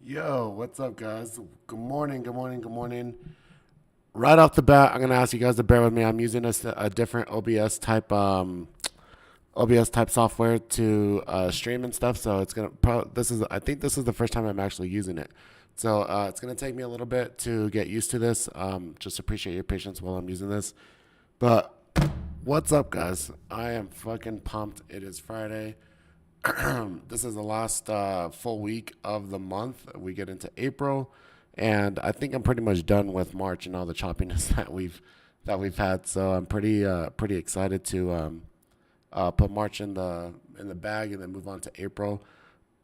Yo, what's up, guys? Good morning, good morning, good morning. Right off the bat, I'm gonna ask you guys to bear with me. I'm using a different OBS type software to stream and stuff. So it's gonna I think this is the first time I'm actually using it. So it's gonna take me a little bit to get used to this. Just appreciate your patience while I'm using this. But what's up, guys? I am fucking pumped. It is Friday. This is the last full week of the month. We get into April, and I think I'm pretty much done with March and all the choppiness that we've had. So I'm pretty excited to put March in the bag and then move on to April.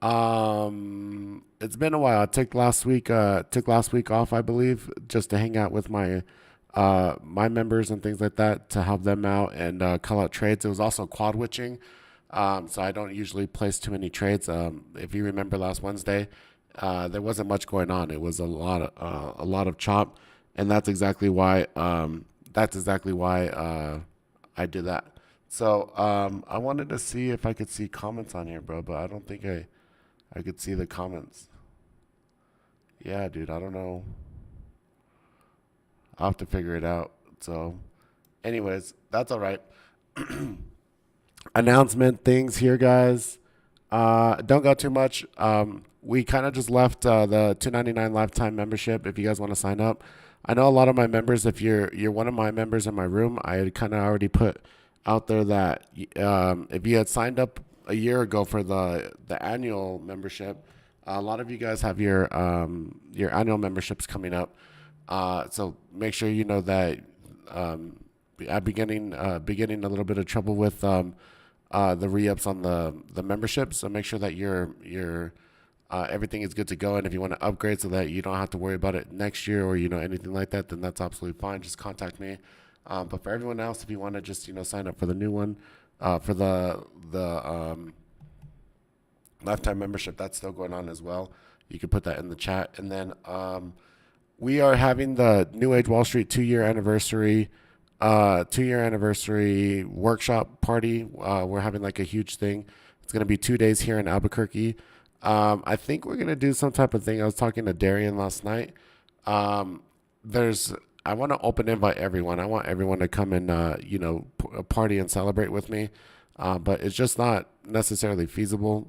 It's been a while. I took last week off, I believe, just to hang out with my my members and things like that to help them out and call out trades. It was also quad witching, so I don't usually place too many trades. If you remember last Wednesday, there wasn't much going on. It was a lot of chop, and that's exactly why I did that. So I wanted to see if I could see comments on here, bro, but I don't think I could see the comments. Yeah, dude, I don't know. I'll have to figure it out. So, anyways, that's all right. Announcement things here, guys. Don't go too much. We kind of just left the 299 lifetime membership. If you guys want to sign up, I know a lot of my members. If you're one of my members in my room, I had kind of already put out there that if you had signed up a year ago for the annual membership, a lot of you guys have your annual memberships coming up. So make sure you know that I'm beginning a little bit of trouble with the re-ups on the membership. So make sure that your everything is good to go. And if you want to upgrade so that you don't have to worry about it next year or anything like that, then that's absolutely fine. Just contact me. But for everyone else, if you want to just sign up for the new one, for the lifetime membership, that's still going on as well. You can put that in the chat. And then we are having the New Age Wall Street 2 year anniversary 2 year anniversary workshop party. We're having like a huge thing. It's going to be 2 days here in Albuquerque. I think we're going to do some type of thing. I was talking to Darian last night. There's I want to open invite everyone. I want everyone to come and party and celebrate with me. But it's just not necessarily feasible.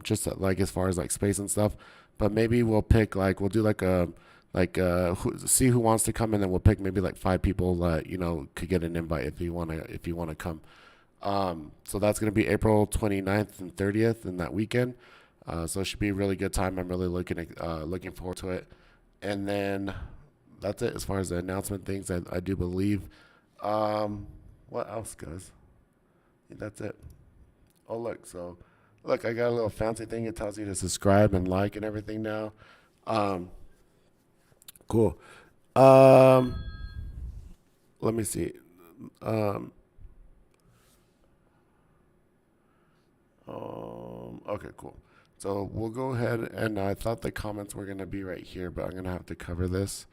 Just like as far as like space and stuff. But maybe we'll do like a see who wants to come, and then we'll pick maybe like 5 people that could get an invite if you want to come. So that's going to be April 29th and 30th in that weekend. So it should be a really good time. I'm really looking forward to it. And then that's it as far as the announcement things. I do believe. What else, guys? I think that's it. Oh, look, I got a little fancy thing. It tells you to subscribe and like and everything now. Cool. Um, Let me see. Um, okay, cool. So we'll go ahead, and I thought the comments were gonna be right here, but I'm gonna have to cover this.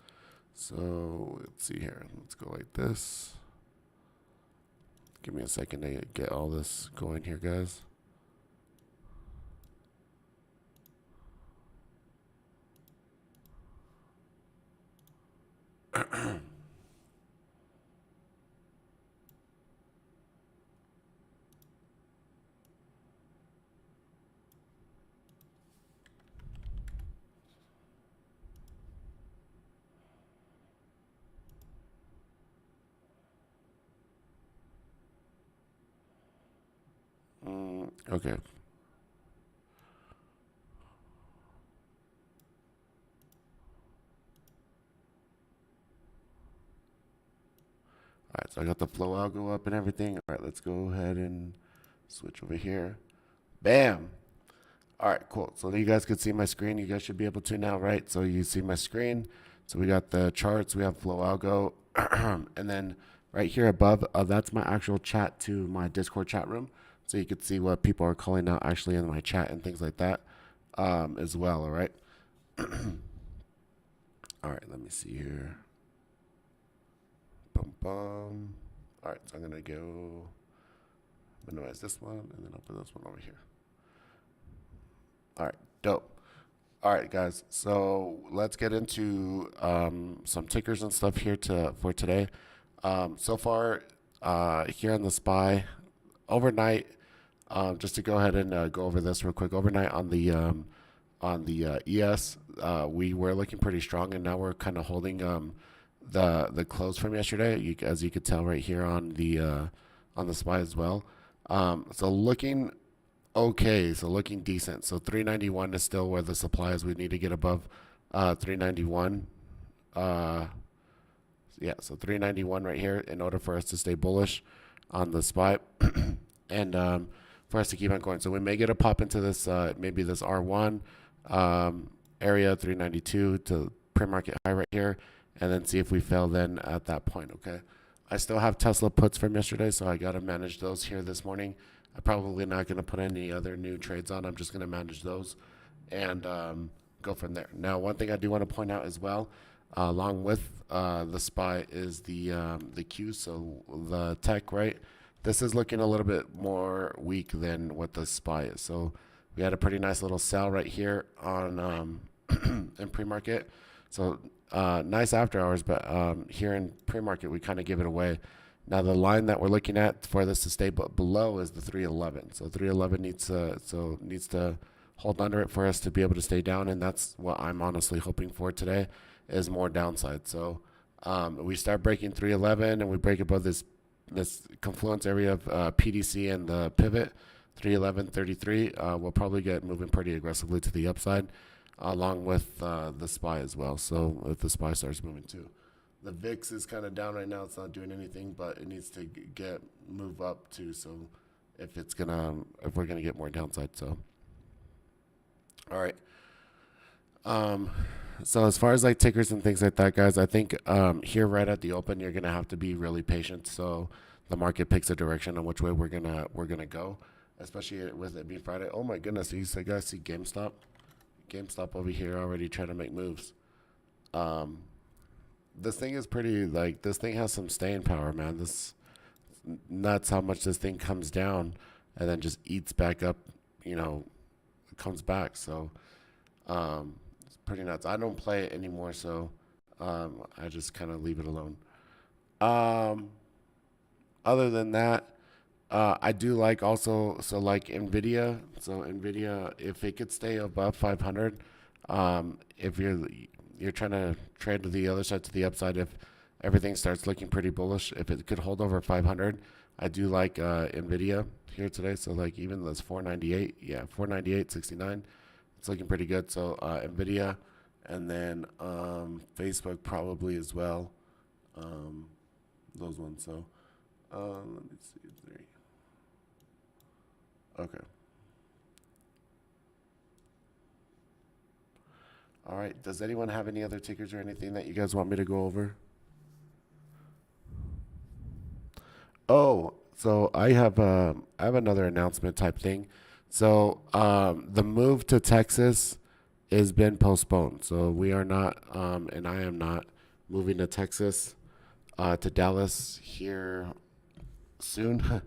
So let's see here. Let's go like this. Give me a second to get all this going here, guys. Okay. All right, so I got the flow algo up and everything. All right, let's go ahead and switch over here. Bam. All right, cool. So you guys can see my screen. You guys should be able to now, right? So you see my screen. So we got the charts. We have flow algo. And then right here above, that's my actual chat to my Discord chat room. So you can see what people are calling out actually in my chat and things like that as well, all right? All right, let me see here. Bum, bum. All right, so I'm going to go minimize this one, and then I'll put this one over here. All right, dope. All right, guys. So let's get into some tickers and stuff here for today. So far, here on the SPY, overnight, just to go ahead and go over this real quick. Overnight on the ES, we were looking pretty strong, and now we're kind of holding the close from yesterday, as you could tell right here on the SPY as well. So looking okay, so looking decent. So 391 is still where the supply is. We need to get above 391. Yeah, so 391 right here in order for us to stay bullish on the SPY and for us to keep on going. So we may get a pop into this, maybe this R1 area, 392 to pre-market high right here. and then see if we fail then at that point. Okay. I still have Tesla puts from yesterday, so I got to manage those here this morning. I'm probably not going to put any other new trades on. I'm just going to manage those and go from there. Now, one thing I do want to point out as well, along with the SPY, is the Q, so the tech, right? This is looking a little bit more weak than what the SPY is. So we had a pretty nice little sell right here on in pre-market. So nice after hours, but here in pre-market we kind of give it away. Now the line that we're looking at for this to stay below is the 311. So 311 needs to hold under it for us to be able to stay down, and that's what I'm honestly hoping for today is more downside. So we start breaking 311 and we break above this confluence area of PDC and the pivot 311.33. We'll probably get moving pretty aggressively to the upside, along with the SPY as well. So if the SPY starts moving too. The VIX is kind of down right now. It's not doing anything, but it needs to move up too. So if we're gonna get more downside. So all right. So as far as like tickers and things like that, guys, I think here right at the open, you're gonna have to be really patient. So the market picks a direction on which way we're gonna go, especially with it being Friday. Oh my goodness, you guys see GameStop? GameStop over here already trying to make moves. This thing is pretty, like, this thing has some staying power, man. This nuts how much this thing comes down and then just eats back up, comes back. So it's pretty nuts. I don't play it anymore, so I just kind of leave it alone. Other than that, I do like also, so like NVIDIA. So NVIDIA, if it could stay above 500, if you're trying to trade to the other side to the upside, if everything starts looking pretty bullish, if it could hold over 500, I do like NVIDIA here today. So like even this 498, yeah, 498.69, it's looking pretty good. So NVIDIA, and then Facebook probably as well, those ones. So let me see, 3. Okay. All right. Does anyone have any other tickers or anything that you guys want me to go over? Oh, so I have another announcement type thing. So the move to Texas has been postponed. So we are not, and I am not moving to Texas, to Dallas here soon.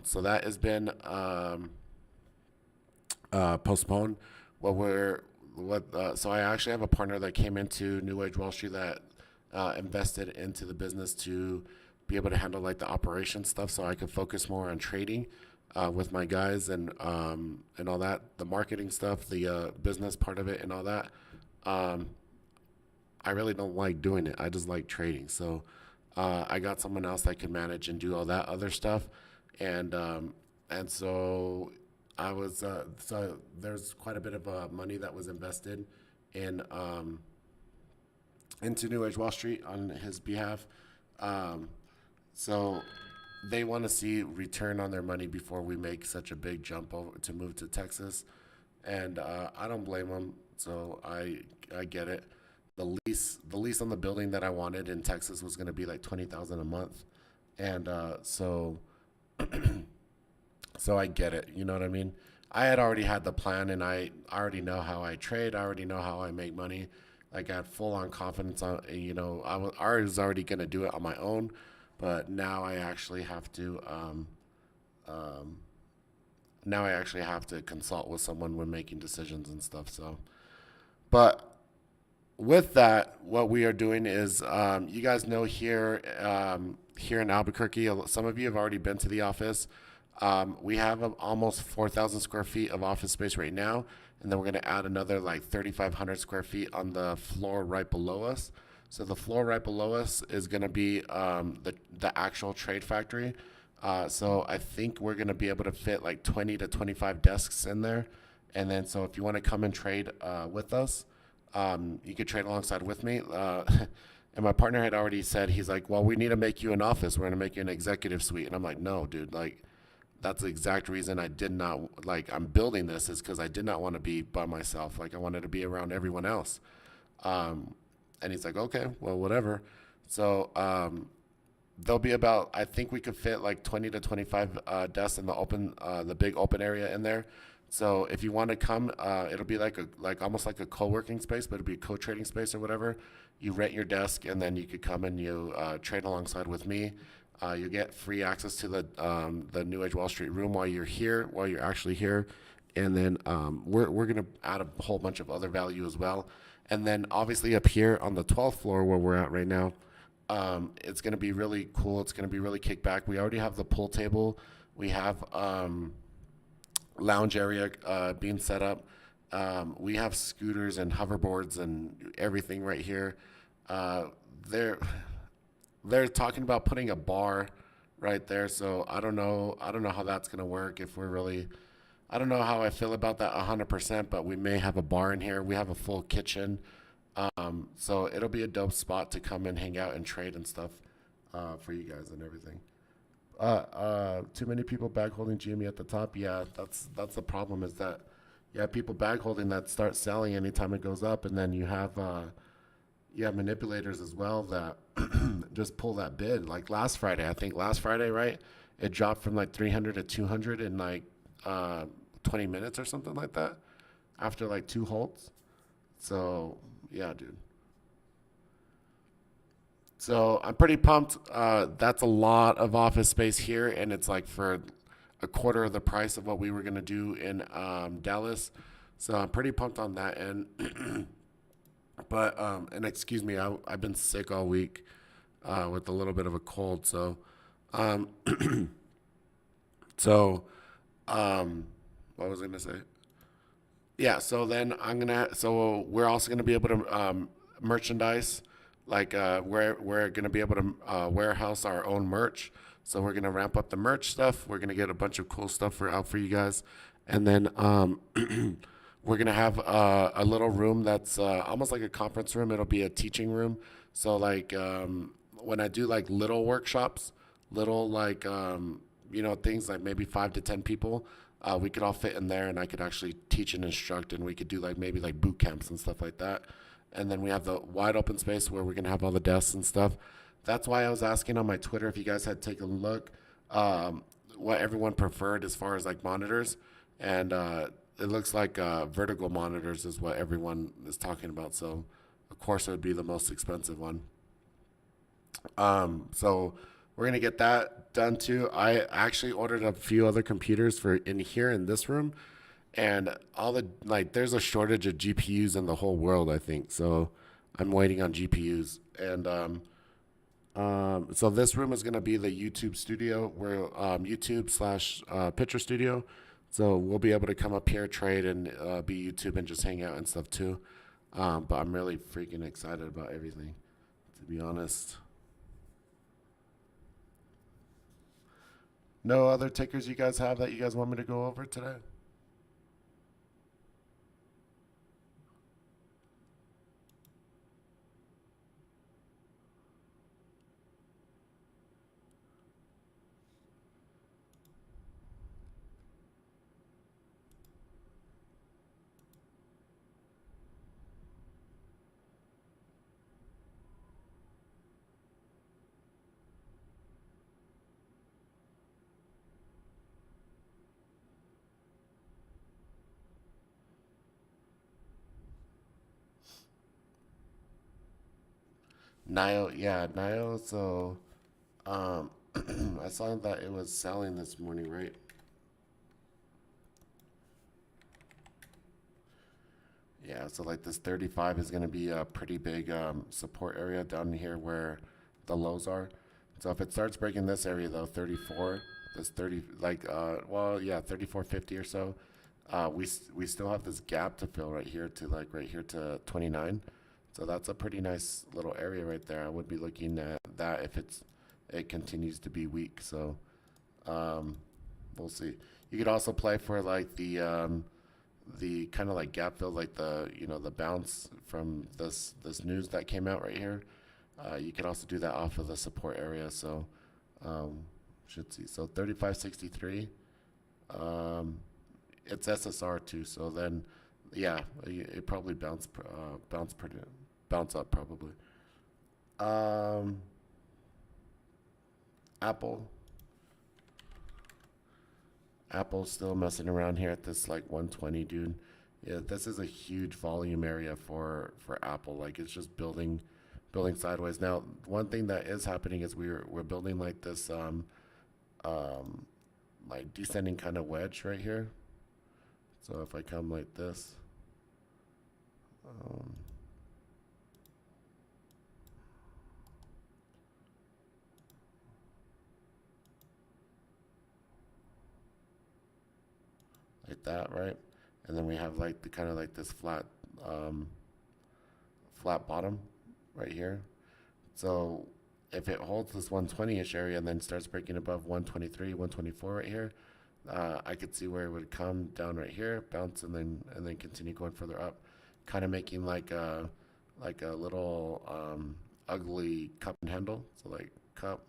So that has been postponed. So I actually have a partner that came into New Age Wall Street that invested into the business to be able to handle like the operation stuff, so I could focus more on trading with my guys and all that, the marketing stuff, the business part of it, and all that. I really don't like doing it. I just like trading. So I got someone else that can manage and do all that other stuff, and so I was so there's quite a bit of money that was invested in into New Age Wall Street on his behalf. So they want to see return on their money before we make such a big jump over to move to Texas, and I don't blame them. So I get it. The lease on the building that I wanted in Texas was going to be like $20,000 a month, and so I get it. You know what I mean? I had already had the plan, and I already know how I trade. I already know how I make money. Like I had full on confidence on. I was already going to do it on my own, but now I actually have to. Now I actually have to consult with someone when making decisions and stuff. So, but with that, what we are doing is, you guys know here in Albuquerque, some of you have already been to the office. We have almost 4,000 square feet of office space right now, and then we're going to add another like 3,500 square feet on the floor right below us. So the floor right below us is going to be the actual trade factory. So I think we're going to be able to fit like 20 to 25 desks in there. And then so if you want to come and trade with us, you could trade alongside with me. And my partner had already said, he's like, well, we need to make you an office. We're going to make you an executive suite. And I'm like, no, dude, like, that's the exact reason I did not, like, I'm building this is because I did not want to be by myself. Like, I wanted to be around everyone else. And he's like, okay, well, whatever. So there'll be about, I think we could fit like 20 to 25 desks in the big open area in there. So if you want to come, it'll be like almost like a co-working space, but it'll be a co-trading space or whatever. You rent your desk, and then you could come and you trade alongside with me. You get free access to the New Age Wall Street room while you're here, while you're actually here, and then we're gonna add a whole bunch of other value as well. And then obviously up here on the 12th floor where we're at right now, it's gonna be really cool. It's gonna be really kick back. We already have the pool table. We have lounge area being set up. We have scooters and hoverboards and everything right here. Uh, they're they're talking about putting a bar right there. So I don't know. I don't know how that's gonna work. If we're really, I don't know how I feel about that 100%. But we may have a bar in here. We have a full kitchen. So it'll be a dope spot to come and hang out and trade and stuff for you guys and everything. Too many people bag holding GME at the top. Yeah, that's the problem. Is that yeah, people bag holding that start selling anytime it goes up, and then you have manipulators as well that just pull that bid. Like last Friday, I think last Friday, right? It dropped from like 300 to 200 in like 20 minutes or something like that after like two holds. So yeah, dude. So I'm pretty pumped. That's a lot of office space here, and it's like for a quarter of the price of what we were gonna do in Dallas. So I'm pretty pumped on that end. But and excuse me, I've been sick all week with a little bit of a cold. Um, so what was I gonna say? Yeah, so then so we're also gonna be able to merchandise, like we're gonna be able to warehouse our own merch. So we're gonna ramp up the merch stuff. We're gonna get a bunch of cool stuff out for you guys, and then we're gonna have a little room that's almost like a conference room. It'll be a teaching room. So like when I do like little workshops, little like things like maybe 5 to 10 people, we could all fit in there, and I could actually teach and instruct, and we could do like maybe like boot camps and stuff like that. And then we have the wide open space where we're gonna have all the desks and stuff. That's why I was asking on my Twitter if you guys had taken a look what everyone preferred as far as like monitors, and it looks like vertical monitors is what everyone is talking about. So of course it would be the most expensive one. So we're gonna get that done too. I actually ordered a few other computers for in here in this room, and all the like. There's a shortage of GPUs in the whole world, I think. So I'm waiting on GPUs, and so this room is gonna be the YouTube studio, where YouTube slash picture studio. So we'll be able to come up here, trade, and be YouTube and just hang out and stuff too. But I'm really freaking excited about everything, to be honest. No other tickers you guys have that you guys want me to go over today? Nio, yeah, Nio. So um, I saw that it was selling this morning, right? Yeah, so like this 35 is going to be a pretty big support area down here where the lows are. So if it starts breaking this area though, 34, this 30, like, well, yeah, 34.50 or so, we still have this gap to fill right here to like right here to 29. So that's a pretty nice little area right there. I would be looking at that if it continues to be weak. So um, we'll see. You could also play for like the kind of like gap fill, like the bounce from this news that came out right here. You could also do that off of the support area. So um, should see. So 35.63. Um, it's SSR too. So then, yeah, it probably bounce pretty. bounce up probably. Um, Apple. Apple's still messing around here at this like 120, dude. Yeah, this is a huge volume area for Apple. Like it's just building sideways. Now, one thing that is happening is we're building like this um like descending kind of wedge right here. So if I come like this, um, like that, right? And then we have like the kind of like this um, flat bottom right here. So if it holds this 120-ish area and then starts breaking above 123, 124 right here, I could see where it would come down right here, bounce, and then continue going further up, kind of making like a little ugly cup and handle. So like cup,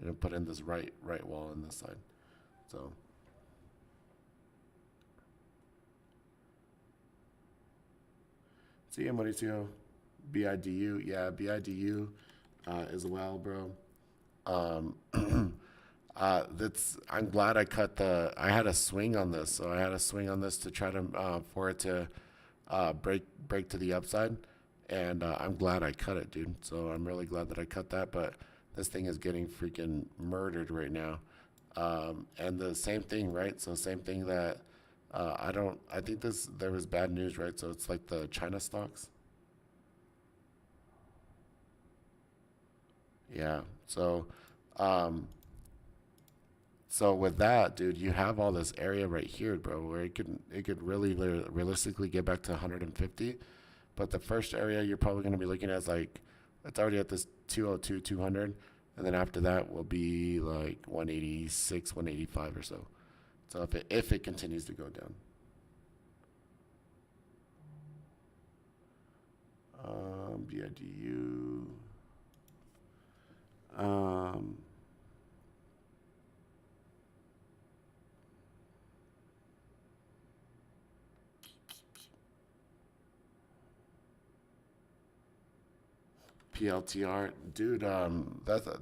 and put in this right wall on this side. So see you, Mauricio. BIDU, yeah, BIDU as well, bro. Um, that's. I'm glad I cut the. I had a swing on this, so I had a swing on this to try to for it to break to the upside, and I'm glad I cut it, dude. So I'm really glad that I cut that. But this thing is getting freaking murdered right now, and the same thing, right? So same thing that I don't. I think this there was bad news, right? So it's like the China stocks. Yeah. Um, So with that, dude, you have all this area right here, bro, where it could really realistically get back to 150. But the first area you're probably going to be looking at is like it's already at this 202, 200, and then after that will be like 186, 185 or so. So if it continues to go down, BIDU, um, PLTR, dude.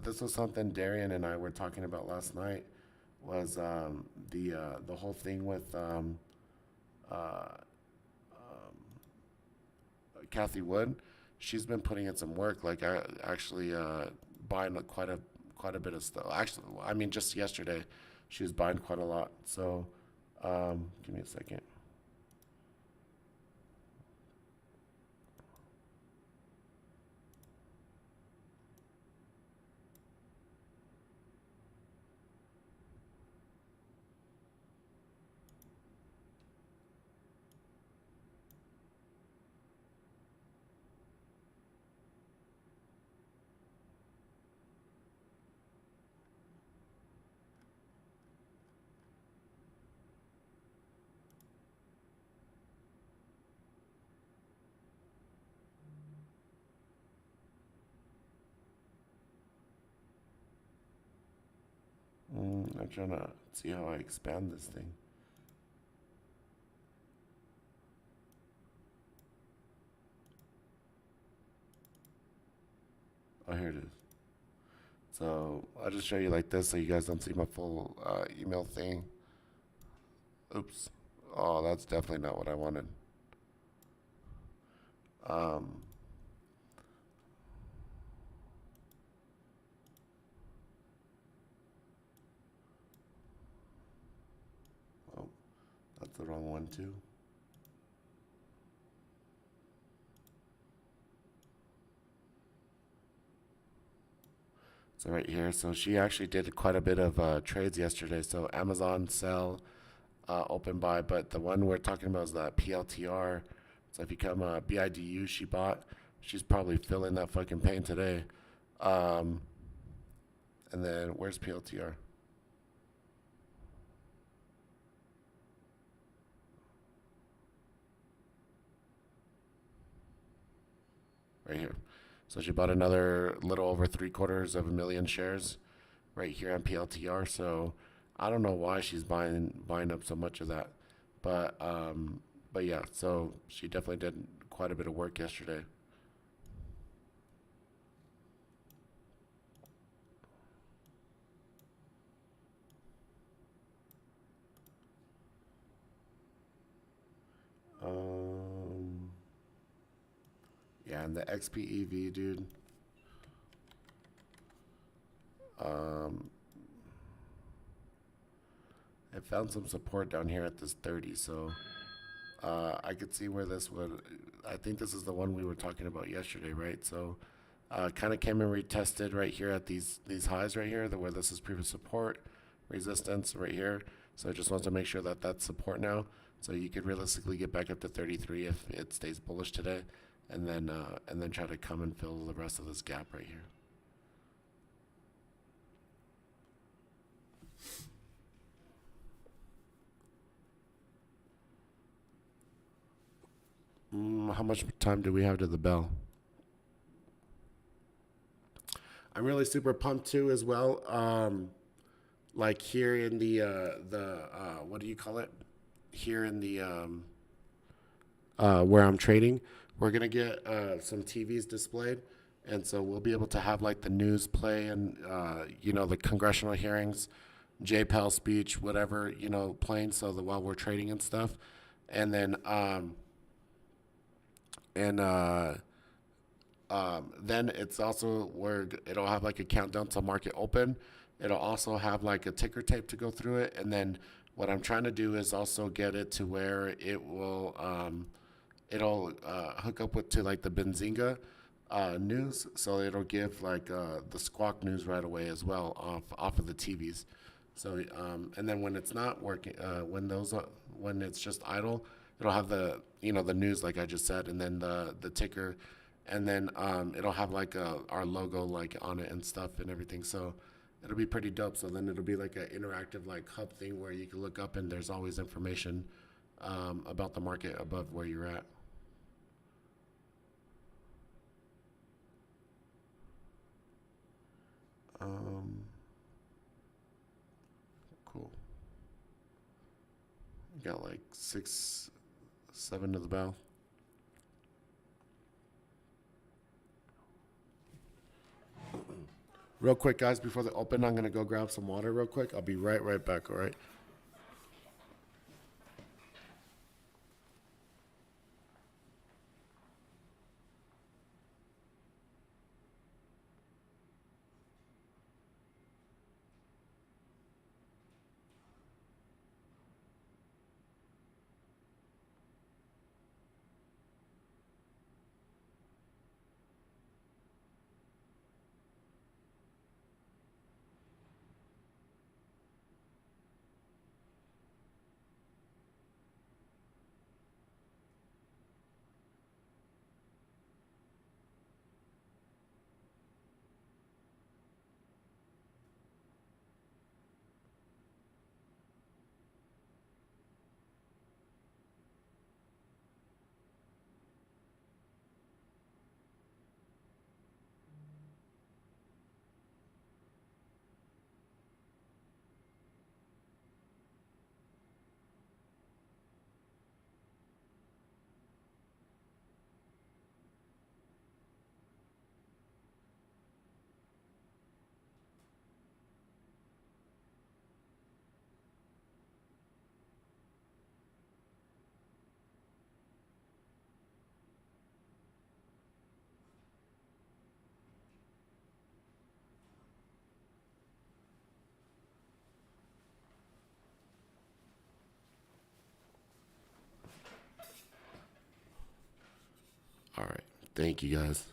This was something Darian and I were talking about last night. Was the whole thing with uh, Kathy Wood? She's been putting in some work. Like I actually buying quite a bit of stuff. Actually, I mean, just yesterday, she was buying quite a lot. So, give me a second. I'm trying to see how I expand this thing. Oh, here it is. So I'll just show you like this so you guys don't see my full email thing. Oops. Oh, that's definitely not what I wanted. Um, oh, that's the wrong one too. So right here, so she actually did quite a bit of trades yesterday. So Amazon sell, open buy, but the one we're talking about is that PLTR. So if you come BIDU, she bought. She's probably feeling that fucking pain today. Um, and then where's PLTR? Right here. So she bought another little over 3/4 of a million shares right here on PLTR. So I don't know why she's buying up so much of that, but but yeah. So she definitely did quite a bit of work yesterday. Man, the XPEV, dude. Um, I found some support down here at this 30, so I could see where this would. I think this is the one we were talking about yesterday, right? So, kind of came and retested right here at these highs right here, where this is previous support, resistance right here. So, I just want to make sure that that's support now. So you could realistically get back up to 33 if it stays bullish today, and then try to come and fill the rest of this gap right here. How much time do we have to the bell? I'm really super pumped too as well. Like here in the what do you call it? Here in the where I'm trading, we're gonna get some TVs displayed, and so we'll be able to have like the news play and the congressional hearings, J. Powell speech, whatever playing. So that while we're trading and stuff, and then and then it's also where it'll have like a countdown to market open. It'll also have like a ticker tape to go through it, and then what I'm trying to do is also get it to where it'll hook up with to like the Benzinga news, so it'll give like the Squawk news right away as well off of the TVs. So and then when it's not working, when it's just idle, it'll have the news like I just said, and then the ticker, and then it'll have like our logo like on it and stuff and everything. So it'll be pretty dope. So then it'll be like an interactive like hub thing where you can look up and there's always information about the market above where you're at. Um, cool. Got like 6, 7 to the bell. Real quick, guys, before the open, I'm gonna go grab some water real quick. I'll be right back. All right. All right. Thank you, guys.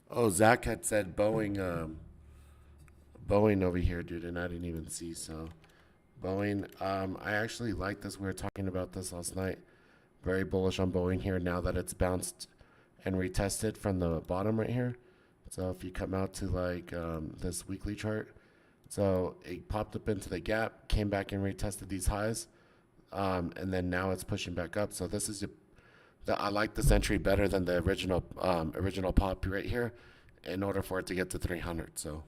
Oh, Zach had said Boeing over here, dude, and I didn't even see. So Boeing, I actually like this. We were talking about this last night. Very bullish on Boeing here now that it's bounced and retested from the bottom right here. So if you come out to like this weekly chart, so it popped up into the gap, came back and retested these highs, and then now it's pushing back up. So this is I like this entry better than the original pop right here, in order for it to get to 300. So.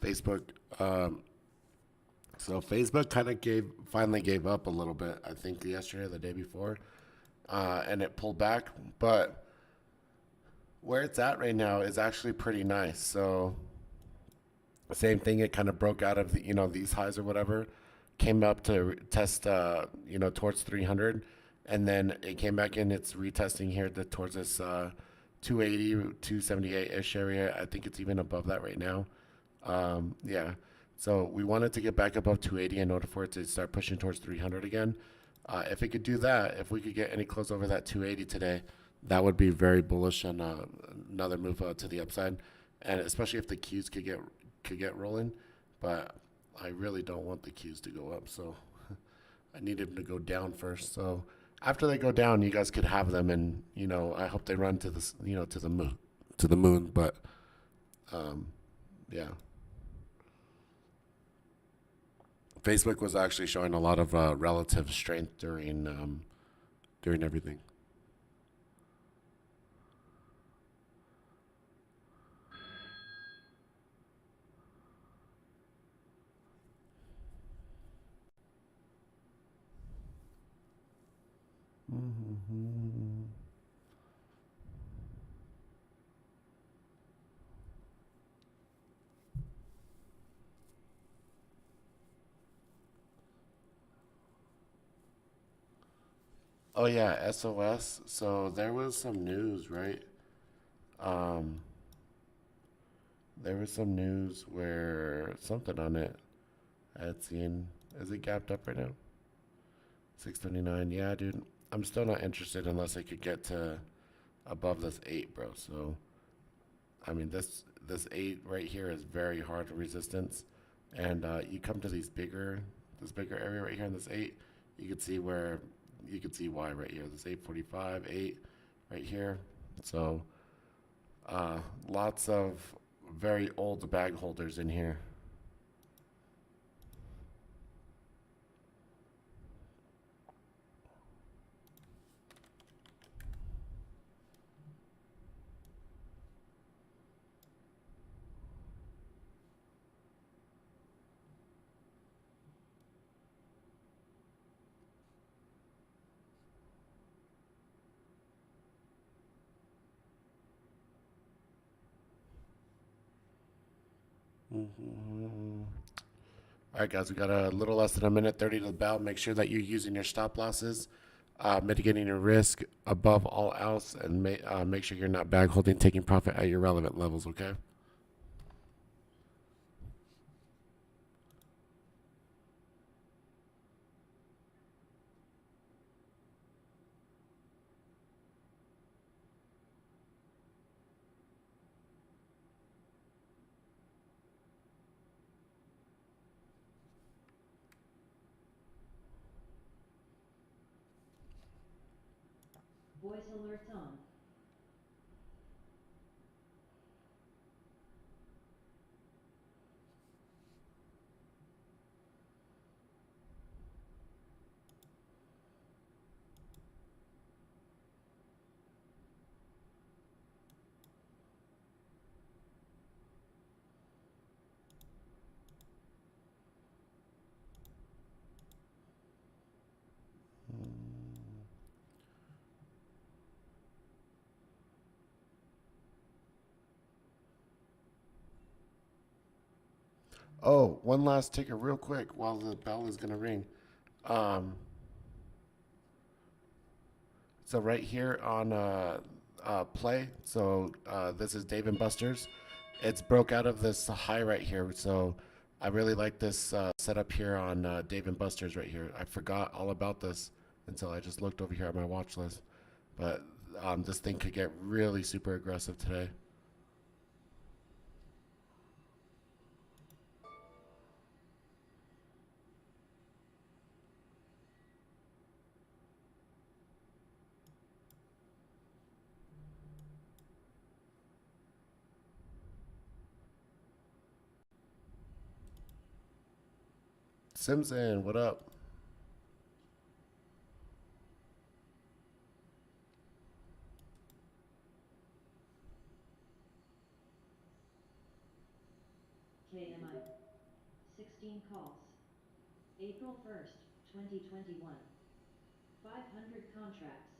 Facebook. Um, so Facebook kind of finally gave up a little bit. I think yesterday or the day before, and it pulled back. But where it's at right now is actually pretty nice. So same thing. It kind of broke out of these highs or whatever, came up to test towards 300, and then it came back in. It's retesting here towards this 280, 278 ish area. I think it's even above that right now. Yeah. So we wanted to get back above 280 in order for it to start pushing towards 300 again. If it could do that, if we could get any close over that 280 today, that would be very bullish on another move to the upside, and especially if the Qs could get rolling. But I really don't want the Qs to go up, so I need them to go down first. So after they go down, you guys could have them, and I hope they run to this, to the moon, But um, yeah. Facebook was actually showing a lot of relative strength during everything. Oh yeah, SOS. So there was some news, right? Um, there was some news where something on it I had seen. Is it gapped up right now? 629. Yeah, dude. I'm still not interested unless I could get to above this eight, bro. So I mean, this eight right here is very hard resistance, and you come to this bigger area right here in this eight, you can see where you can see why right here. This 845, eight right here. So lots of very old bag holders in here. Mm-hmm. All right, guys, we got a little less than a minute 30 to the bell. Make sure that you're using your stop losses, mitigating your risk above all else, and make sure you're not bag holding, taking profit at your relevant levels, okay? Voice alerts on. Oh, one last ticker, real quick, while the bell is gonna ring. Um, so right here on play, so this is Dave and Buster's. It's broke out of this high right here, so I really like this setup here on Dave and Buster's right here. I forgot all about this until I just looked over here at my watch list, but this thing could get really super aggressive today. Simpson, what up? KMI. 16 calls. April 1st, 2021. 500 contracts.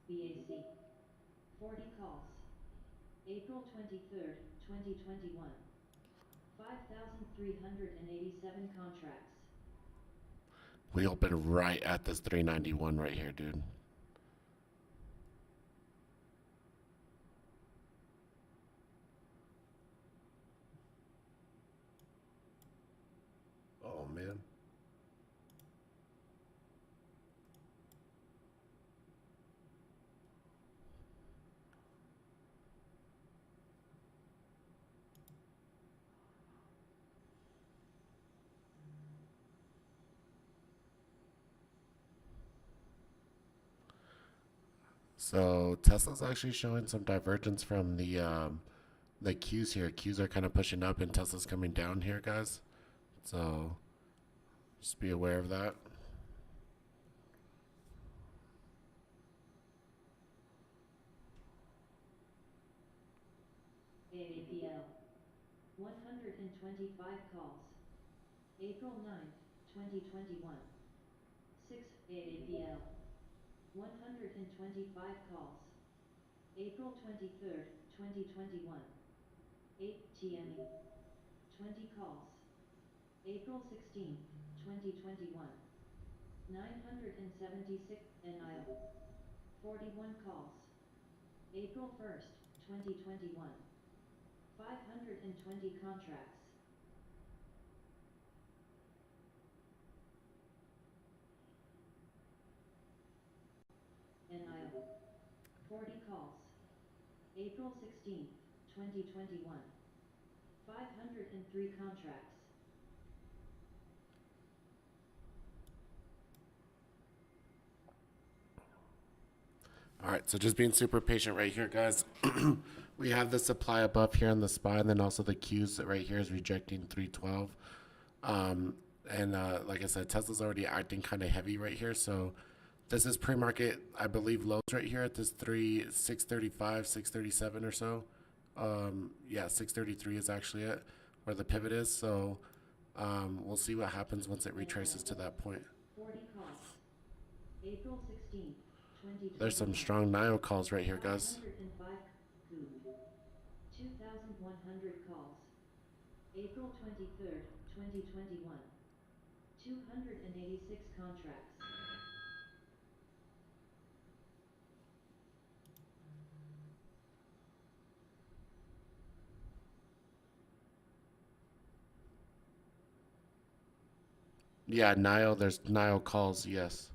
BAC. 40 calls. April 23rd, 2021. 5,387 contracts. We open right at this 391 right here, dude. Oh, man. So Tesla's actually showing some divergence from the Qs here. Qs are kind of pushing up, and Tesla's coming down here, guys. So just be aware of that. AAPL. 125 calls. April 9th, 2021. 6. AAPL. 125 calls. April 23rd, 2021. 8. TME. 20 calls. April 16th, 2021. 976. NIO. 41 calls. April 1st, 2021. 520 contracts. NIO. 40 calls. April 16th, 2021. 503 contracts. All right, so just being super patient right here, guys. We have the supply above here on the SPY, and then also the Qs right here is rejecting 312. And like I said, Tesla's already acting kind of heavy right here. So this is pre-market, I believe, lows right here at this 635, 637 or so. Yeah, 633 is actually it where the pivot is. So we'll see what happens once it retraces to that point. 40 calls. April 16th, 2021. There's some strong NIO calls right here, guys. 505 good. 2,100 calls. April 23rd, 2021. 286 contracts. Yeah, NIO, there's NIO calls, yes.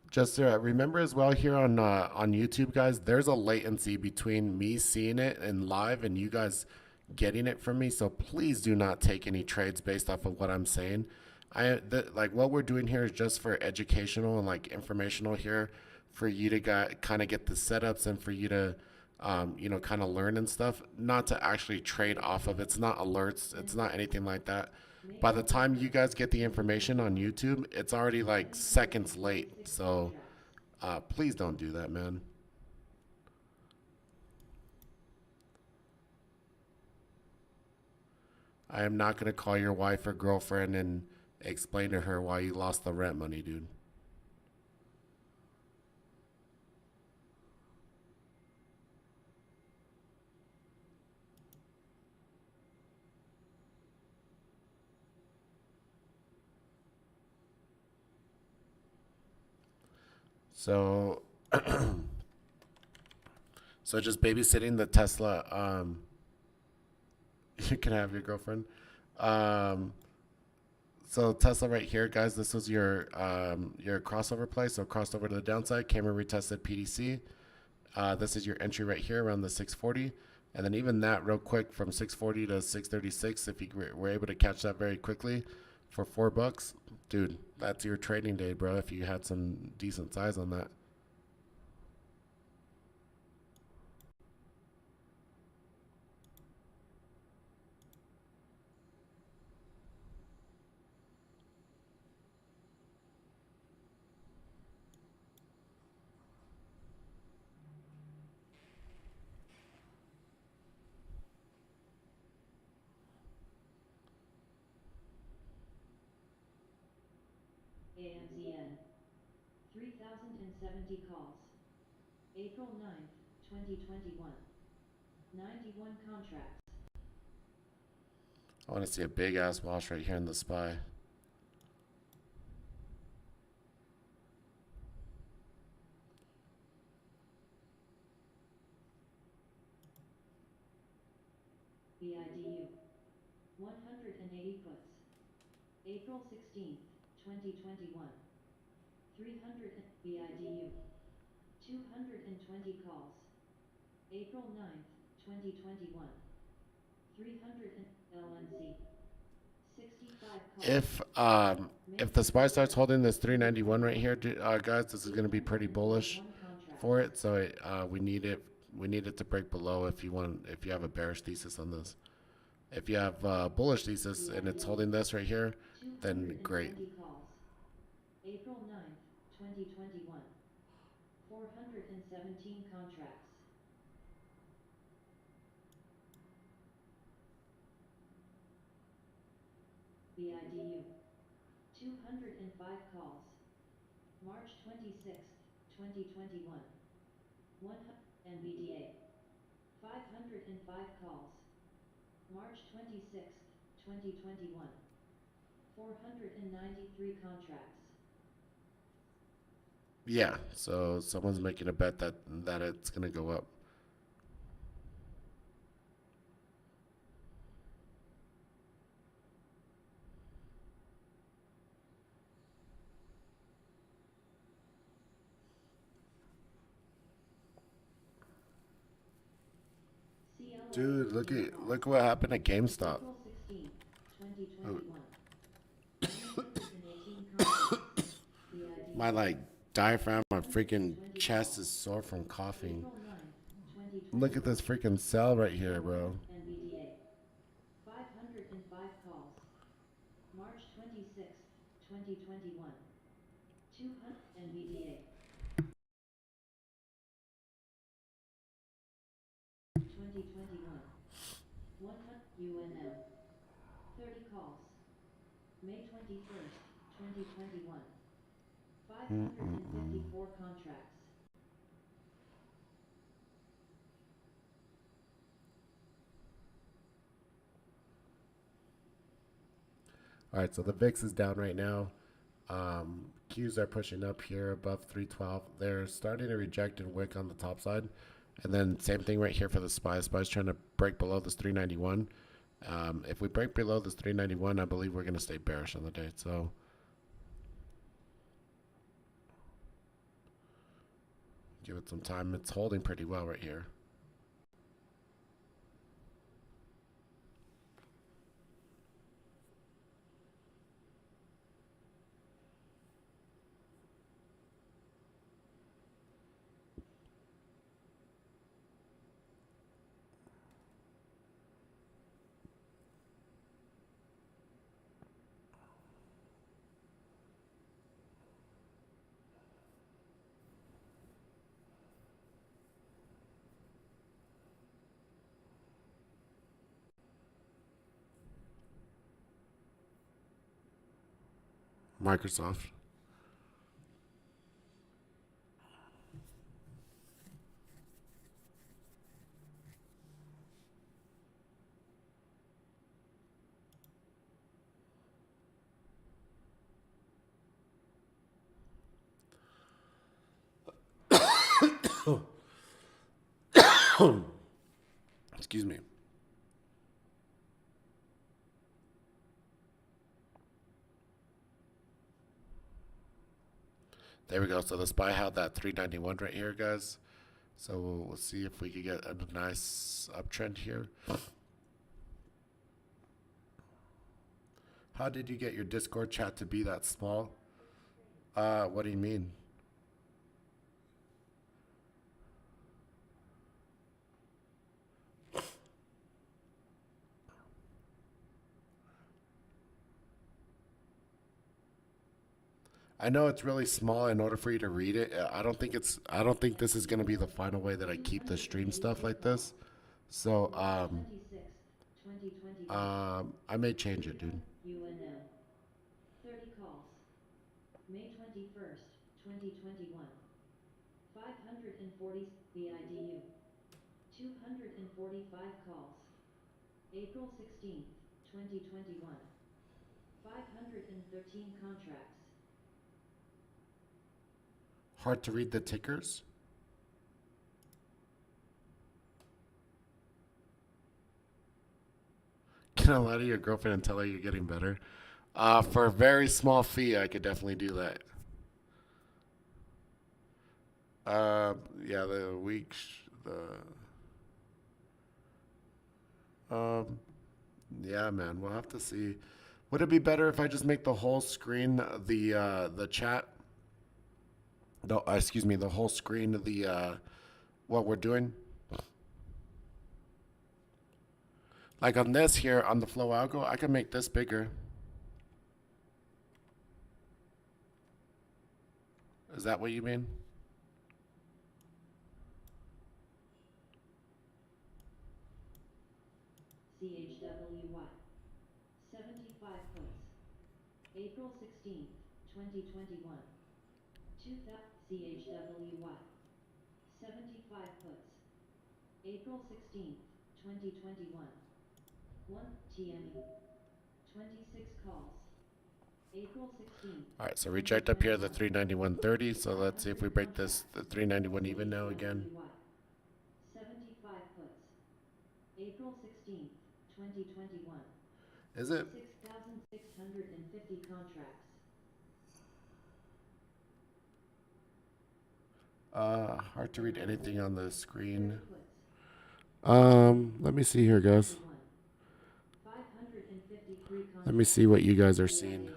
Just remember as well here on YouTube, guys. There's a latency between me seeing it in live and you guys getting it from me. So please do not take any trades based off of what I'm saying. Like what we're doing here is just for educational and like informational here, for you to kind of get the setups and for you to, kind of learn and stuff. Not to actually trade off of. It's not alerts. It's not anything like that. By the time you guys get the information on YouTube, it's already like seconds late. So please don't do that, man. I am not going to call your wife or girlfriend and explain to her why you lost the rent money, dude. So, so just babysitting the Tesla. You can have your girlfriend. Um, so Tesla right here, guys. This was your crossover play. So crossed over to the downside. Camera retested PDC. This is your entry right here around the 640. And then even that real quick from 640 to 636, if you were able to catch that very quickly for $4, dude, that's your trading day, bro. If you had some decent size on that. KMZN. 3070 calls. April 9th, 2021. 91 contracts. I want to see a big ass wash right here in the SPY. BIDU. 180 puts. April 16th, 2021. 300 BIDU. 220 calls. April 9th, 2021. 300 LNC. 65 calls. If the SPY starts holding this 391 right here, guys, this is going to be pretty bullish for it. So we need it to break below if you have a bearish thesis on this. If you have bullish thesis and it's holding this right here, then great. 220 calls. April 9th, 2021. 417 contracts. BIDU. 205 calls. March 26th, 2021. 100 NVDA. 505 calls. March 26th, 2021. 493 contracts. Yeah, so someone's making a bet that it's going to go up. Dude, look what happened at GameStop. April 16th, 2021. 118 contracts. My diaphragm, my freaking chest is sore from coughing. April 9th, 2021. Look at this freaking cell right here, bro. NVDA. 505 calls. March 26th, 2021. 200 NVDA. 2021. 100 UNM. 30 calls. May 21st, 2021. 554 contracts. All right, so the VIX is down right now. Qs are pushing up here above 312. They're starting to reject and wick on the top side. And then same thing right here for the SPY. SPY is trying to break below this 391. If we break below this 391, I believe we're going to stay bearish on the day. So give it some time. It's holding pretty well right here. Microsoft. Excuse me. There we go. So the SPY held that 391 right here, guys. So we'll see if we can get a nice uptrend here. How did you get your Discord chat to be that small? What do you mean? I know it's really small in order for you to read it. I don't think this is going to be the final way that I keep the stream stuff like this. So, 26th, 2021. I may change it, dude. UNM. 30 calls. May 21st, 2021. 540 BIDU. 245 calls. April 16th, 2021. 513 contracts. Hard to read the tickers. Can I lie to your girlfriend and tell her you're getting better? For a very small fee, I could definitely do that. Yeah, the week, um, yeah, man, we'll have to see. Would it be better if I just make the whole screen the chat? The excuse me, the whole screen what we're doing. Like on this here on the flow algo, I can make this bigger. Is that what you mean? CHWY. 75 puts. April 16th, 2021. 2000 CHWY. 75 puts. April 16th, 2021. 1 TME. 26 calls. April 16th. All right, so reject up here the 391.30. So let's see if we break this the 391 even now again. 75 puts. April 16th, 2021. Is it? 6,650 contracts. Hard to read anything on the screen. 30 puts. Let me see here, guys. 553 contracts. Let me see what you guys are seeing.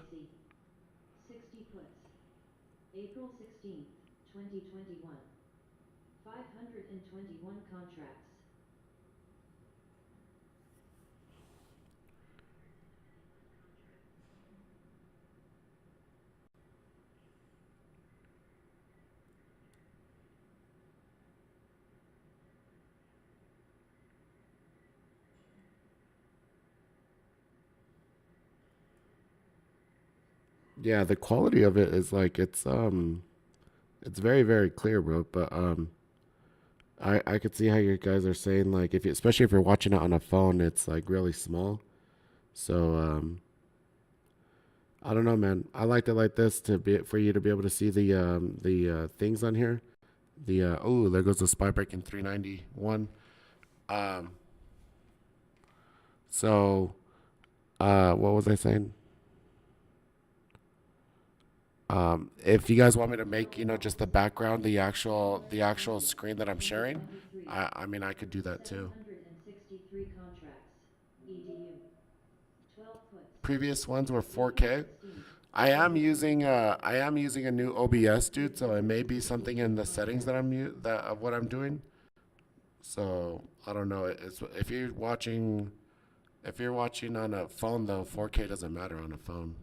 60 puts. April 16th, 2021. 521 contracts. Yeah, the quality of it is like it's very very clear, bro. But I could see how you guys are saying like if you, especially if you're watching it on a phone, it's like really small. So I don't know, man. I liked it like this to be for you to be able to see the things on here. The oh, there goes the spy break in 391. Um, so what was I saying? If you guys want me to make, you know, just the background, the actual screen that I'm sharing, I mean I could do that too. 763 contracts. EDU. 12 puts. Previous ones were April 4K. 16th. I am using a new OBS, dude. So it may be something in the settings that that of what I'm doing. So I don't know. It's if you're watching on a phone though, 4K doesn't matter on a phone.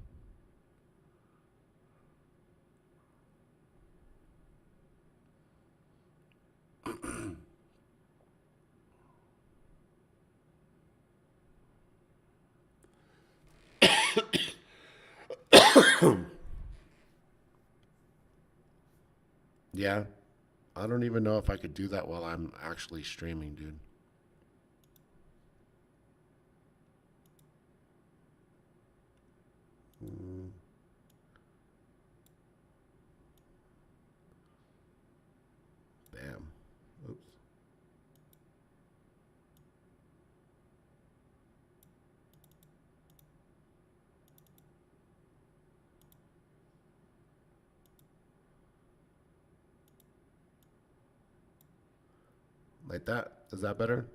Yeah, I don't even know if I could do that while I'm actually streaming, dude. Mm, bam. Oops. Like that. Is that better?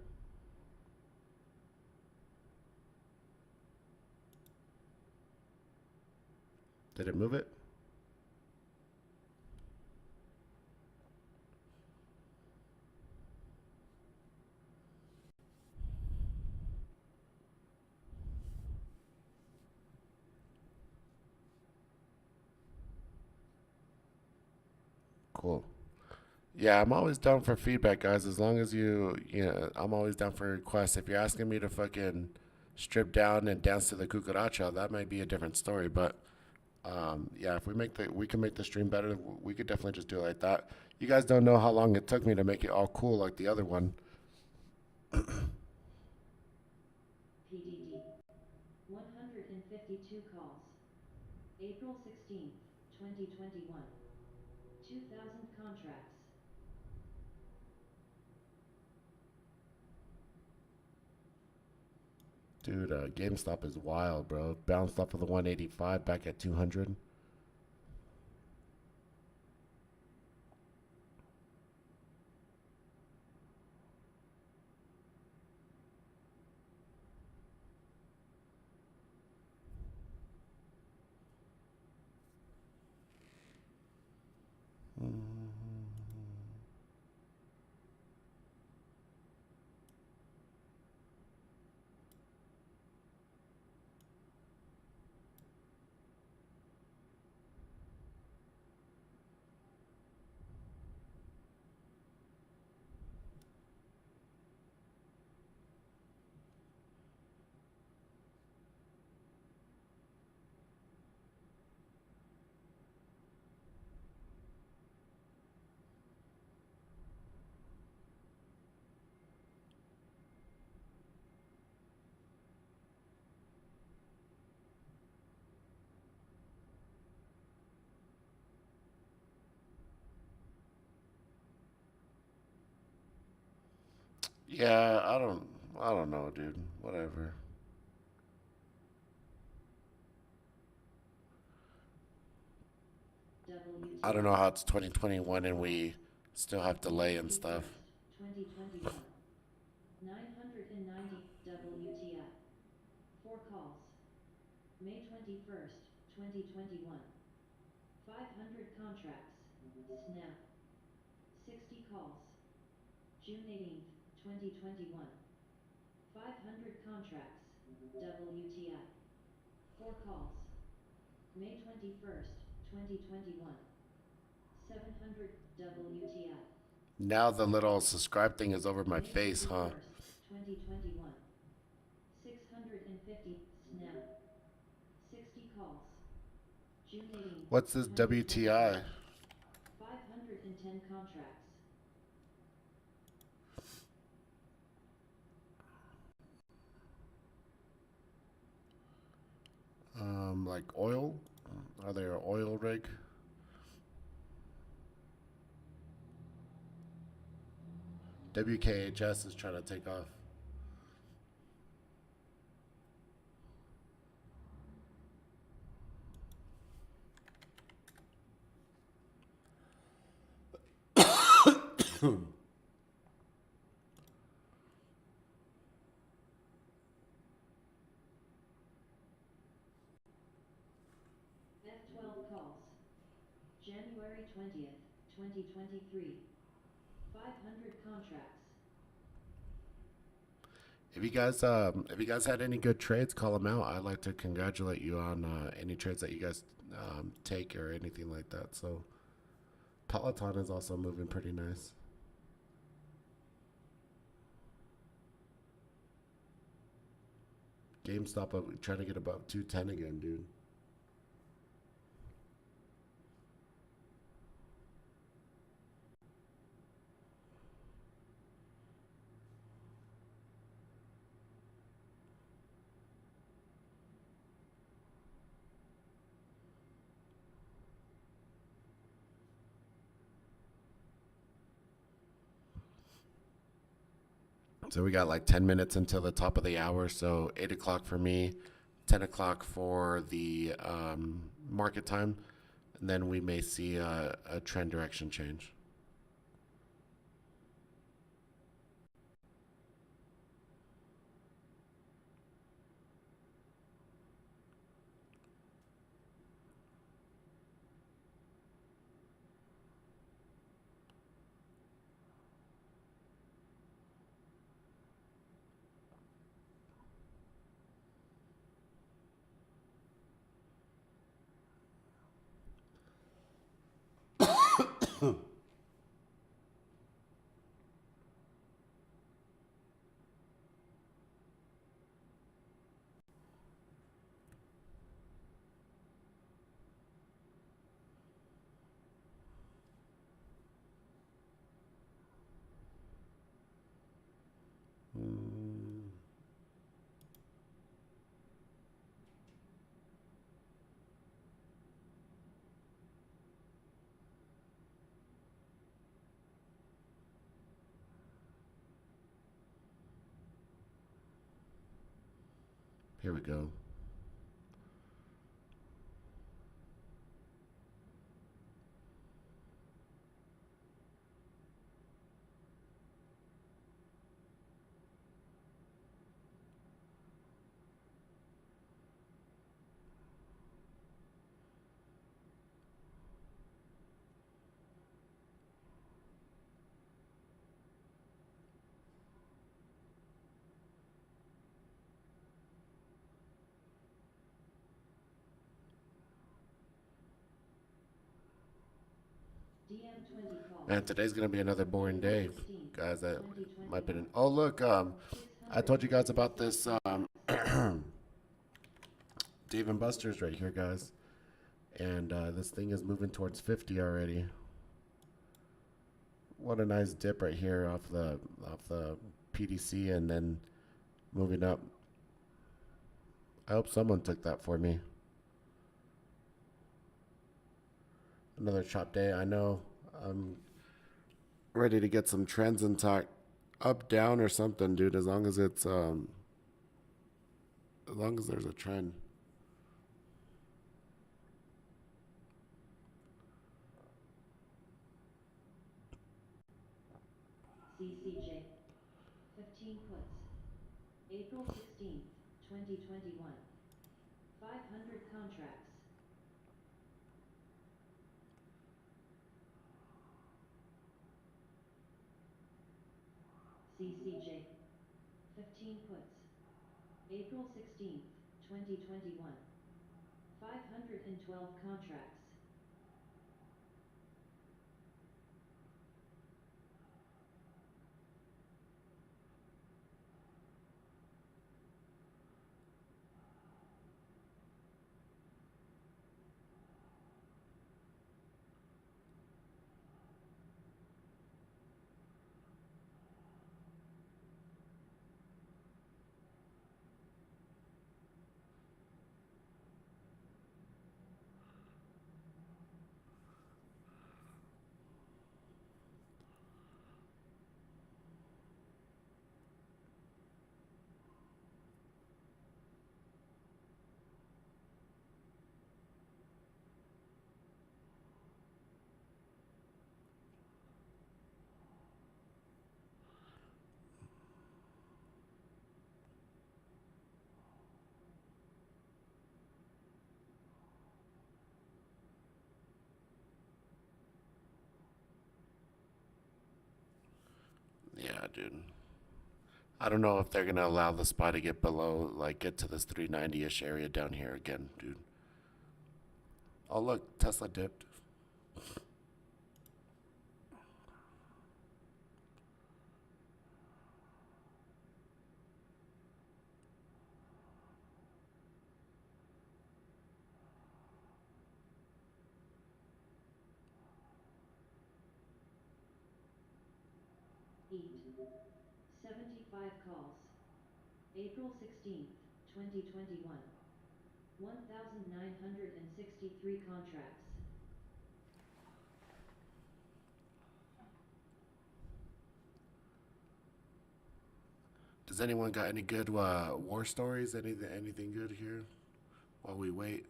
Did it move it? Cool. Yeah, I'm always down for feedback, guys. As long as I'm always down for requests. If you're asking me to fucking strip down and dance to the cucaracha, that might be a different story. But Yeah, if we can make the stream better, we could definitely just do it like that. You guys don't know how long it took me to make it all cool like the other one. PDD. 152 calls. April 16th, 2021. 2000 contracts. Dude, GameStop is wild, bro. Bounced off of the 185 back at 200. Yeah, I don't know, dude. Whatever. I don't know WTI. how it's 2021 and we still have May delay and stuff. 21st, 2021. 990 WTI. 4 calls. May 21st, 2021. 500 contracts. Snap. 60 calls. June 18th, 2021. 500 contracts. WTI. 4 calls. May 21st, 2021. 700 WTI. Now the little subscribe thing is over my May face, huh? 21st, 2021. 650 Snap. 60 calls. June 18th, What's this 2021. WTI? 510 contracts. Like oil? Are they an oil rig? WKHS is trying to take off. F12 calls. January 20th, 2023. 500 contracts. If you guys had any good trades, call them out. I'd like to congratulate you on any trades that you guys take or anything like that. So Peloton is also moving pretty nice. GameStop trying to get above 210 again, dude. So we got like 10 minutes until the top of the hour. So 8 o'clock for me, 10 o'clock for the market time. And then we may see a trend direction change. Here we go. DM20 calls. Man, today's gonna be another boring April day, 16th, guys. That might be. 2021. Oh look, I told you guys about 624 this contracts. Dave and Buster's right here, guys, and this thing is moving towards 50 already. What a nice dip right here off the PDC, and then moving up. I hope someone took that for me. Another chop day. I know. I'm ready to get some trends intact, up, down, or something, dude. As long as it's as long as there's a trend. CCJ. 15 puts. April 16th, 2021. 500 contracts. CCJ. 15 puts. April 16th, 2021. 512 contracts. Yeah, dude. I don't know if they're gonna allow the spy to get below, like get to this 390-ish area down here again, dude. Oh look, Tesla dipped. EAT. 75 calls. April 16th, 2021. 1,963 contracts. Does anyone got any good war stories? Anything good here while we wait?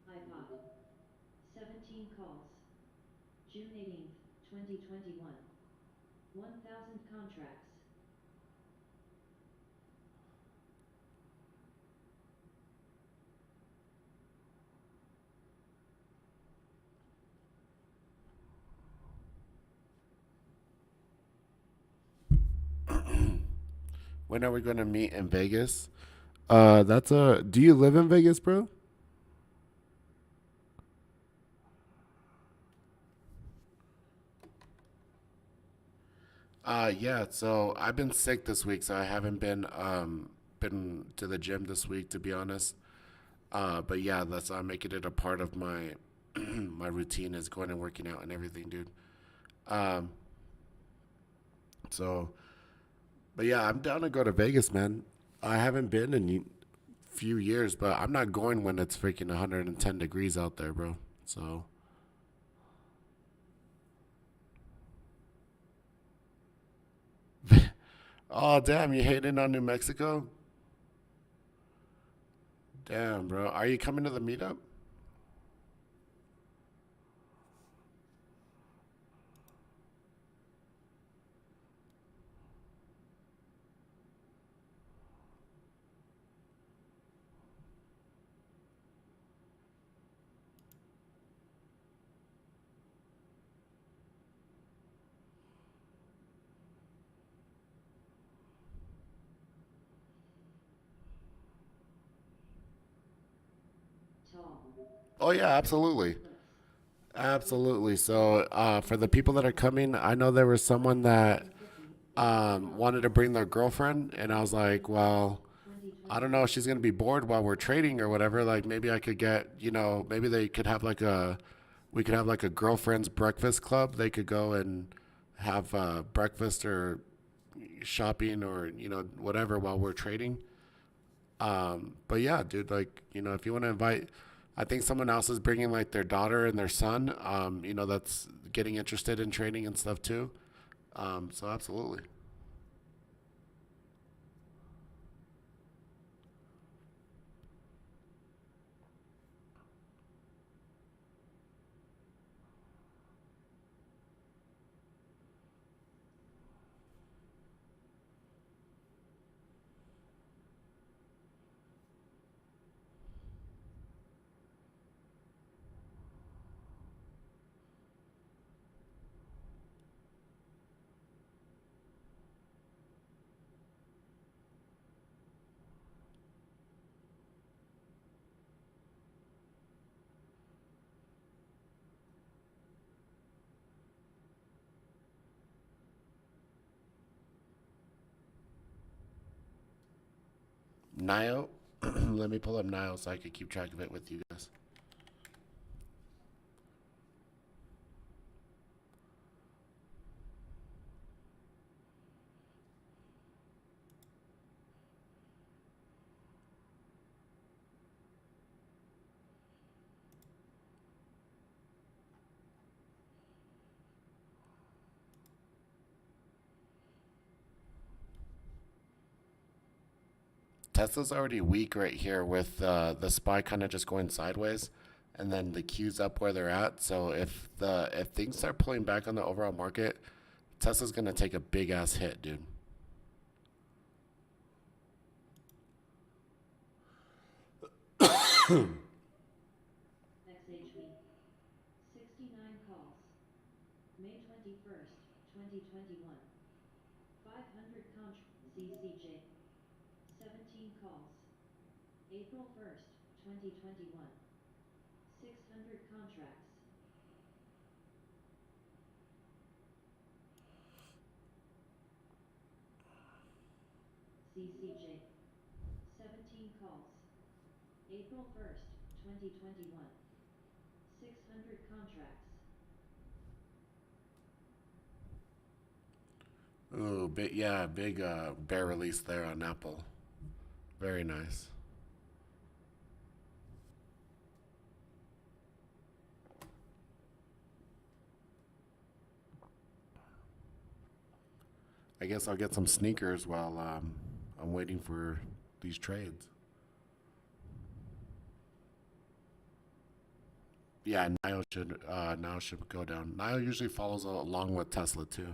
iPod. 17 calls. June 18th, 2021. 1,000 contracts. When are we gonna meet in Vegas? That's a. Do you live in Vegas, bro? Yeah. So I've been sick this week, so I haven't been to the gym this week, to be honest. But yeah, that's I'm making it a part of my my routine is going and working out and everything, dude. Um, so, but yeah, I'm down to go to Vegas, man. I haven't been in few years, but I'm not going when it's freaking 110 degrees out there, bro. So Oh, damn, you hating on New Mexico? Damn, bro. Are you coming to the meetup? Tall. Oh, yeah, absolutely. Eclipse. Speed. Absolutely. So, for the people that are coming, I know there was someone that 750. Club. wanted to bring their girlfriend, and I was like, 10,000. well, I don't know 2021. if she's gonna be bored while we're trading or whatever. Like maybe I could get, maybe they could have like we could have like a girlfriend's breakfast club. They could go and have breakfast or shopping or whatever while we're trading. But yeah, dude, like if you want to invite, I think someone else is bringing like their daughter and their son. That's getting interested in trading and stuff too. So absolutely. Nio, let me pull up Nio so I can keep track of it with you guys. Tesla's already weak right here with the SPY kind of just going sideways, and then the Q's up where they're at. So if things start pulling back on the overall market, Tesla's gonna take a big ass hit, dude. XHV. 69 calls. May 21st, 2021. 500 contra. CCJ. 17 calls. April 1st, 2021. 600 contracts. CCJ. 17 calls. April 1st, 2021. 600 contracts. Ooh, big yeah, big bear release there on Apple. Very nice. I guess I'll get some sneakers while I'm waiting for these trades. Yeah, Nio should go down. Nio usually follows along with Tesla too.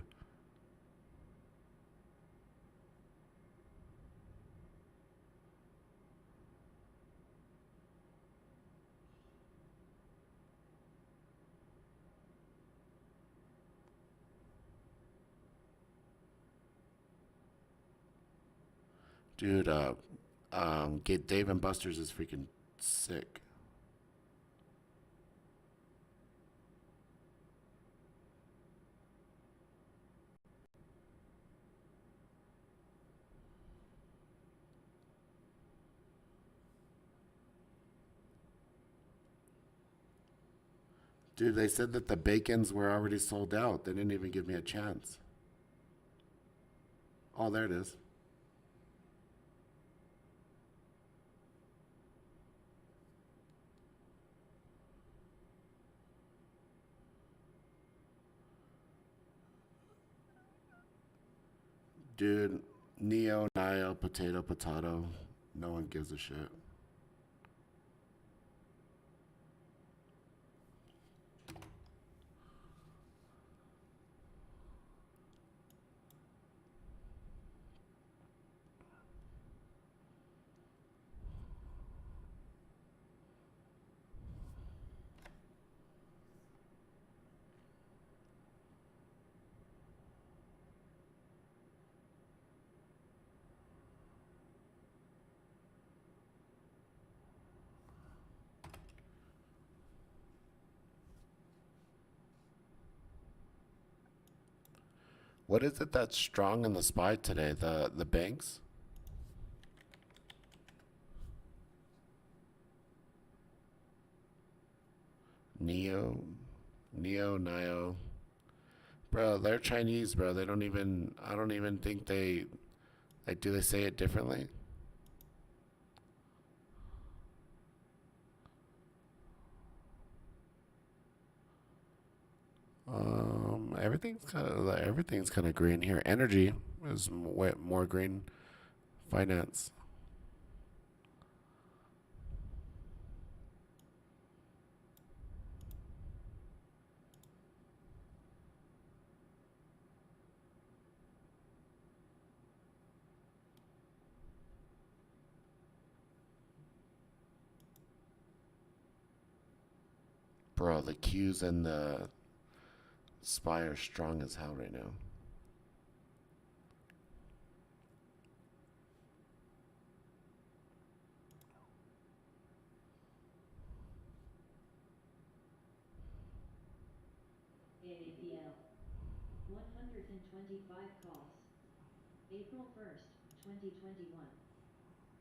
Dude, get Dave and Buster's is freaking sick. Dude, they said that the bacons were already sold out. They didn't even give me a chance. Oh, there it is. Dude, Neo, Nio, potato, potato. No one gives a shit. What is it that's strong in the SPY today? The banks? Neo, Neo, Nio. Bro, they're Chinese, bro. They don't even. I don't even think they. Like, do they say it differently? Everything's kind of green here. Energy is more green. Finance, bro. The Qs and the SPY are strong as hell right now. AAPL. 125 calls. April 1st, 2021.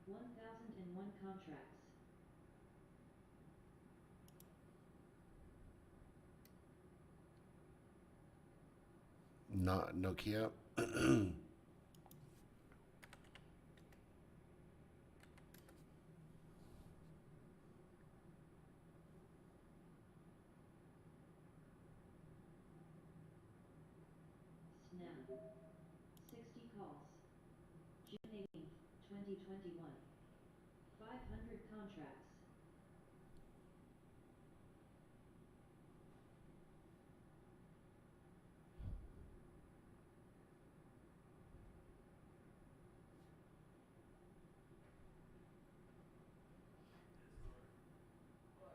1001 contracts. Not Nokia. Snap. 60 calls. June 18th, 2021. 500 contracts.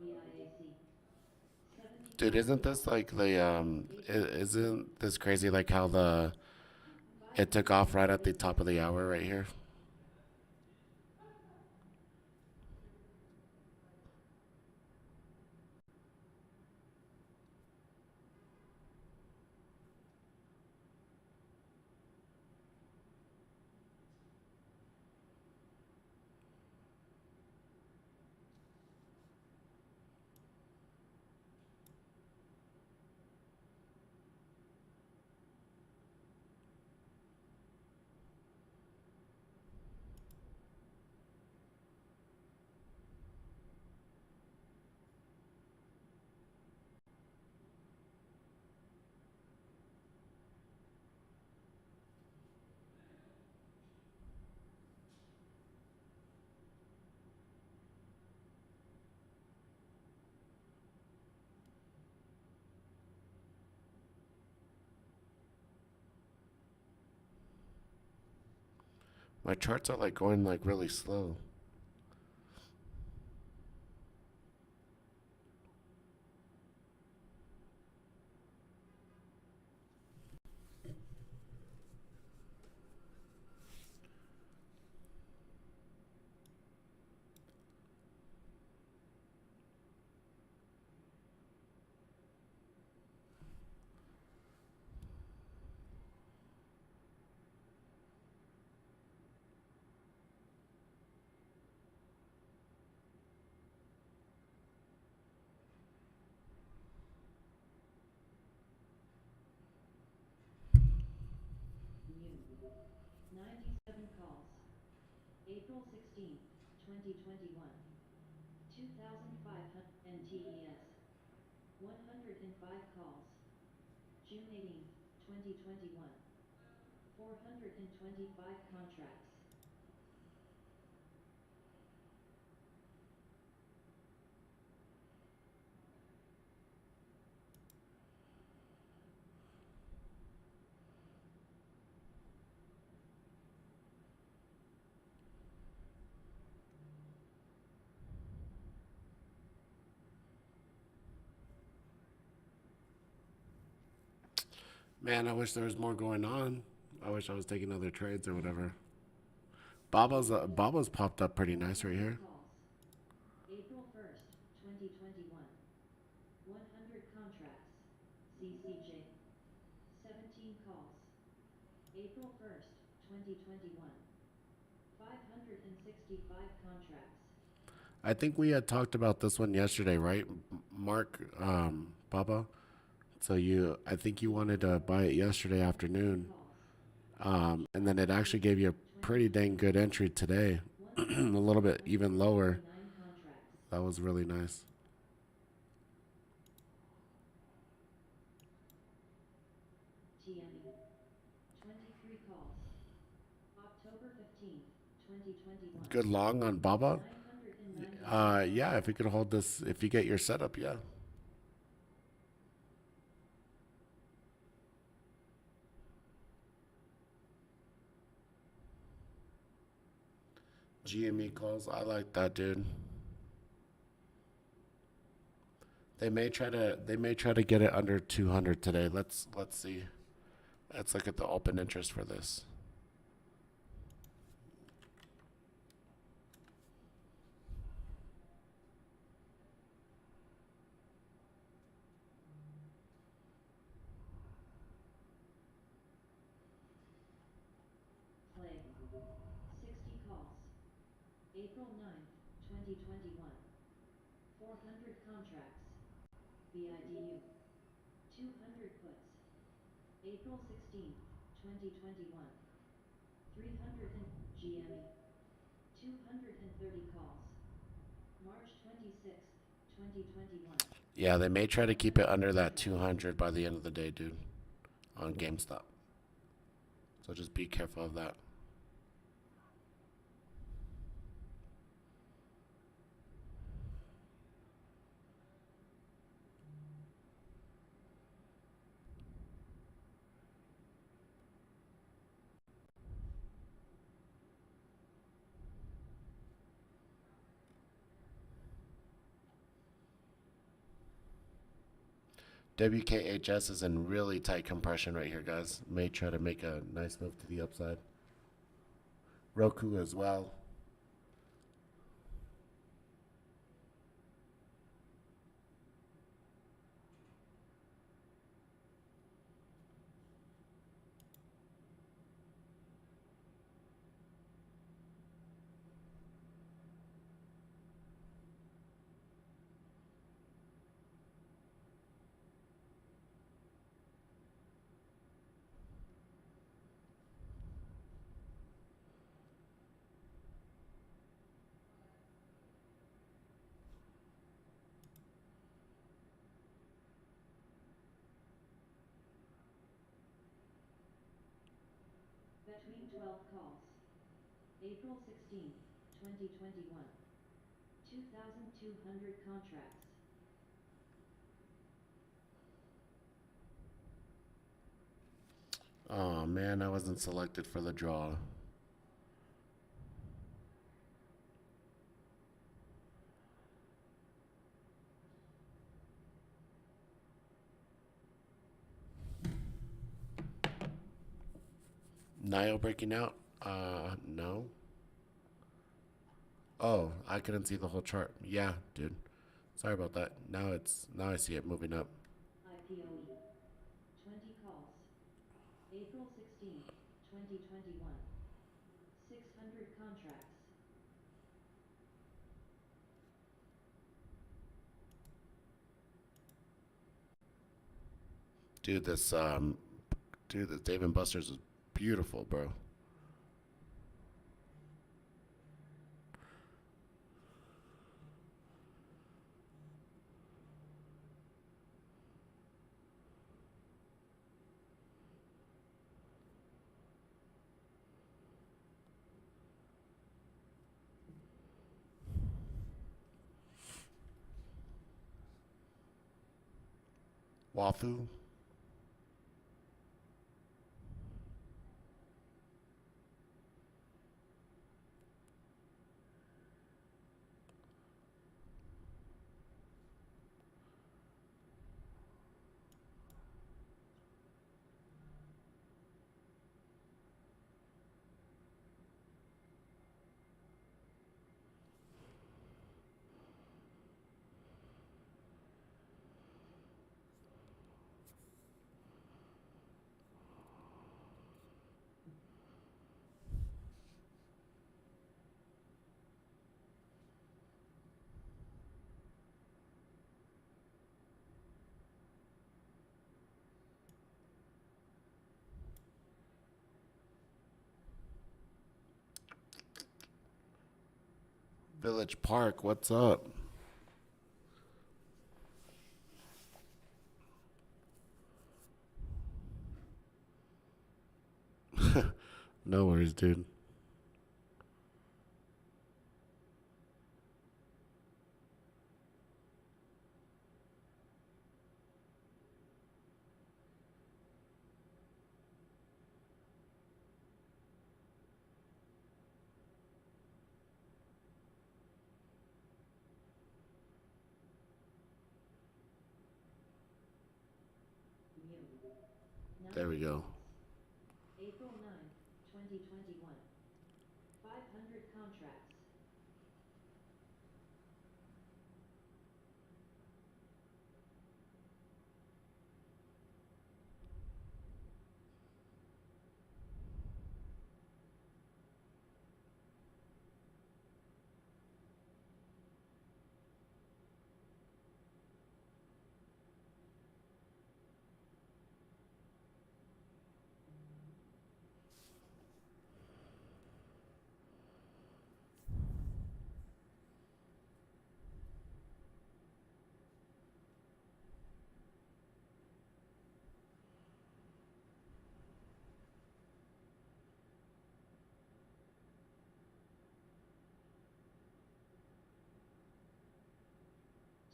BIAC. 70 Dude, calls. isn't this like April 16th. isn't this crazy like how the it took off right at the top of the hour right here? My charts are like going like really slow. New. 97 calls. April 16th, 2021. 2500 NTES. 105 calls. June 18th, 2021. 425 contracts. Man, I wish there was more going on. I wish I was taking other trades or whatever. Baba's popped up pretty nice right 100 here. calls. April 1st, 2021. 100 contracts. CCJ. 17 calls. April 1st, 2021. 565 contracts. I think we had talked about this one yesterday, right, Mark, Baba? So I think you wanted to buy it yesterday 100 afternoon, calls. and then it actually gave you a pretty dang 2021. good entry today, a little bit even lower. 149 contracts. That was really nice. TME. 23 calls. October 15th, 2021. Good long on Baba. 997 Yeah, if you contracts. could hold this, if you get your setup, yeah. GME calls, I like that, dude. They may try to get it under 200 today. Let's see. Let's look at the open interest for this. Play. 60 calls. April 9th, 2021. 400 contracts. BIDU. 200 puts. April 16th, 2021. 300 and GME. 230 calls. March 26th, 2021. Yeah, they may try to keep it under that 200 by the end of the day, dude, on GameStop. So just be careful of that. WKHS is in really tight compression right here, guys. May try to make a nice move to the upside. Roku as well. Between 12 calls. April 16th, 2021. 2,200 contracts. Oh man, I wasn't selected for the draw. Nio breaking out? No. Oh, I couldn't see the whole chart. Yeah, dude. Sorry about that. Now I see it moving up. IPOE. 20 calls. April 16th, 2021. 600 contracts. Dude, this Dave and Buster's is beautiful, bro. Wafu. Village Park, what's up? No worries, dude. Mu. There we Number go. calls. April 9th, 2021. 500 contracts.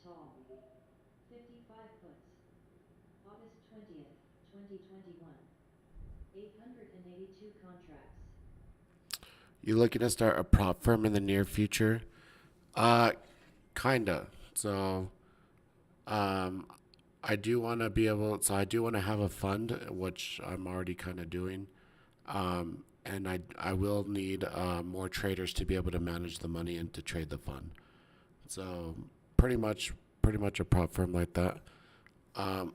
Tall. 55 puts. August 20th, 2021. 882 contracts. You looking to start a prop firm in the near future? Uh, kinda. So, um, I do want to be able. So I do want to have a fund, which I'm already kind of doing. And I will need more traders to be able to manage the money and to trade the fund. So pretty much a prop firm like that. Um,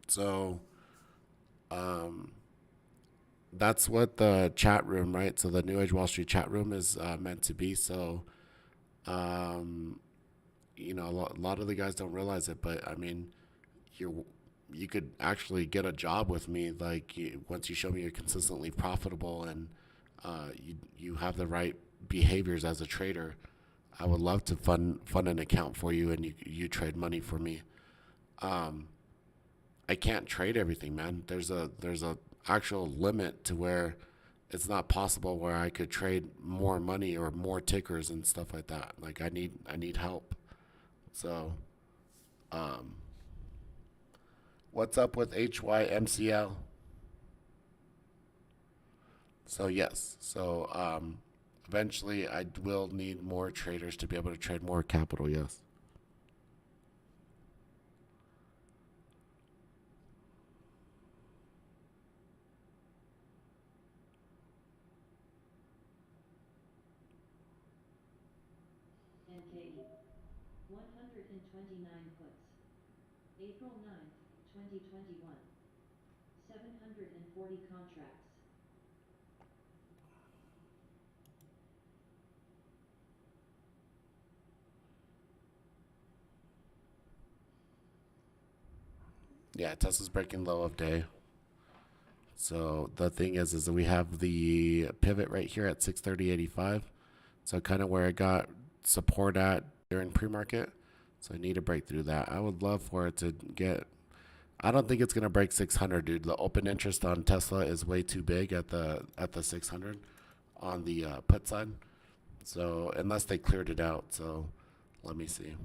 so that's what the chat room, right? So the New Age Wall Street chat room is meant to be. So um, a lot of the guys don't realize it, but I mean, you you could actually get a job with me. Like once you show me you're consistently profitable and you have the right behaviors as a trader, I would love to fund an account for you and you trade money for me. Um, I can't trade everything, man. There's a actual limit to where it's not possible where I could trade more money or more tickers and stuff like that. Like I need help. So, um, what's up with HYMCL? So yes, eventually I will need more traders to be able to trade more capital. Yes. NKE. 129 puts. April 9th, 2021. 740 contracts. Yeah, Tesla's breaking low of day. So the thing is that we have the pivot right here at 630.85. So kind of where I got support at during pre-market. So I need to break through that. I would love for it to get. I don't think it's gonna break 600, dude. The open interest on Tesla is way too big at the 600 on the put side. So unless they cleared it out, so let me see.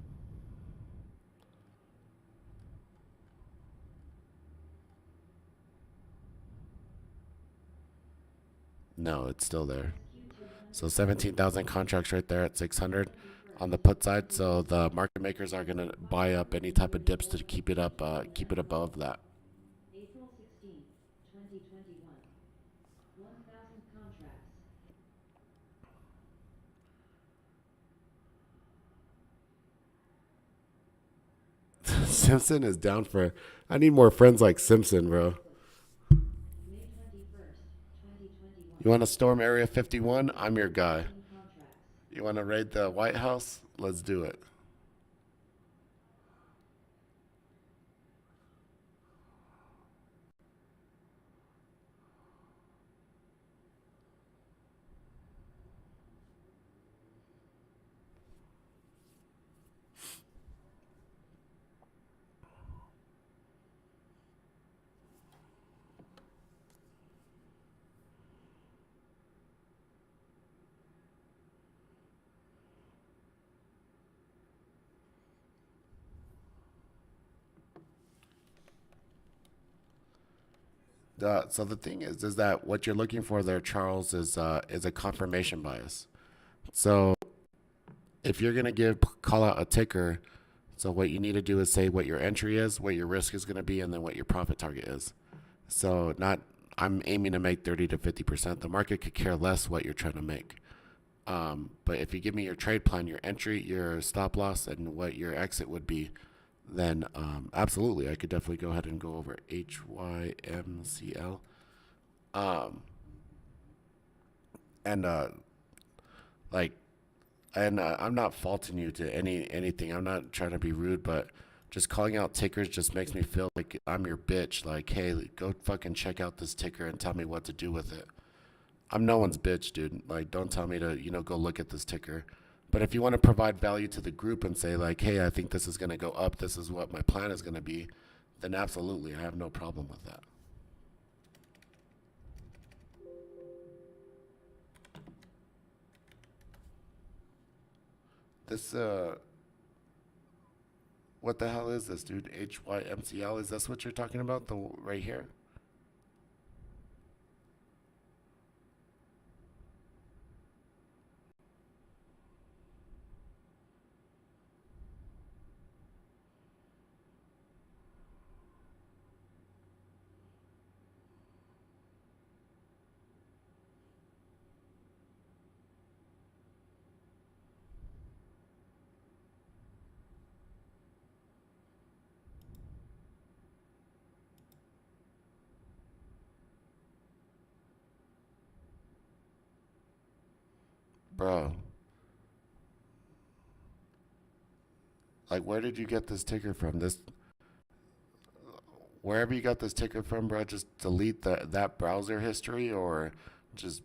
No, it's still there. SQ So 200, 17,000 contracts right there at 600 on the 21st, put side. So 2021. the market makers are gonna buy up any type of dips to keep it up, keep it 540 above that. April 16th, 2021. 1000 contracts. Simpson is down for. I need more friends like Simpson, 25 bro. puts. May 21st, 2021. You want to storm Area 51? I'm your guy. 15 contracts. You want to raid the White House? Let's do it. So the thing is that what you're looking for there, Charles, is a confirmation bias. So if you're gonna give call out a ticker, so what you need to do is say what your entry is, what your risk is gonna be, and then what your profit target is. So not I'm aiming to make 30 to 50%. The market could care less what you're trying to make. But if you give me your trade plan, your entry, your stop loss, and what your exit would be, then absolutely, I could definitely go ahead and go over HYMCL. Um, and like, and I'm not faulting you to anything. I'm not trying to be rude, but just calling out tickers just makes me feel like I'm your bitch. Like, hey, go fucking check out this ticker and tell me what to do with it. I'm no one's bitch, dude. Like, don't tell me to, go look at this ticker. But if you want to provide value to the group and say, like, hey, I think this is going to go up, this is what my plan is going to be, then absolutely, I have no problem with that. This, what the hell is this, dude? HYMCL? Is this what you're talking about? The right here? Bro, like, where did you get this ticker from? This, wherever you got this ticker from, bro, just delete that browser history or just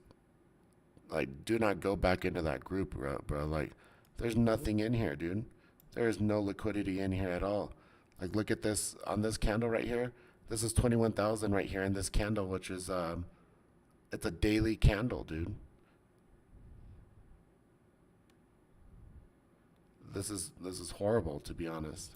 like do not go back into that group, bro. Like, there's nothing in here, dude. There is no liquidity in here at all. Like, look at this on this candle right here. This is 21,000 right here in this candle, which is it's a daily candle, dude. This is horrible, to be honest.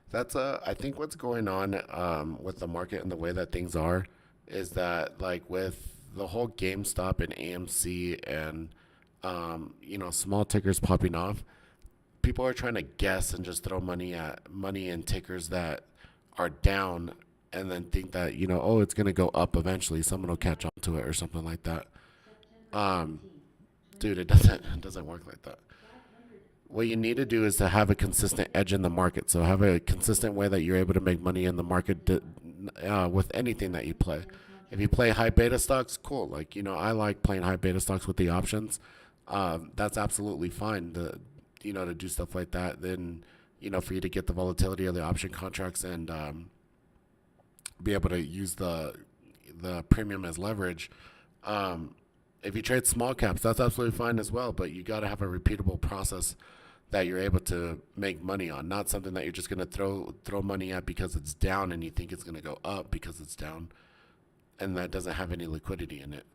That's I think what's going on with the market and the way that things are is that like with the whole GameStop and AMC and small tickers popping off, people are trying to guess and just throw money in tickers that are down and then think that oh, it's gonna go up eventually. Someone will catch on to it or something like that. September Um, 17th, Dude, it 2021. doesn't work like that. 500 What you need to do is to have a consistent edge in the market. So have a consistent way that you're able to make money in the market with anything that you play. 7 If you contracts. play high beta stocks, cool. Like I like playing high beta stocks with the options. That's absolutely fine to do stuff like that. Then for you to get the volatility of the option contracts and be able to use the premium as leverage. If you trade small caps, that's absolutely fine as well. But you got to have a repeatable process that you're able to make money on, not something that you're just gonna throw money at because it's down and you think it's gonna go up because it's down and that doesn't have any liquidity in it.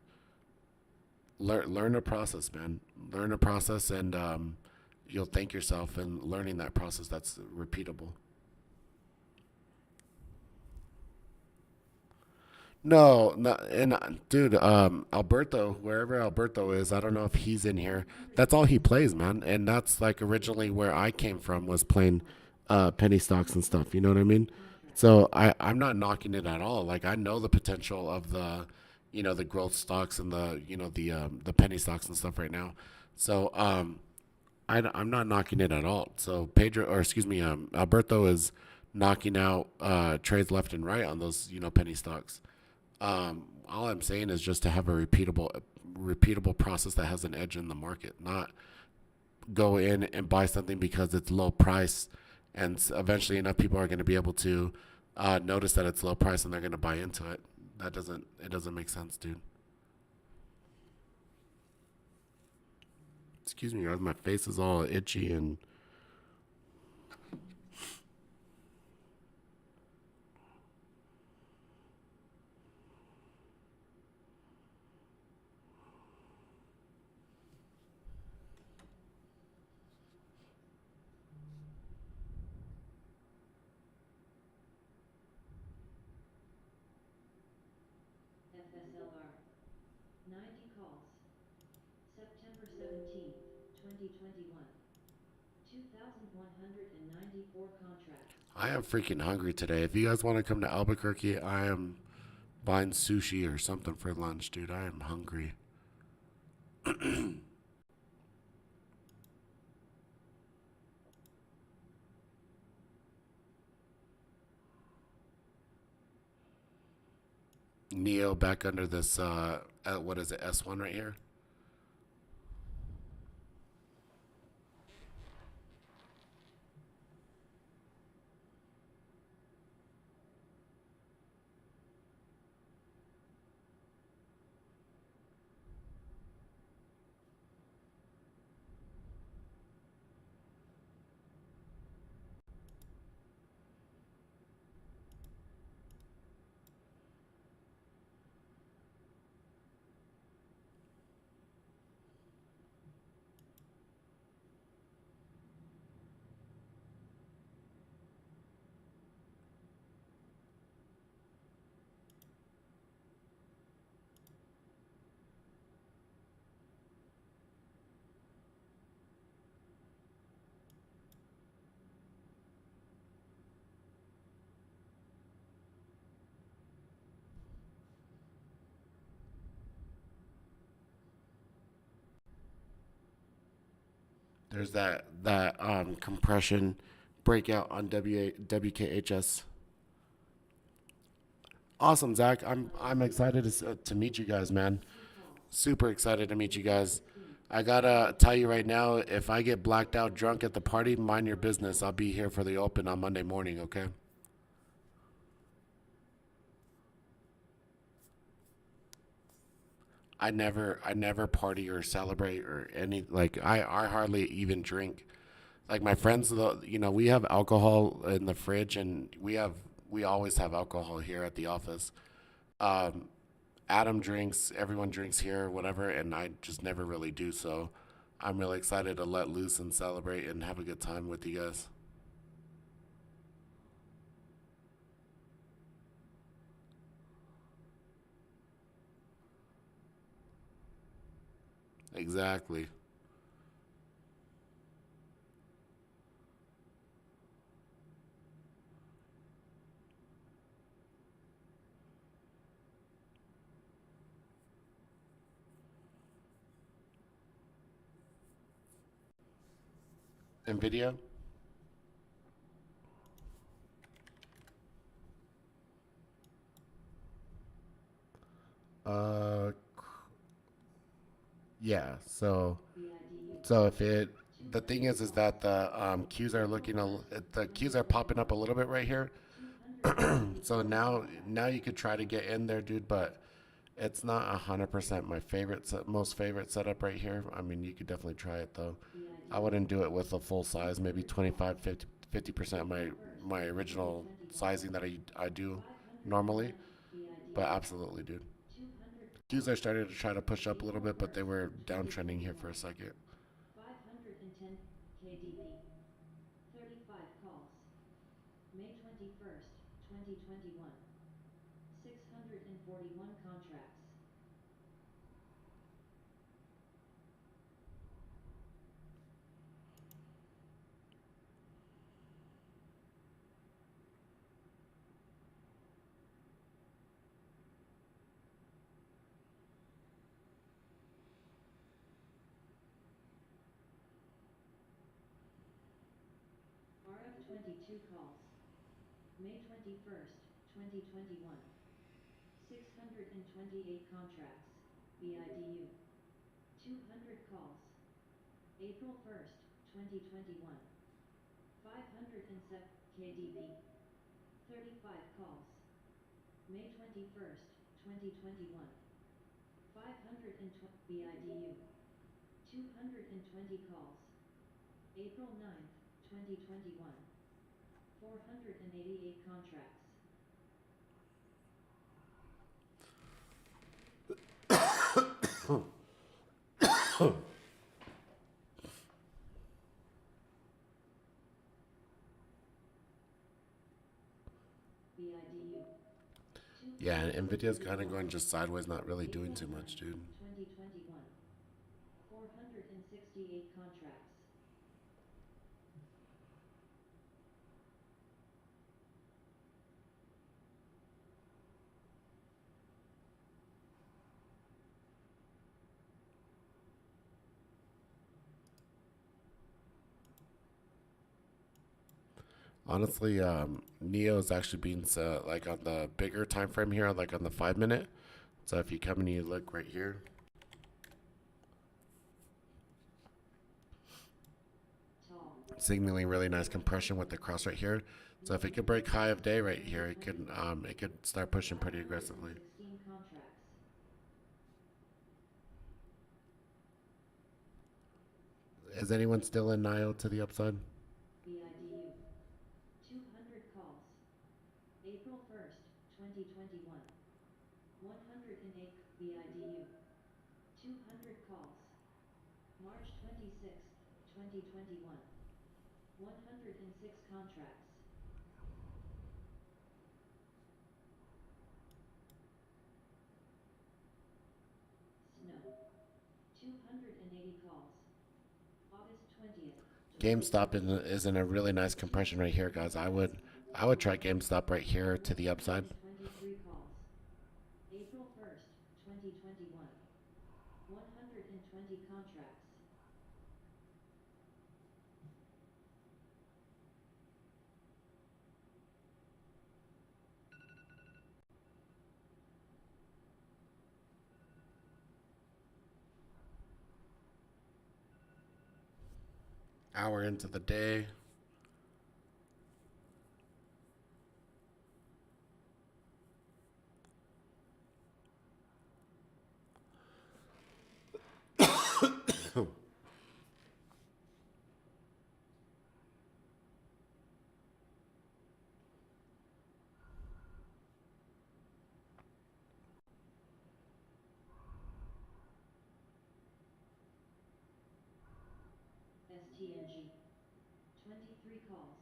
Learn a process, man. Learn a process, and you'll thank yourself in learning that process that's repeatable. No, no, and dude, Alberto, wherever Alberto is, I don't know if he's in here. That's all he plays, man, and that's like originally where I came from was playing penny stocks and stuff. You know what I mean? So I'm not knocking it at all. Like I know the potential of the, the growth stocks and the penny stocks and stuff right now. So I'm not knocking it at all. So Pedro, or excuse me, Alberto is knocking out trades left and right on those penny stocks. All I'm saying is just to have a repeatable process that has an edge in the market, not go in and buy something because it's low price, and eventually enough people are going to be able to notice that it's low price and they're going to buy into it. It doesn't make sense, dude. Excuse me, guys, my face is all itchy and FSLR. 90 calls. September 17th, 2021. 2,194 contracts. I am freaking hungry today. If you guys want to come to Albuquerque, I am buying sushi or something for lunch, dude. I am hungry. Neo back under this what is it, S1 right here? There's that compression breakout on WKHS. Awesome, Zach. I'm excited to meet you guys, man. Super excited to meet you guys. I gotta tell you right now, if I get blacked out drunk at the party, mind your business. I'll be here for the open on Monday morning. Okay. I never party or celebrate or any like I hardly even drink. Like my friends, we have alcohol in the fridge, and we always have alcohol here at the office. Um, Adam drinks, everyone drinks here, whatever, and I just never really do. So I'm really excited to let loose and celebrate and have a good time with you guys. Exactly. Nvidia. Uh, yeah. So if it the thing is that the Qs are the Qs are popping up a little bit right here. So now you could try to get in there, dude, but It's not 100% my favorite, most favorite setup right here. I mean, you could definitely try it though. I BIDU. wouldn't do it with a full size, maybe 200 calls. 25, 50% my April 1st, my original 2021. sizing that I do normally. 520. But BIDU. absolutely, dude. 200 Qs calls. are starting to try to push up a little April bit, but they 1st, were downtrending here for a 2021. second. 510. KDP. 35 calls. May 21st, 2021. 641 contracts. RF 22 calls. May 21st, 2021. 628 contracts. BIDU. 200 calls. April 1st, 2021. 507 KDP. 35 calls. May 21st, 2021. 520 BIDU. 220 calls. April 9th, 2021. 488 contracts. BIDU. Yeah, and Nvidia's 230 kind of going calls. just sideways, not really doing April too much, 9th, dude. 2021. 468 contracts. Honestly, Neo is actually being like on the bigger time frame here, like on the 5 minute. So if you come and you look right here, Tall. signaling really nice compression with the cross right here. So if it could break high of day right here, it could start pushing pretty aggressively. 516 contracts. Is anyone still in Nio to the upside? BIDU. 200 calls. April 1st, 2021. 108 BIDU. 200 calls. March 26th, 2021. 106 contracts. Snow. 280 calls. August 20th, GameStop 2021. is in a really nice compression right here, guys. I would try GameStop right here to the upside. 123 calls. April 1st, 2021. 120 contracts. Hour into the day. STNG. 23 calls.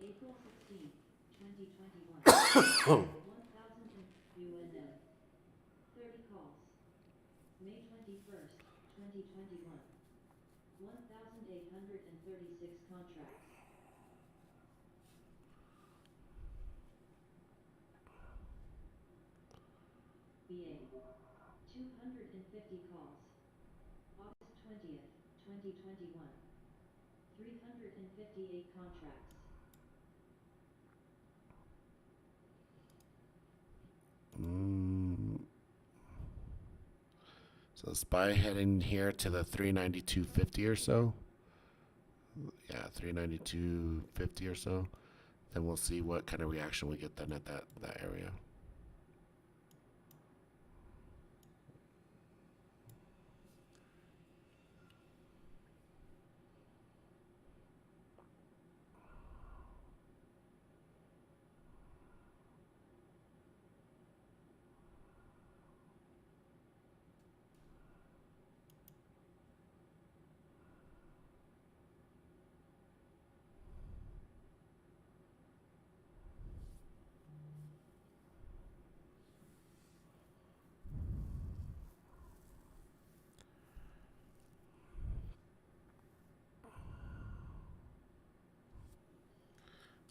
April 16th, 2021. 1000 in UNM. 30 calls. May 21st, 2021. 1836 contracts. BA. 250 calls. August 20th, 2021. 358 contracts. Mm, so SPY heading here to the 392.50 or so. Yeah, 392.50 or so. Then we'll see what kind of reaction we get then at that area.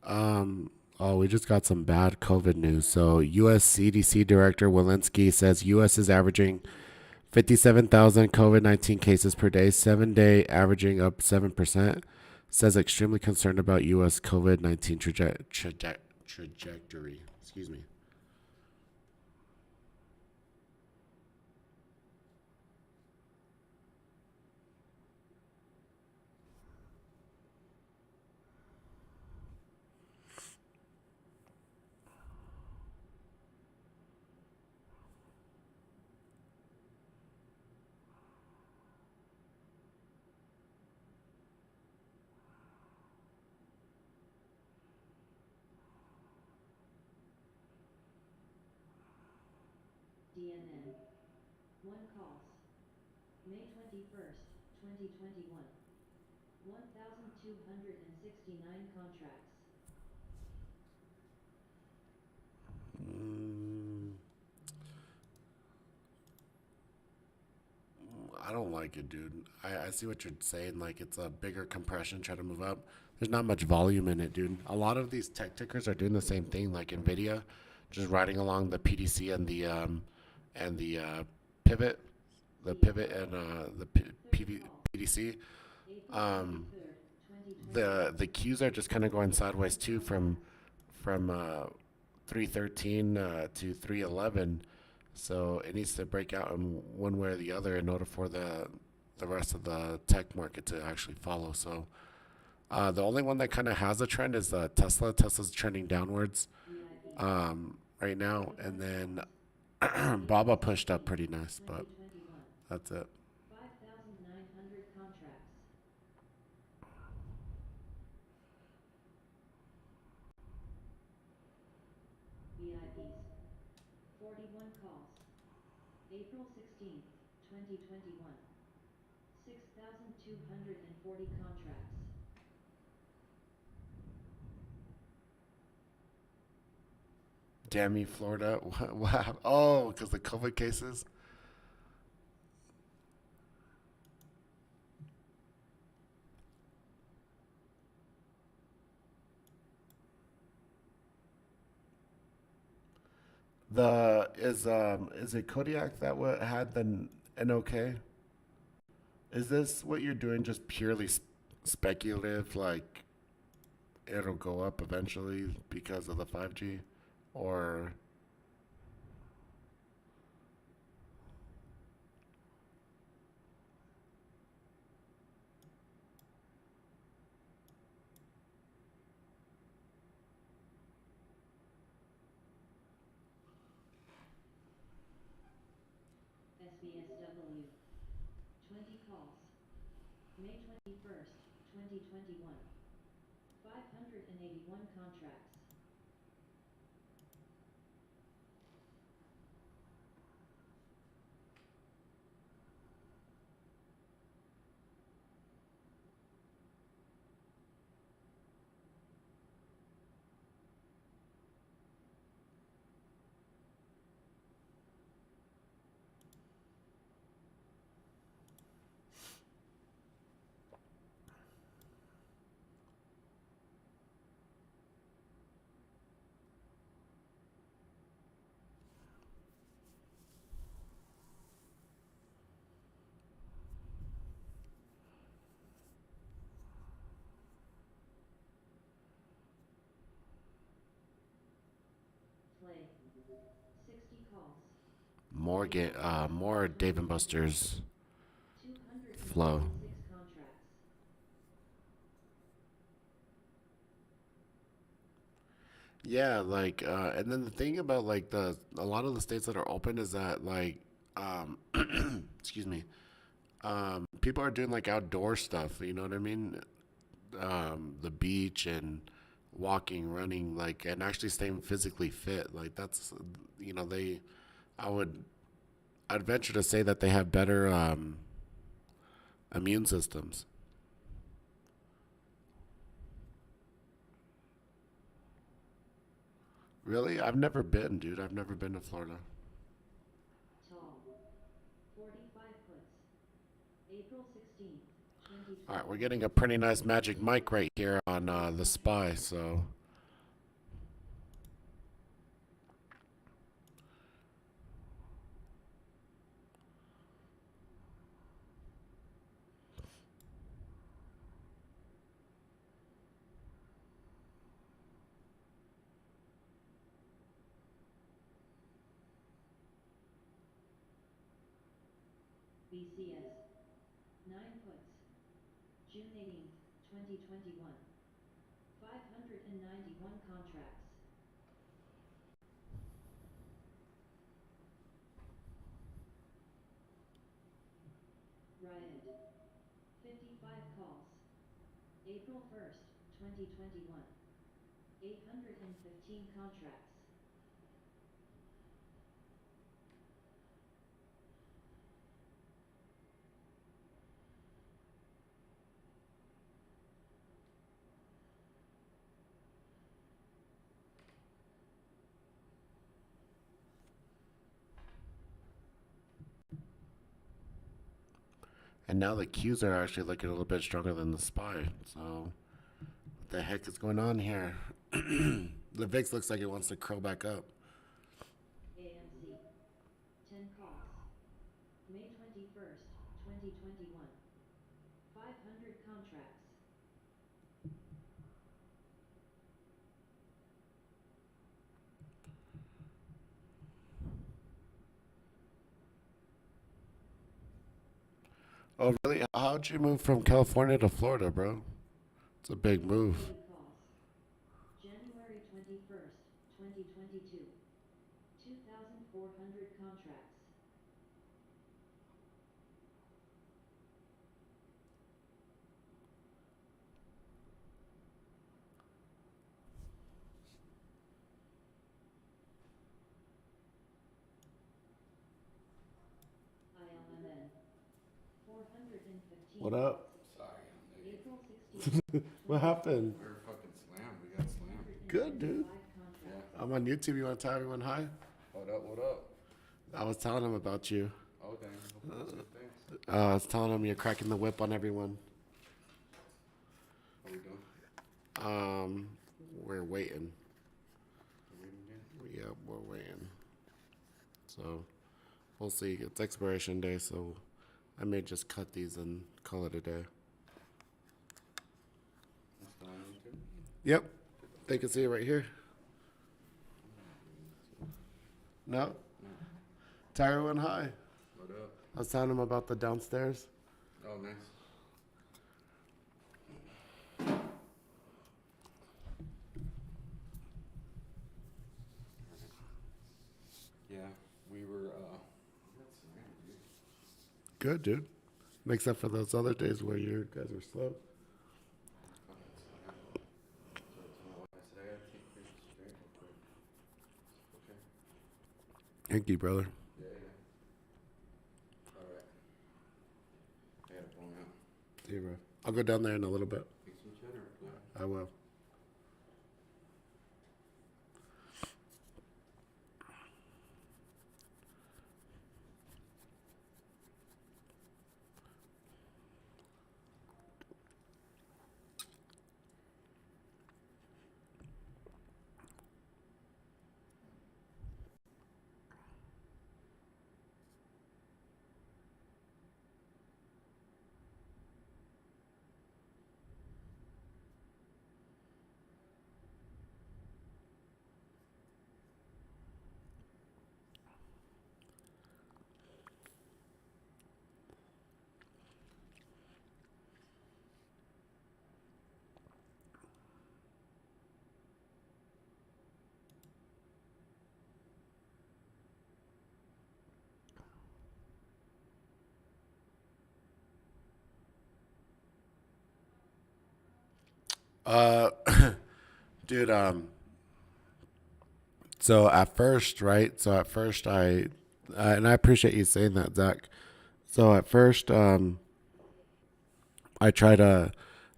Um, oh, we just got some bad COVID news. So, U.S. CDC Director Walensky says U.S. is averaging 57,000 COVID 19 cases per day, 7 day averaging up 7%. Says extremely concerned about U.S. COVID 19 trajectory. Excuse me. DNN. 1 calls. May 21st, 2021. 1,269 contracts. Mm, I don't like it, dude. I see what you're saying. Like, it's a bigger compression, try to move up. There's not much volume in it, dude. A lot of these tech tickers are doing the same thing, like Nvidia, just riding along the PDC and the pivot, the pivot TGIF. and 30 calls. PDC. April Um, 23rd, 2021. the Qs are just kind of going sideways 7 too, contracts. from 313 to 311. So it needs to break out in one way or the other in order for the rest of the tech market to actually follow. So the only one that kind of has a trend is Tesla. Tesla's trending downwards VIPs. right now, and 21 then calls. April Baba pushed up 16th, pretty nice, but 2021. that's it. 5,900 contracts. VIPs. 41 calls. April 16th, 2021. 6,240 contracts. Damn you, Florida! What happened? Oh, because the COVID cases. The is it Kodiak that had the NOK? Is this what you're doing? Just purely speculative, like it'll go up eventually because of the 5G, or SBSW. 20 calls. May 21st, 2021. 581 contracts. Play. 60 calls. April more 16th, Dave and 2021. Buster's flow. 266 contracts. Yeah, like, and then the thing about like the a lot of the states that are open is that like, um, excuse me, people are doing like outdoor stuff. You know what I mean? The beach and walking, running, like, and actually staying physically fit. Like that's, they, I would, I'd venture to say that they have better immune systems. Really, I've never been, dude. I've never been to Florida. Tall. 45 puts. April 16th, All right, we're 2021. getting a pretty nice magic 2 mic right here on the 8 Spy. contracts. So BCS. 9 puts. June 18, 2021. 591 contracts. Riot. 55 calls. April 1st, 2021. 815 contracts. And now the Qs are actually looking a little bit stronger than the SPY. So, what the heck is going on here? The VIX looks like it wants to curl back up. AMC. 10 calls. May 21st, 2021. 500 contracts. Oh, really? How'd you move from California to Florida, bro? It's a big move. 40 calls. January 21st, 2022. 2,400 contracts. ILMN. 415 What calls. up? Sorry, I'm late. April 16th, What happened? We were fucking slammed. We got slammed. Good, dude. 5 contracts. I'm on YouTube. You want to tell everyone hi? What up? What up? I was telling them about you. Oh, damn. Hopefully it's good things. I was telling them you're cracking the whip on everyone. How we doing? We're waiting. Are we again? Yeah, we're waiting. So, we'll see. It's expiration day, so I may just cut these and call it a day. I'm still on YouTube. Yep. They can see it right here. No? Tell everyone hi. What up? I was telling them about the downstairs. Oh, nice. Yeah, we were, got slammed, dude. Good, dude. Except for those other days where you guys were slow. Fucking slammed. So it's my wife. I said, I gotta take pictures straight real quick. Okay. Thank you, brother. Yeah, yeah. Alright. I gotta pull me out. See you, bro. I'll go down there in a little bit. Make some cheddar. Go ahead. I will. Uh, dude, so at first, right? So at first, and I appreciate you saying that, Zach. So at first, I tried to,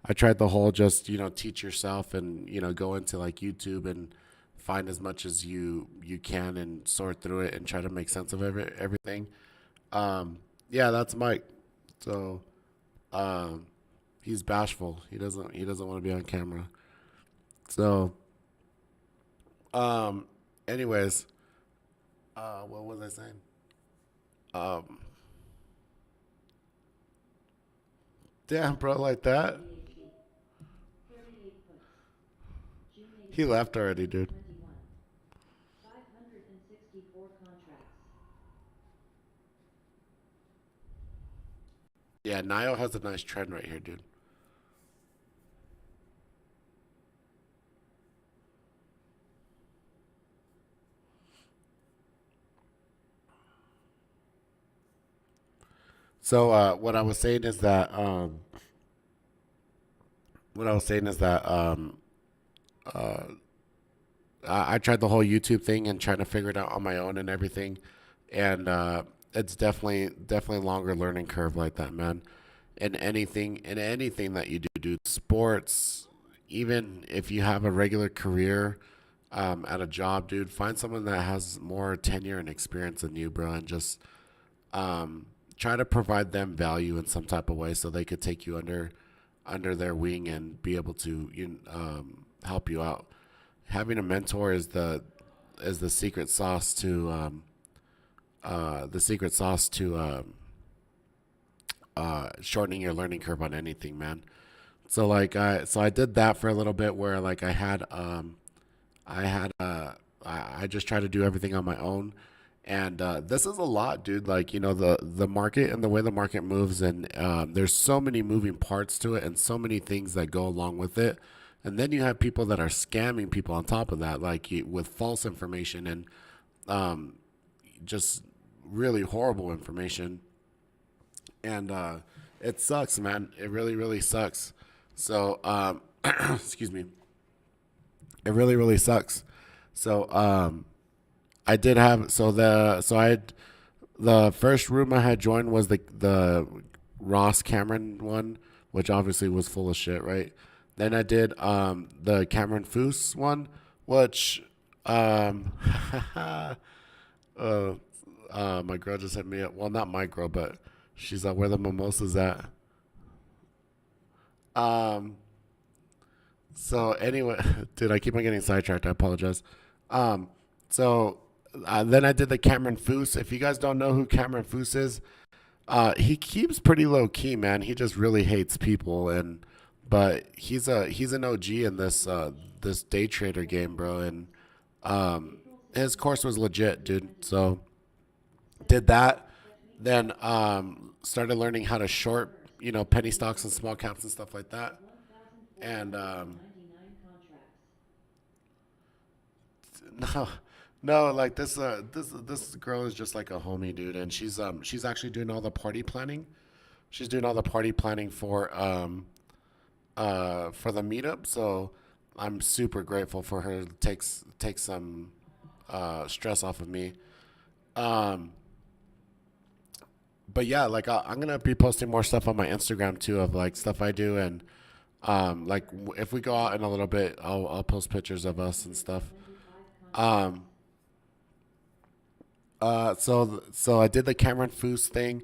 I tried the whole just teach yourself and go into like YouTube and find as much as you can and sort through it and try to make sense of everything. Yeah, that's Mike. So, he's bashful. He doesn't want to be on camera. So, um, anyways, what was I saying? Um, Damn, bro, like that. ADHD. 38 puts. June He 18th, left already, dude. 2021. 564 contracts. Yeah, Nio has a nice trend right here, dude. So what I was saying is that what I was saying is that I tried the whole YouTube thing and trying to figure it out on my own and everything, and it's definitely longer learning curve like that, man. In anything that you do sports, even if you have a regular career at a job, dude, find someone that has more tenure and experience than you, bro, and just um, try to provide them value in some type of way so they could take you under their wing and be able to help you out. Having a mentor is the secret sauce to shortening your learning curve on anything, man. So I did that for a little bit where like I had I just try to do everything on my own. And this is a lot, dude. Like, the market and the way the market moves, and there's so many moving parts to it, and so many things that go along with it. And then you have people that are scamming people on top of that, like with false information and um, just really horrible information. And it sucks, man. It really, really sucks. So, excuse me. It really, really sucks. So, I did have the first room I had joined was the Ross Cameron one, which obviously was full of shit, right? Then I did the Cameron Foose one, which um uh, my girl just hit me up. Well, not my girl, but she's like, "Where the mimosas at?" Um, So anyway, dude, I keep on getting sidetracked. I apologize. Um, so then I did the Cameron Foose. If you guys don't know who Cameron Foose is, he keeps pretty low key, man. He just really hates people, and but he's an OG in this day trader game, bro. And um, his course was legit, dude. So did that, then started learning how to short, penny stocks and small caps and stuff like that. And no, no, like this girl is just like a homie, dude, and she's actually doing all the party planning. She's doing all the party planning for the meetup. So I'm super grateful for her to take some stress off of me. Um, but yeah, like I'm gonna be posting more stuff on my Instagram too of like stuff I do, and if we go out in a little bit, I'll post pictures of us and stuff. Um, so I did the Cameron Foose thing,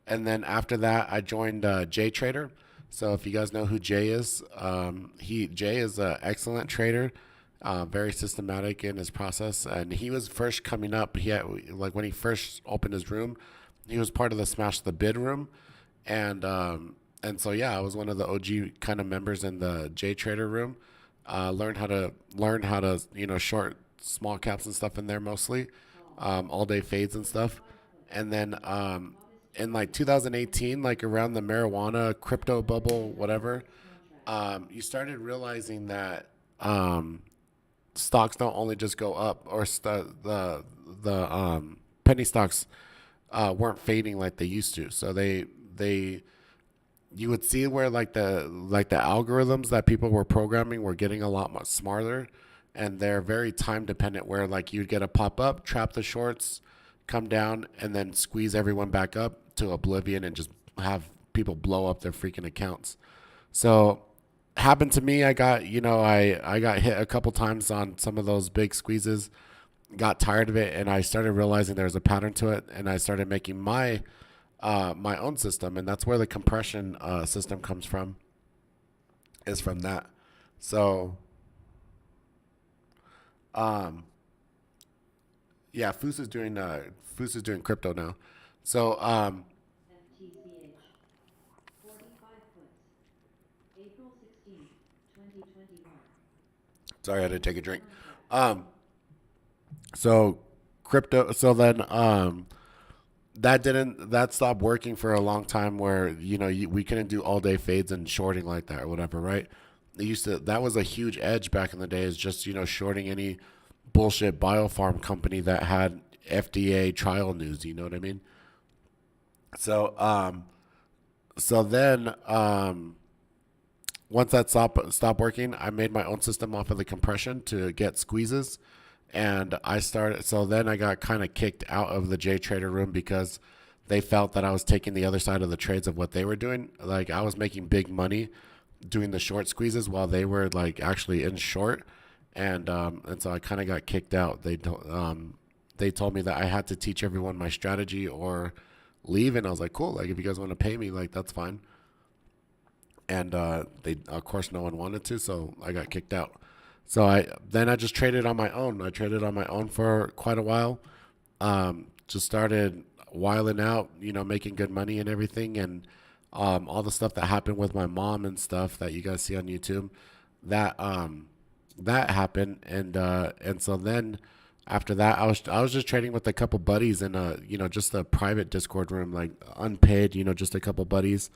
and then after that, I joined J Trader. So if you guys know who Jay is, Jay is an excellent trader, very systematic in his process, and he was first coming up. He had, like when he first opened his room, he was part of the Smash the Bid room, and so yeah, I was one of the OG kind of members in the J Trader room. Learn how to short small caps and stuff in there mostly, all day fades and stuff. And then in like 2018, like around the marijuana crypto bubble, whatever, you started realizing that stocks don't only just go up, or the penny stocks weren't fading like they used to. So they you would see where like the algorithms that people were programming were getting a lot much smarter, and they're very time dependent, where like you'd get a pop up, trap the shorts, come down, and then squeeze everyone back up to oblivion and just have people blow up their freaking accounts. So happened to me. I got hit a couple times on some of those big squeezes, got tired of it, and I started realizing there was a pattern to it, and I started making my own system, and that's where the compression system comes from. Is from that. So um, yeah, Foos is doing crypto now. So FTCH 45 puts April 16, 2021. sorry, I had to take a drink. Contract. Um, so crypto. So then that stopped working for a long time where we couldn't do all day fades and shorting like that or whatever, right? That was a huge edge back in the day, is just shorting any bullshit biofarm company that had FDA trial news. You know what I mean? So then once that stopped working, I made my own system off of the compression to get squeezes, and I started. So then I got kind of kicked out of the J Trader room because they felt that I was taking the other side of the trades of what they were doing. Like I was making big money doing the short squeezes while they were like actually in short, and so I kind of got kicked out. They told me that I had to teach everyone my strategy or leave, and I was like, cool. Like if you guys want to pay me, like that's fine. And they of course no one wanted to, so I got kicked out. So I just traded on my own. I traded on my own for quite a while. Just started whiling out, making good money and everything, and all the stuff that happened with my mom and stuff that you guys see on YouTube, that that happened, and so then after that, I was just trading with a couple buddies in a just a private Discord room, like unpaid, just a couple buddies.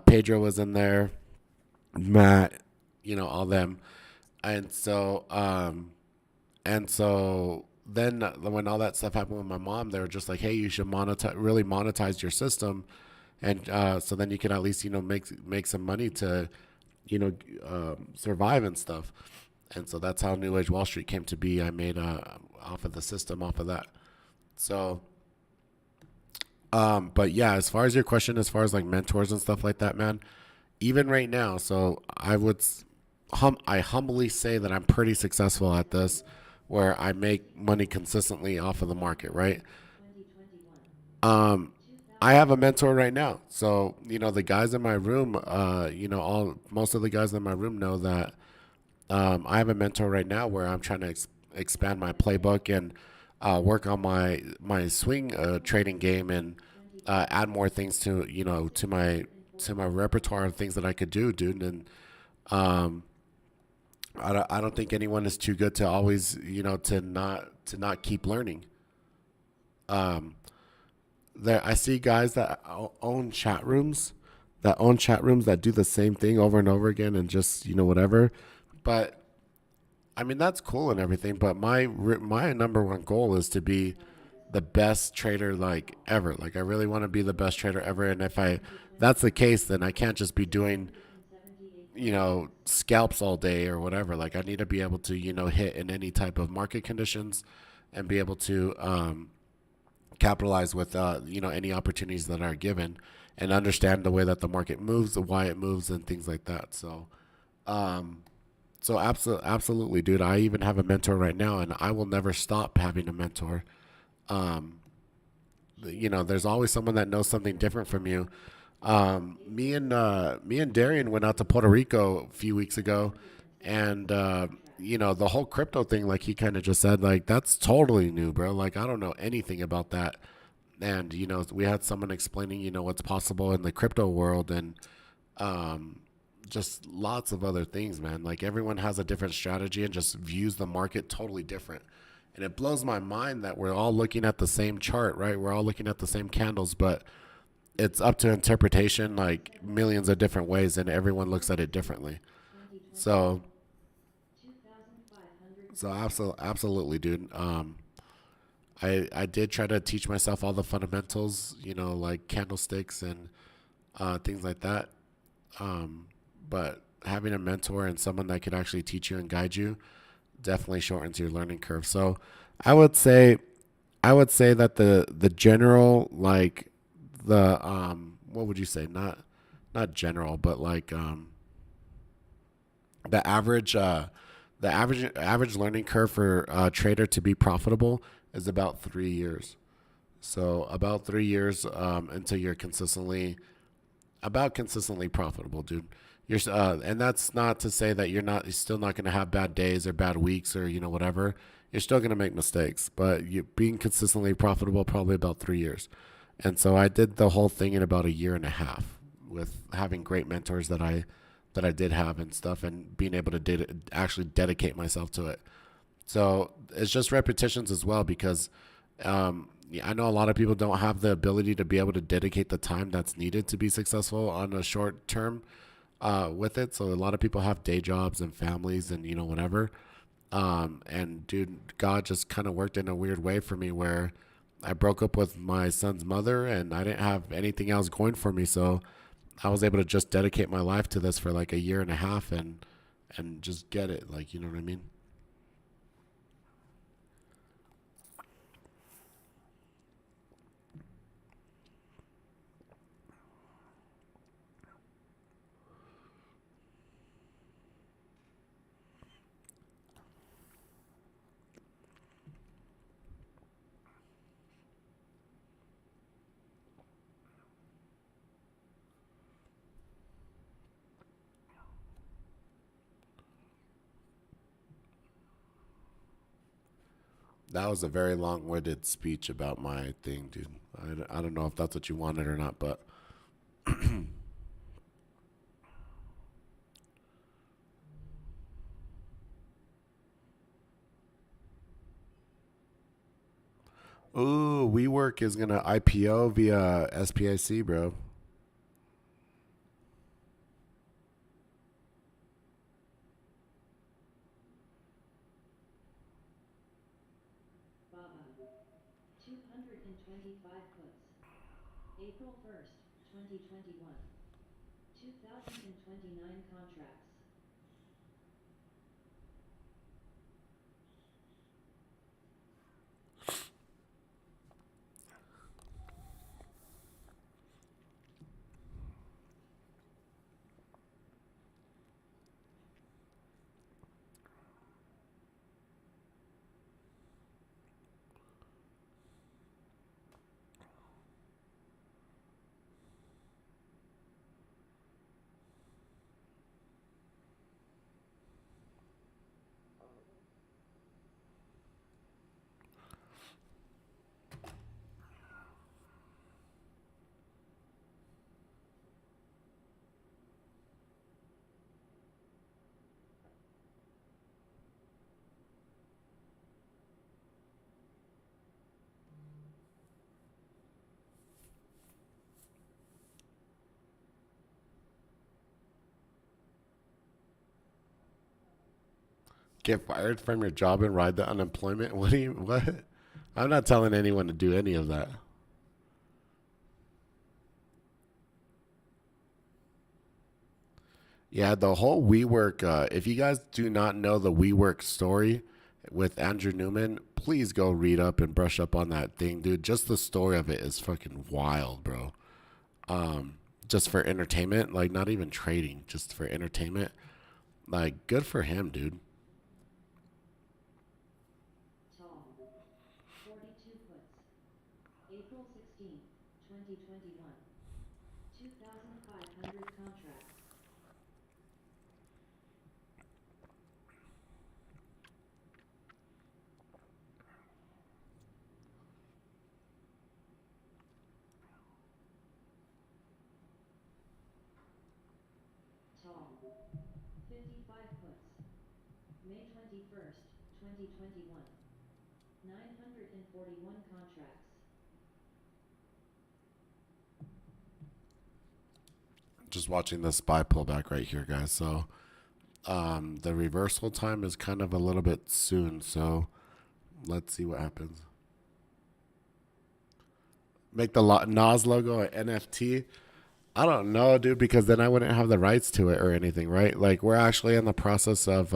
Pedro was in there, Matt, all them, and so then when all that stuff happened with my mom, they were just like, hey, you should really monetize your system, and so then you can at least make some money to survive and stuff. And so that's how New Age Wall Street came to be. I made off of the system, off of that. So but yeah, as far as your question, as far as like mentors and stuff like that, man, even right now, so I humbly say that I'm pretty successful at this, where I make money consistently off of the market, right? 2021, Um, I 2000, have a mentor right now, so the guys in my room, all most of the guys in my room know that I have a mentor right now where I'm trying to expand my playbook and work on my swing trading game and add more things to to my repertoire of things that I could do, dude. And um, I don't think anyone is too good to always to not keep learning. Um, there I see guys that own chat rooms that do the same thing over and over again and just whatever. But I mean that's cool and everything, but my number one goal is to be the best trader like ever. Like I really want to be the best trader ever, and if I that's the case, then I can't just be doing 178 scalps all day or whatever. Like I need to be able to hit in any type of market conditions and be able to capitalize with any opportunities that are given and understand the way that the market moves, the why it moves, and things like that. Um, so absolutely, dude. I even have a mentor right now, and I will never stop having a mentor. Um, there's always someone that knows something different from you. Me and Darian went out to Puerto Rico a few weeks ago, and the whole crypto thing, like he kind of just said, like that's totally new, bro. Like I don't know anything about that, and we had someone explaining what's possible in the crypto world, and um, just lots of other things, man. Like everyone has a different strategy and just views the market totally different. And it blows my mind that we're all looking at the same chart, right? We're all looking at the same candles, but it's up to interpretation like millions of different ways, and everyone looks at it differently. 2021, So, 2500 so watts, absolutely, dude. I did try to teach myself all the fundamentals, like candlesticks and things like that. Um, but having a mentor and someone that could actually teach you and guide you definitely shortens your learning curve. So, I would say I would say that the general like the what would you say, not general, but like the average average learning curve for a trader to be profitable is about 3 years. So about 3 years until you're consistently profitable, dude. And that's not to say that you're still not going to have bad days or bad weeks or whatever. You're still going to make mistakes, but you being consistently profitable probably about 3 years. And so I did the whole thing in about a year and a half with having great mentors that I did have and stuff, and being able to actually dedicate myself to it. So it's just repetitions as well because, yeah, I know a lot of people don't have the ability to be able to dedicate the time that's needed to be successful on a short term with it. So a lot of people have day jobs and families and whatever. And dude, God just kind of worked in a weird way for me where I broke up with my son's mother and I didn't have anything else going for me. So I was able to just dedicate my life to this for like a year and a half and just get it. Like, you know what I mean? That was a very long winded speech about my thing, dude. I don't know if that's what you wanted or not, but ooh, WeWork is gonna IPO via SPIC, bro. Baba. 225 puts. April 1st, 2021. 2029 contracts. Get fired from your job and ride the unemployment? What do you what? I'm not telling anyone to do any of that. Yeah, the whole WeWork. If you guys do not know the WeWork story with Andrew Newman, please go read up and brush up on that thing, dude. Just the story of it is fucking wild, bro. Just for entertainment, like not even trading, just for entertainment. Like, good for him, dude. Tall. 42 puts. April 16th, 2021. 2,500 contracts. Tall. 55 puts. May 21st, 2021. 941 contracts. Just watching the spy pullback right here, guys. So, the reversal time is kind of a little bit soon. So, let's see what happens. Make the Nas logo an NFT. I don't know, dude, because then I wouldn't have the rights to it or anything, right? Like we're actually in the process of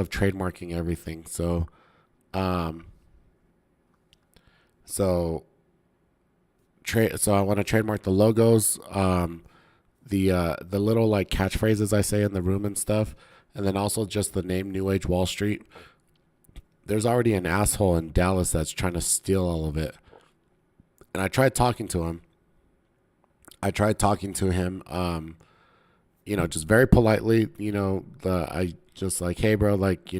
trademarking everything. Um, so so I want to trademark the logos, the little like catchphrases I say in the room and stuff, and then also just the name New Age Wall Street. There's already an asshole in Dallas that's trying to steal all of it, and I tried talking to him. I tried talking to him. Just very politely. I just like, hey, bro, like,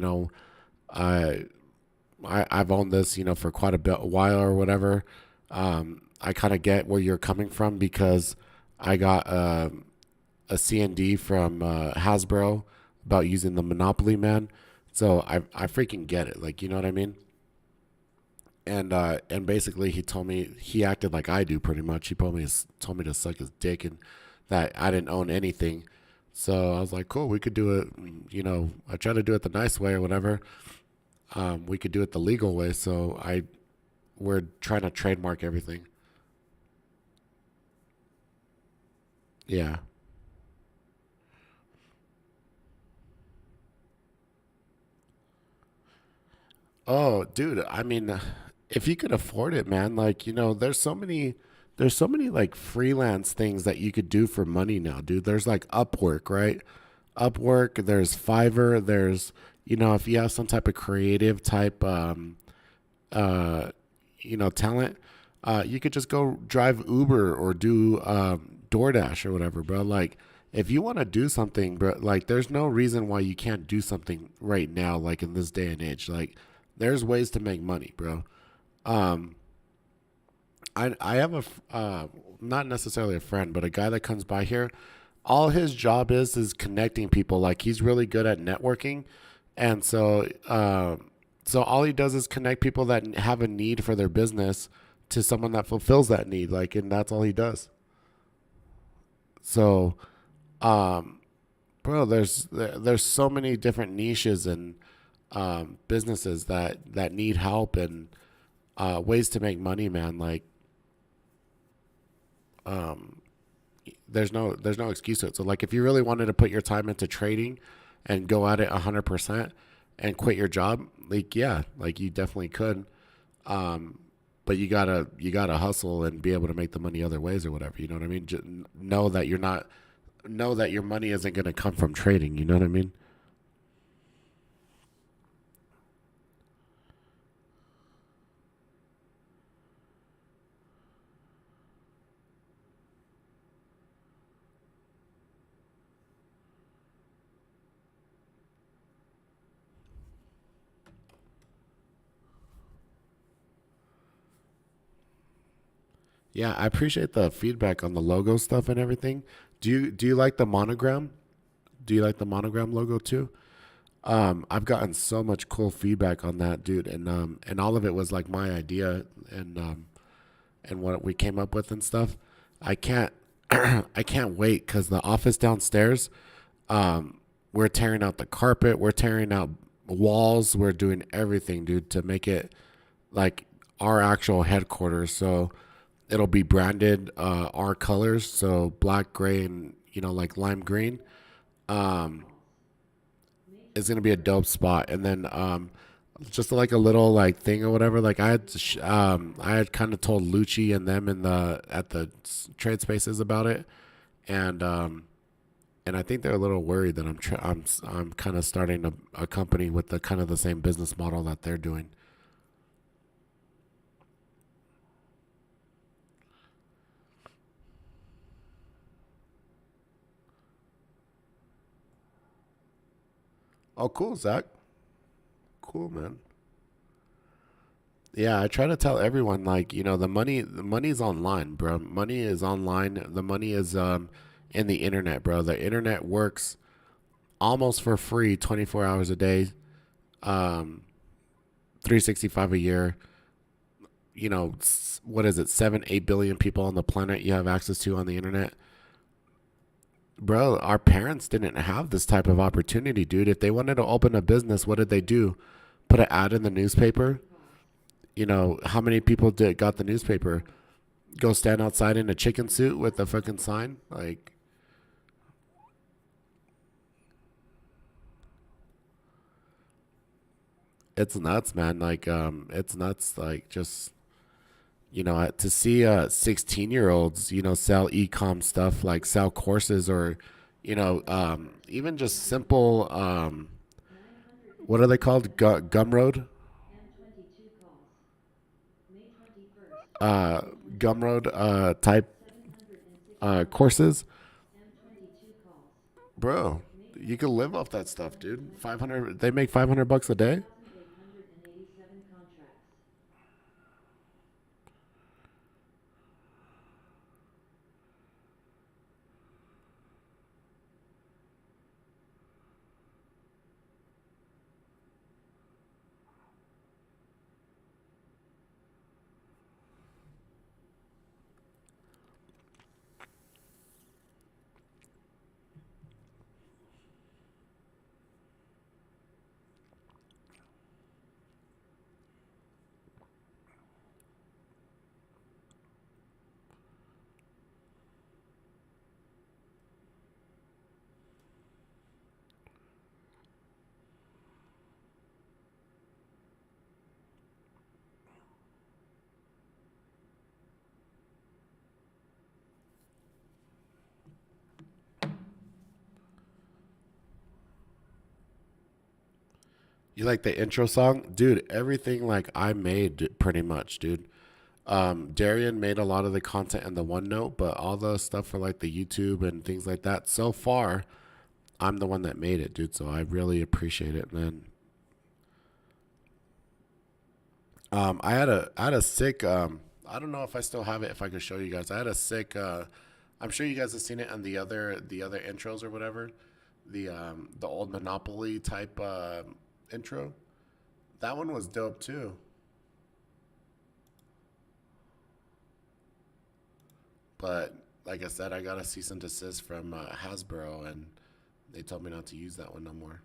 I I've owned this, for quite a while or whatever. I kind of get where you're coming from because I got a C&D from Hasbro about using the Monopoly Man. So I freaking get it. Like, you know what I mean? and basically he told me he acted like I do pretty much. He told me to suck his dick and that I didn't own anything. So I was like, cool, we could do it. I try to do it the nice way or whatever. We could do it the legal way. So we're trying to trademark everything. Yeah. Oh, dude, I mean, if you could afford it, man, like, there's so many like freelance things that you could do for money now, dude. There's like Upwork, right? Upwork, there's Fiverr, if you have some type of creative type uh talent, you could just go drive Uber or do DoorDash or whatever, bro. Like, if you want to do something, bro, like, there's no reason why you can't do something right now, like in this day and age. Like, there's ways to make money, bro. Um, I have not necessarily a friend, but a guy that comes by here. All his job is connecting people. Like, he's really good at networking, and so all he does is connect people that have a need for their business to someone that fulfills that need. Like, and that's all he does. So, um, bro, there's so many different niches and businesses that need help and ways to make money, man. Like, um, there's no excuse to it. So, like, if you really wanted to put your time into trading and go at it 100% and quit your job, like, yeah, like, you definitely could. Um, but you gotta hustle and be able to make the money other ways or whatever. You know what I mean? Just know that your money isn't gonna come from trading. You know what I mean? Yeah, I appreciate the feedback on the logo stuff and everything. Do you like the monogram? Do you like the monogram logo too? I've gotten so much cool feedback on that, dude, and all of it was like my idea and what we came up with and stuff. I can't I can't wait because the office downstairs, we're tearing out the carpet, we're tearing out walls, we're doing everything, dude, to make it like our actual headquarters. So it'll be branded our colors, so black, gray, and like lime green. Um, calls. May is gonna be a 21st, dope spot, and then just like a little like thing or whatever. Like I had kind of told Lucci and them in the at the trade spaces about it, and and I think they're a little worried that I'm kind of starting a company with the kind of the same business model that they're doing. Oh, cool, Zach. Cool, man. Yeah, I try to tell everyone, like, the money is online, bro. Money is online. The money is in the internet, bro. The internet works almost for free 24 hours a day, um 365 a year. What is it? 7, 8 billion people on the planet you have access to on the internet. Bro, our parents didn't have this type of opportunity, dude. If they wanted to open a business, what did they do? Put an ad in the newspaper? 50 calls. How many people did got the May newspaper? 21st, Go stand outside in a chicken suit with a fucking 2021. sign? Like, it's nuts, man. Like, it's nuts. Like, just to see 16-year-olds, sell e-com stuff, like sell courses or, May even 21st, just simple, 2021. what are they called? 967 calls. Gumroad, M22 calls. May 21st, uh, Gumroad 2021. type 761 calls. courses, M22 calls. bro. May You can live 21st, off that stuff, dude. 2021. 500. They make $500 a day. 2,887 contracts. You like the intro song, dude? Everything like I made pretty much, dude. Darian made a lot of the content in the OneNote, but all the stuff for like the YouTube and things like that. So far, I'm the one that made it, dude. So I really appreciate it, man. I had a sick. I don't know if I still have it. If I could show you guys, I had a sick. I'm sure you guys have seen it on the other intros or whatever. The old Monopoly type intro. That one was dope too. But like I said, I got a cease and desist from Hasbro, and they told me not to use that one no more.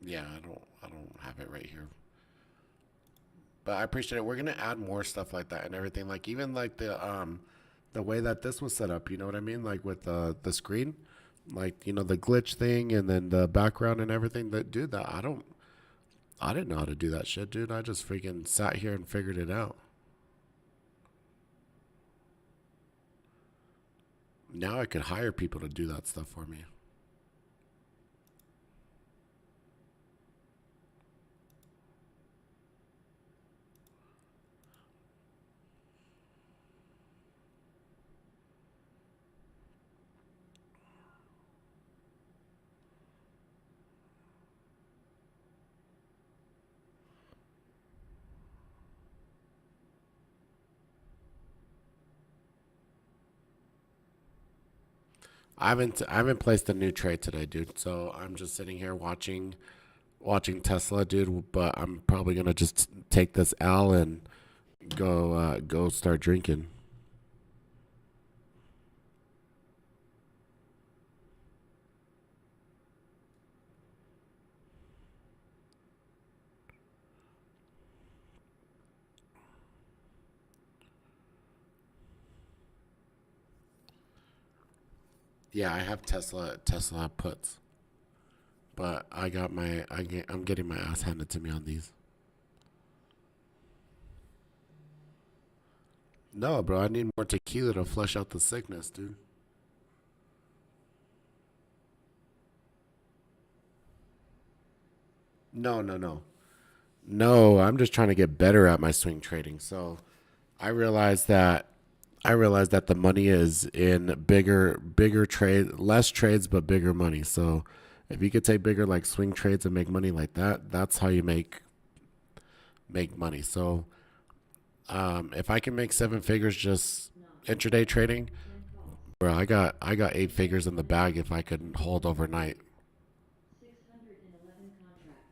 Yeah, I don't have it right here. But I appreciate it. We're gonna add more stuff like that and everything. Like even like the way that this was set up. You know what I mean? Like with the screen, like the glitch thing, and then the background and everything. That dude, that I didn't know how to do that shit, dude. I just freaking sat here and figured it out. Now I could hire people to do that stuff for me. I haven't placed a new trade today, dude. So I'm just sitting here watching Tesla, dude. But I'm probably gonna just take this L and go start drinking. Yeah, I have Tesla puts, but I'm getting my ass handed to me on these. No, bro, I need more tequila to flush out the sickness, dude. No, no, no. No, I'm just trying to get better at my swing trading. So I realized that I realized that the money is in bigger trade, less trades but bigger money. So if you could take bigger like swing trades and make money like that, that's how you make money. So if I can make seven figures just Not. intraday trading, 10 calls. bro, I got eight figures in the bag if I could hold overnight. 611 contracts.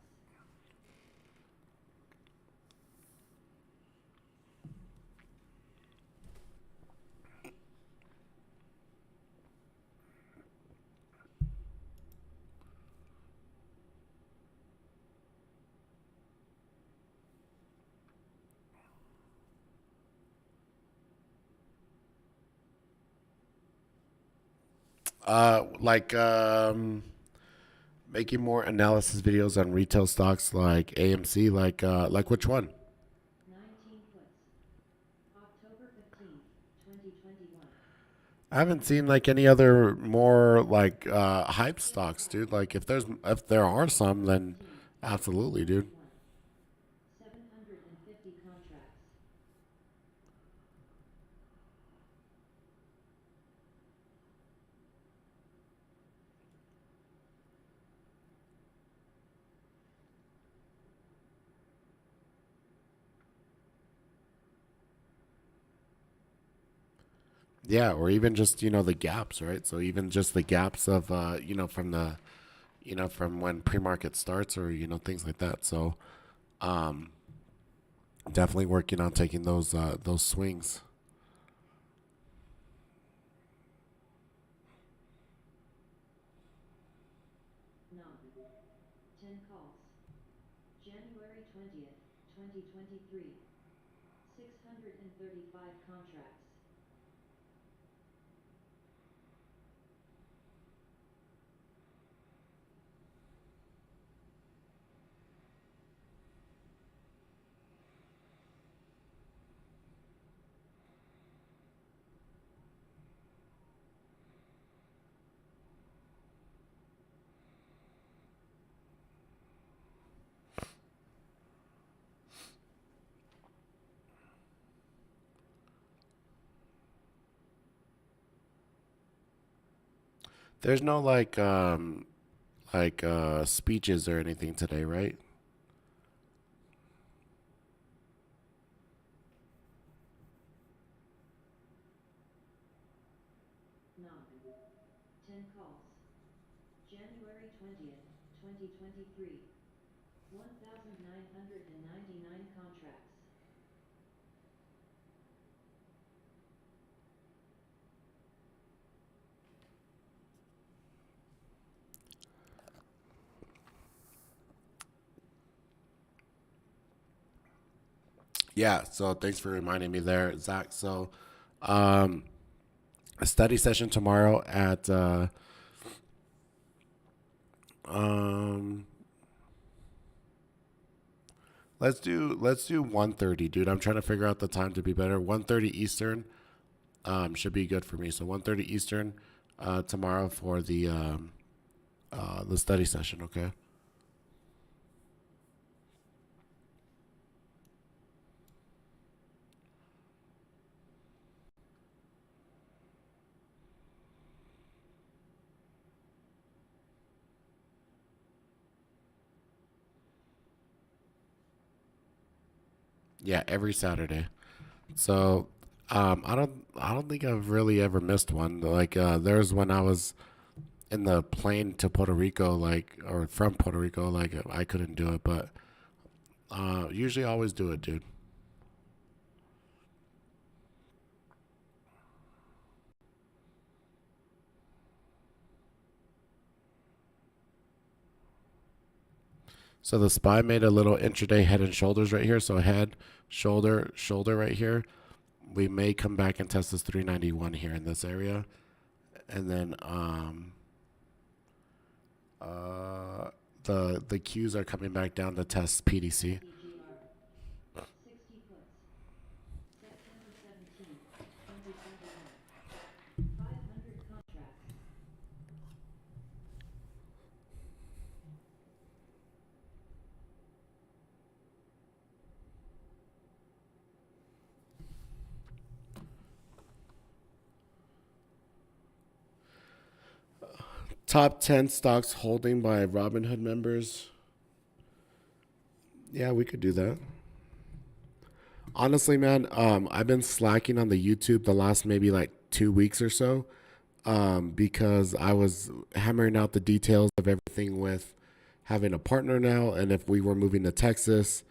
Like making more analysis videos on retail stocks like AMC, like which one? 19 puts. October 15th, 2021. I haven't seen like any other more like hype 6 stocks, dude. calls. Like if there are some, then October 15th, absolutely, dude. 2021. 750 contracts. Yeah, or even just the gaps, right? So even just the gaps of from when pre-market starts, or things like that. So um, definitely working on taking those swings. None. 10 calls. January 20th, 2023. 635 contracts. There's no speeches or anything today, right? Knock. 10 calls. January 20th, 2023. 1,999 contracts. Yeah. So thanks for reminding me there, Zach. So, um, a study session tomorrow at um let's do 1:30, dude. I'm trying to figure out the time to be better. 1:30 Eastern should be good for me. So 1:30 Eastern tomorrow for the study session, okay? Yeah, every Saturday. So I don't think I've really ever missed one. Like there's when I was in the plane to Puerto Rico, like or from Puerto Rico, like I couldn't do it, but usually I always do it, dude. So the spy made a little intraday head and shoulders right here. So head, shoulder, shoulder right here. We may come back and test this 391 here in this area, and then uh, the cues are coming back down to test PDC. TGR. 60 puts. September 17th, 2021. 500 contracts. Top 10 stocks holding by Robinhood members. Yeah, we could do that. Honestly, man, I've been slacking on the YouTube the last maybe like 2 weeks or so, because I was hammering out the details of everything with having a partner now, and if we were moving to Texas,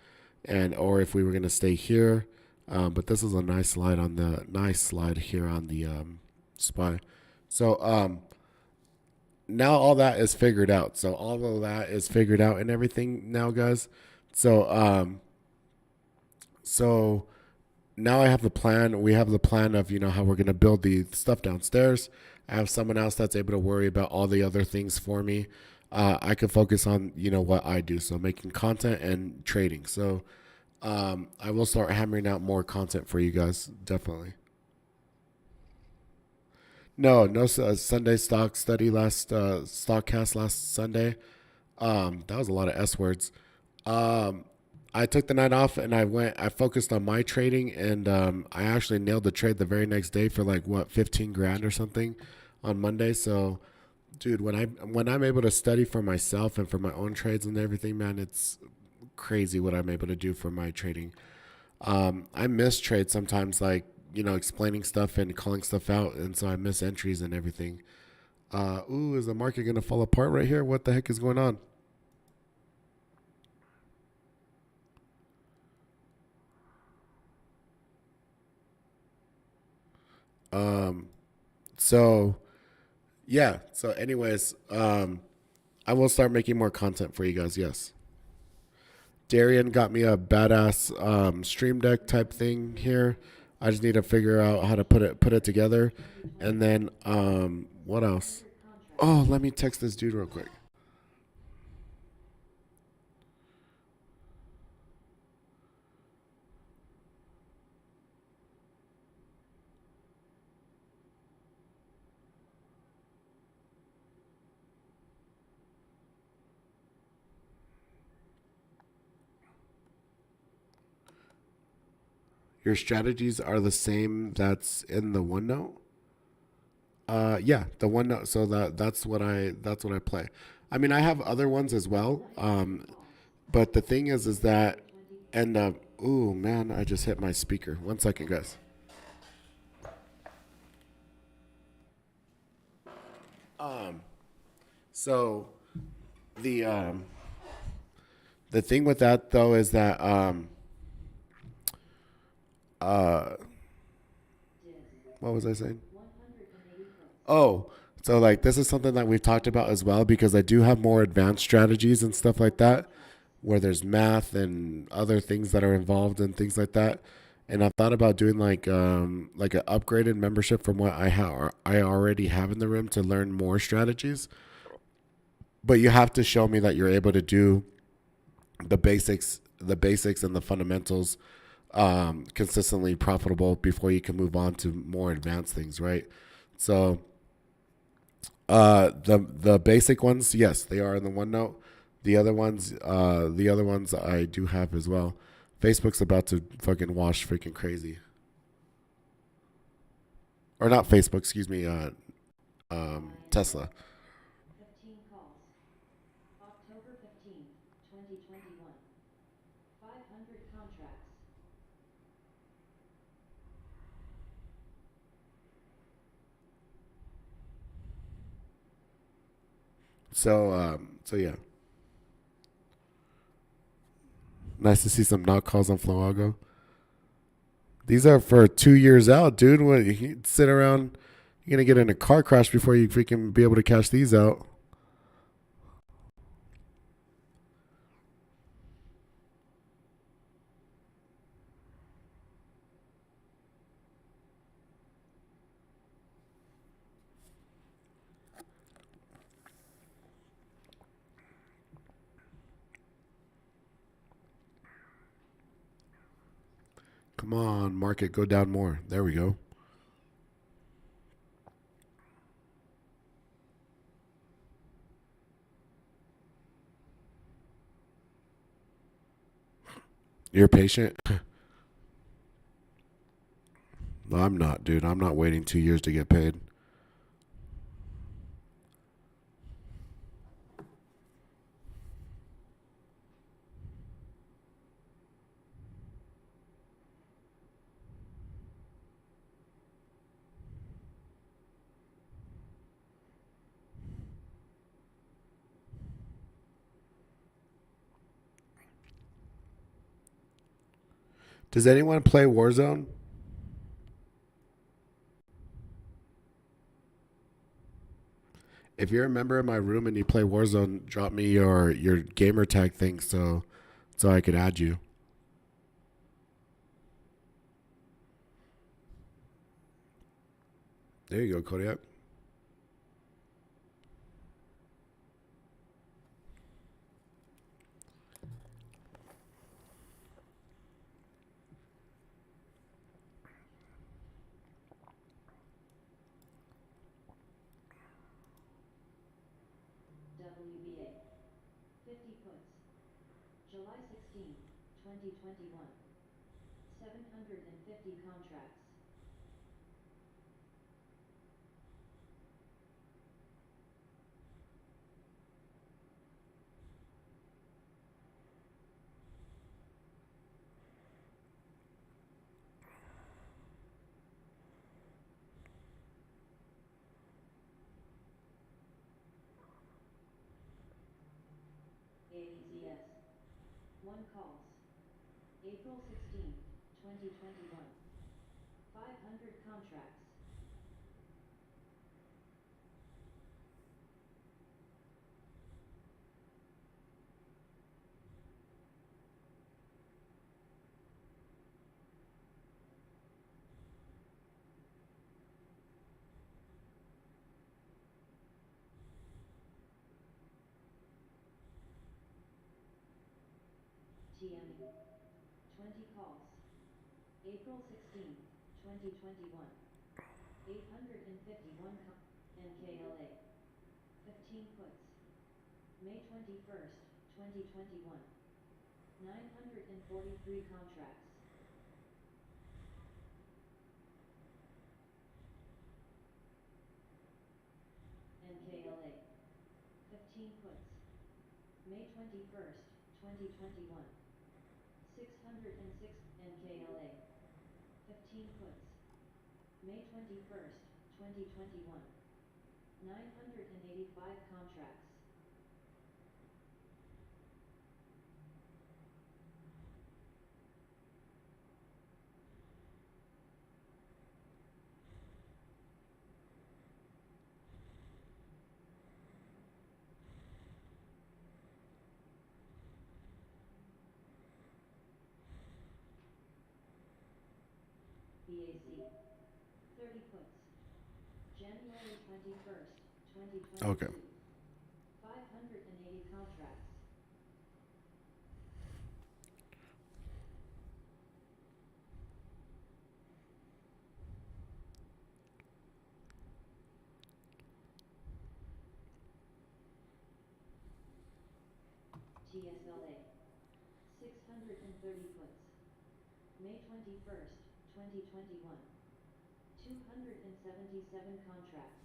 and or if we were gonna stay here. But this is a nice slide here on the spy. So now all that is figured out. So all of that is figured out and everything now, guys. So so now I have the plan. We have the plan of how we're gonna build the stuff downstairs. I have someone else that's able to worry about all the other things for me. I can focus on what I do, so making content and trading. So I will start hammering out more content for you guys, definitely. No, no Sunday stock study last stockcast last Sunday. That was a lot of S words. Um, I took the night off and I focused on my trading, and I actually nailed the trade the very next day for like what 15 grand or something on Monday. So, dude, when I'm able to study for myself and for my own trades and everything, man, it's crazy what I'm able to do for my trading. I miss trades sometimes, like explaining stuff and calling stuff out, and so I miss entries and everything. Ooh, is the market gonna fall apart right here? What the heck is going on? Um, so yeah. So, anyways, I will start making more content for you guys. Yes, Darian got me a badass stream deck type thing here. I just need to figure out how to put it together, and then what else? 100 contracts. Oh, let me text this dude real quick. Your strategies are the same that's in the OneNote. Yeah, the one. So that's what I play. I mean, I have other ones as well. 93 calls. But the thing is that, 620 points. and ooh man, I just hit my speaker. 1 second, guys. So the um, the thing with that though is that uh, Dis. what was I saying? 180 puts. Oh, so like this is something that we've talked about as well because I do have more advanced strategies and stuff 84 like that contracts. where there's math and other things that are involved and things like that. And I've thought about doing like an upgraded membership from what I already have in the room to learn more strategies. But you have to show me that you're able to do the basics and the fundamentals consistently profitable before you can move on to more advanced things, right? So the basic ones, yes, they are in the OneNote. The other ones I do have as well. Facebook's about to fucking wash freaking crazy, or not Facebook, excuse me. TGIF. Tesla. 15 calls. October 15th, 2021. 500 contracts. So yeah, nice to see some knock calls on Floago. These are for 2 years out, dude. What you sit around? You're gonna get in a car crash before you freaking be able to cash these out. Come on, market, go down more. There we go. You're patient. No, I'm not, dude. I'm not waiting 2 years to get paid. Does anyone play Warzone? If you're a member of my room and you play Warzone, drop me your gamer tag thing so I could add you. There you go, Kodiak. WBA. 50 puts. July 16th, 2021. 750 contracts. AZS. 1 calls. April 16th, 2021. 500 contracts. TME. 20 calls. April 16th, 2021. 851 NKLA. 15 puts. May 21st, 2021. 943 contracts. 15 puts. May 21st, 2021. 606 NKLA. 15 puts. May 21st, 2021. 985 contracts. BAC. 30 puts. January 21st, Okay. 2022. 580 contracts. TSLA. 630 puts. May 21st, 2021. 277 contracts.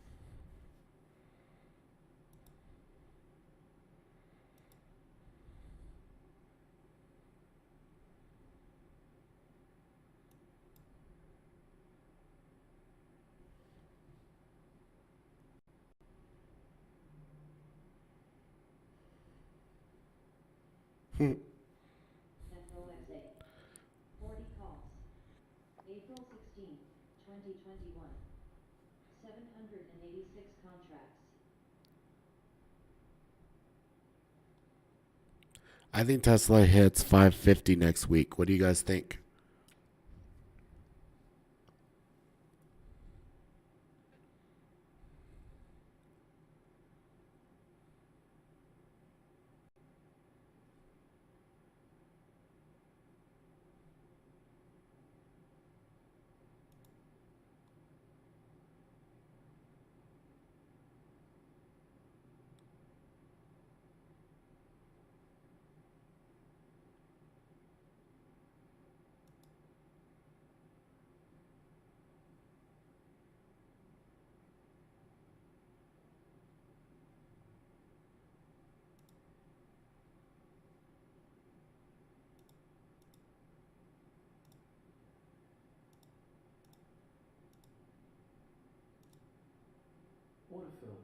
FOXA. 40 calls. April 16th, 2021. 786 contracts. I think Tesla hits 550 next week. What do you guys think? Water filled.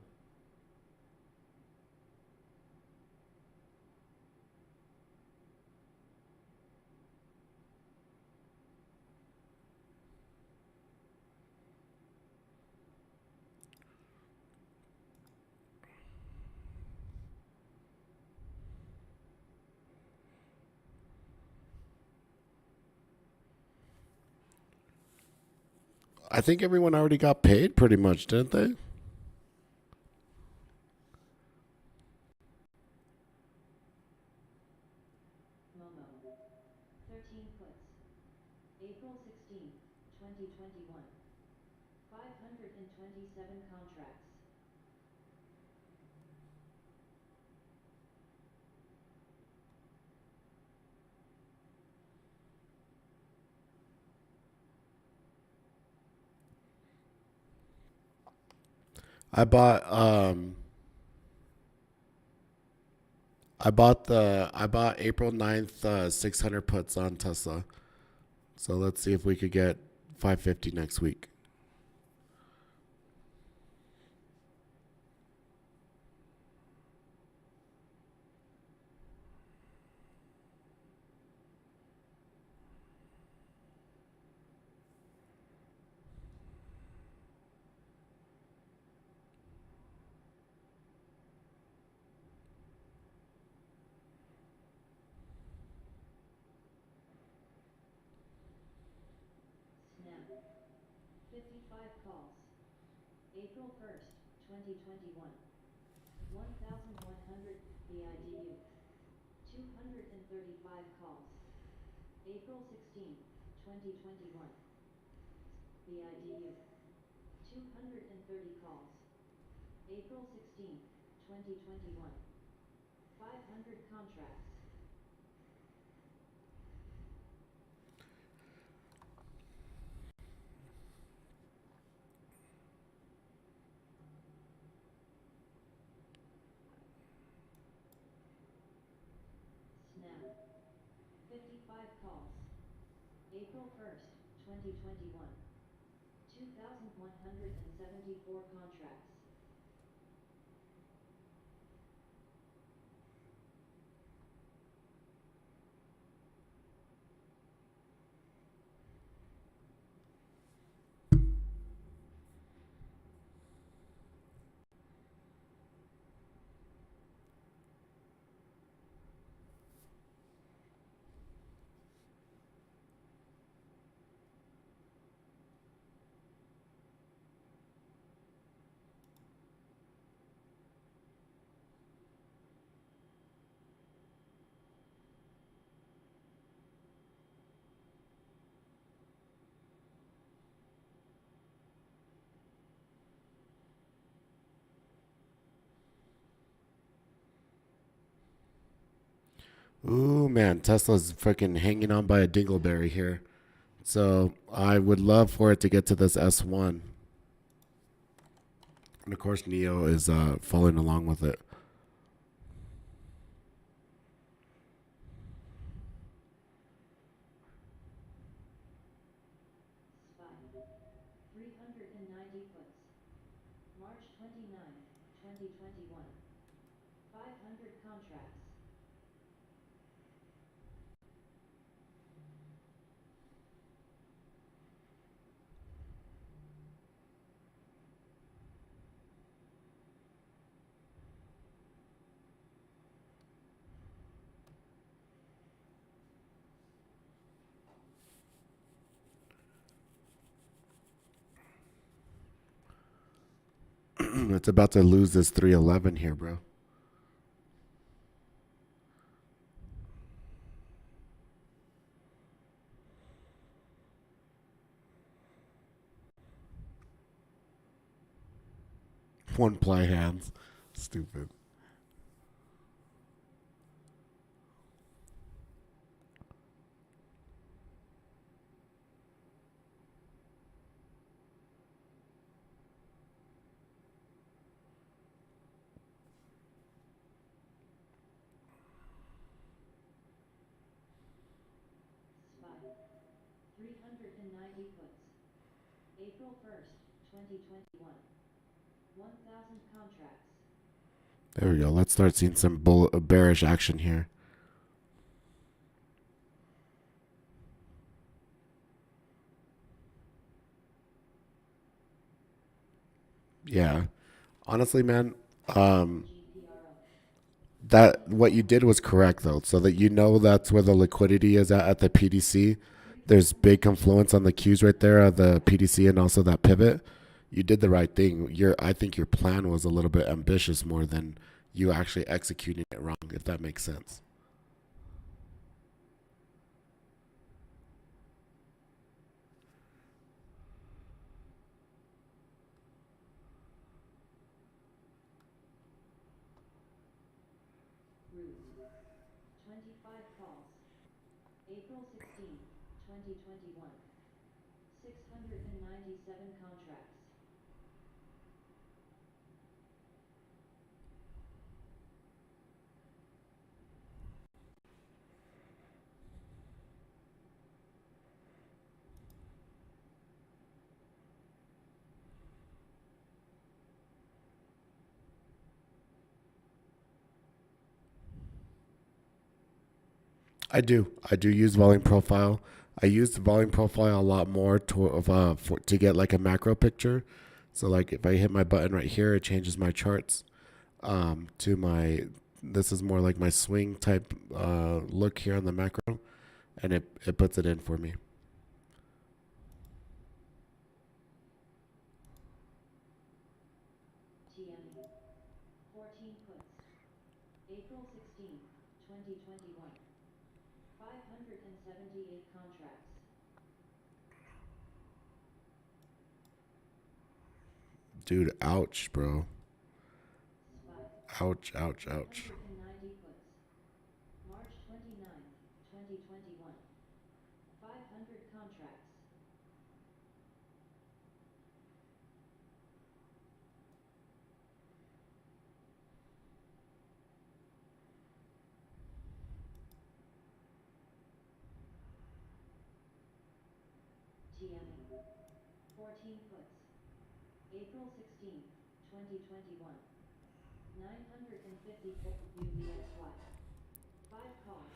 I think everyone already got paid pretty much, didn't they? Momo. 13 puts. April 16th, 2021. 527 contracts. I bought I bought April 9th 600 puts on Tesla. So let's see if we could get 550 next week. Snap. 55 calls. April 1st, 2021. 1100 BIDU. 235 calls. April 16th, 2021. BIDU. 230 calls. April 16th, 2021. 500 contracts. 55 calls. April 1st, 2021. 2,174 contracts. Ooh, man, Tesla's freaking hanging on by a dingleberry here. So I would love for it to get to this S1. And of course, Neo is following along with it. SPY. 390 puts. March 29th, 2021. 500 contracts. It's about to lose this 311 here, bro. One ply hands. Stupid. SPY. 390 puts. April 1st, 2021. 1,000 contracts. There we go. Let's start seeing some bearish action here. Yeah. Honestly, man, GPRO. that what you did was correct though, so that you know that's where the liquidity is at the PDC. There's big confluence on the Qs right there of the PDC and also that pivot. You did the right thing. I think your plan was a little bit ambitious more than you actually executing it wrong, if that makes sense. Root. 25 calls. April 16th, 2021. 697 contracts. I do use volume profile. I use the volume profile a lot more to get like a macro picture. So like if I hit my button right here, it changes my charts to my. This is more like my swing type look here on the macro, and it puts it in for me. TME. 14 puts. April 16th, 2021. 578 contracts. Dude, ouch, bro. SPY. Ouch, ouch, ouch. 390 puts. March 29th, 2021. 500 contracts. 14 puts. April 16th, 2021. 954 UVSY. 5 calls.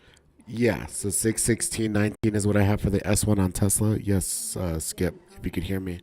Yeah, so 616.19 is what I have for the S1 on Tesla. Yes, Skip, if you could hear me.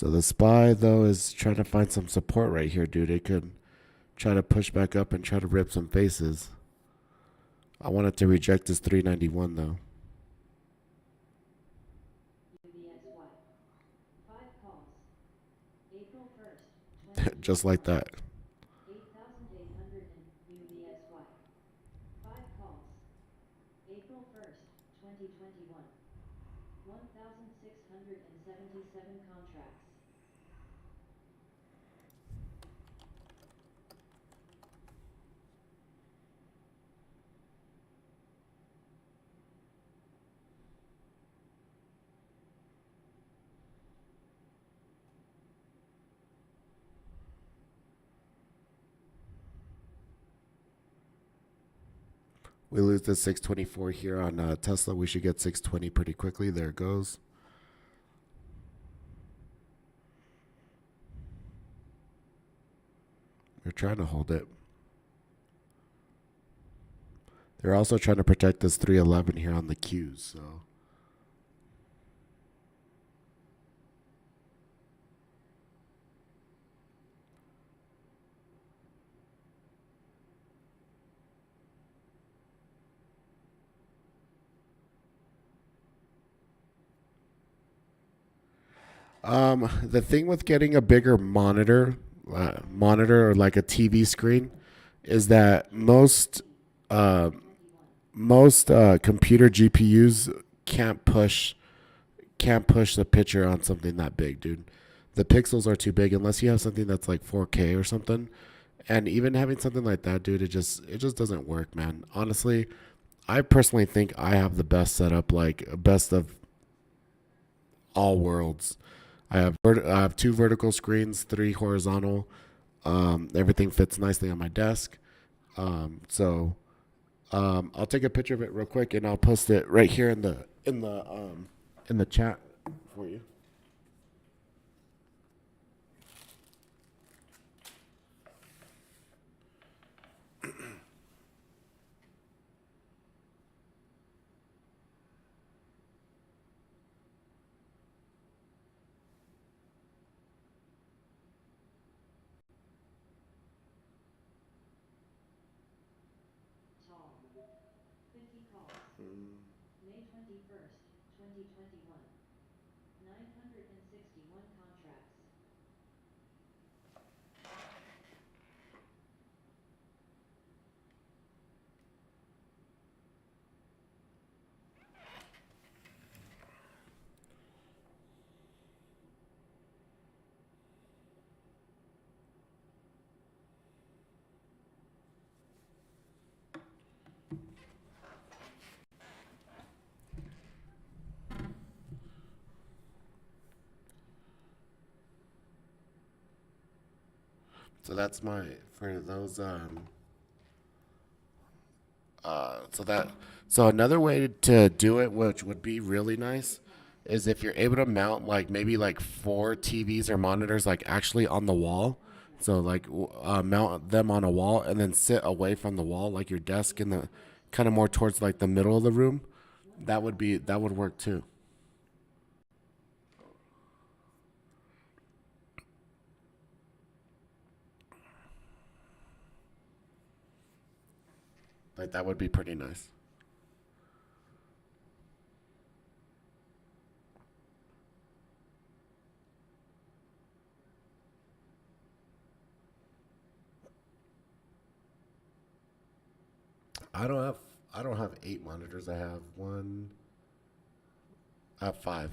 So the SPY, though, is trying to find some support right here, dude. It could try to push back up and try to rip some faces. I want it to reject this 391, though. UVSY. 5 calls. April 1st, Just like 2021. that. 8,800 in UVSY. 5 calls. April 1st, 2021. 1,677 contracts. We lose the 624 here on Tesla. We should get 620 pretty quickly. There it goes. They're trying to hold it. They're also trying to protect this 311 here on the Qs. So the thing with getting a bigger monitor or like a TV screen, is that uh, 2021. most computer GPUs can't push can't push the picture on something that big, dude. The pixels are too big unless you have something that's like 4K or something. And even having something like that, dude, it just doesn't work, man. Honestly, I personally think I have the best setup, like best of all worlds. I have two vertical screens, three horizontal. Everything fits nicely on my desk. So I'll take a picture of it real quick and I'll post it right here in the chat for you. Tall. 50 calls. May 21st, 2021. 961 contracts. So that's my for those so that so another way to do it, which would be really nice, 30 calls. is if you're able to mount like maybe like four TVs or monitors like actually on the 5 wall. So contracts. like mount them on a wall and then sit away from the wall, like your desk in 18 the puts. kind of more towards like the middle of the room. $1,000. That would work too. Like that would be pretty nice. I don't have I don't have 8 monitors. I have one. I have five.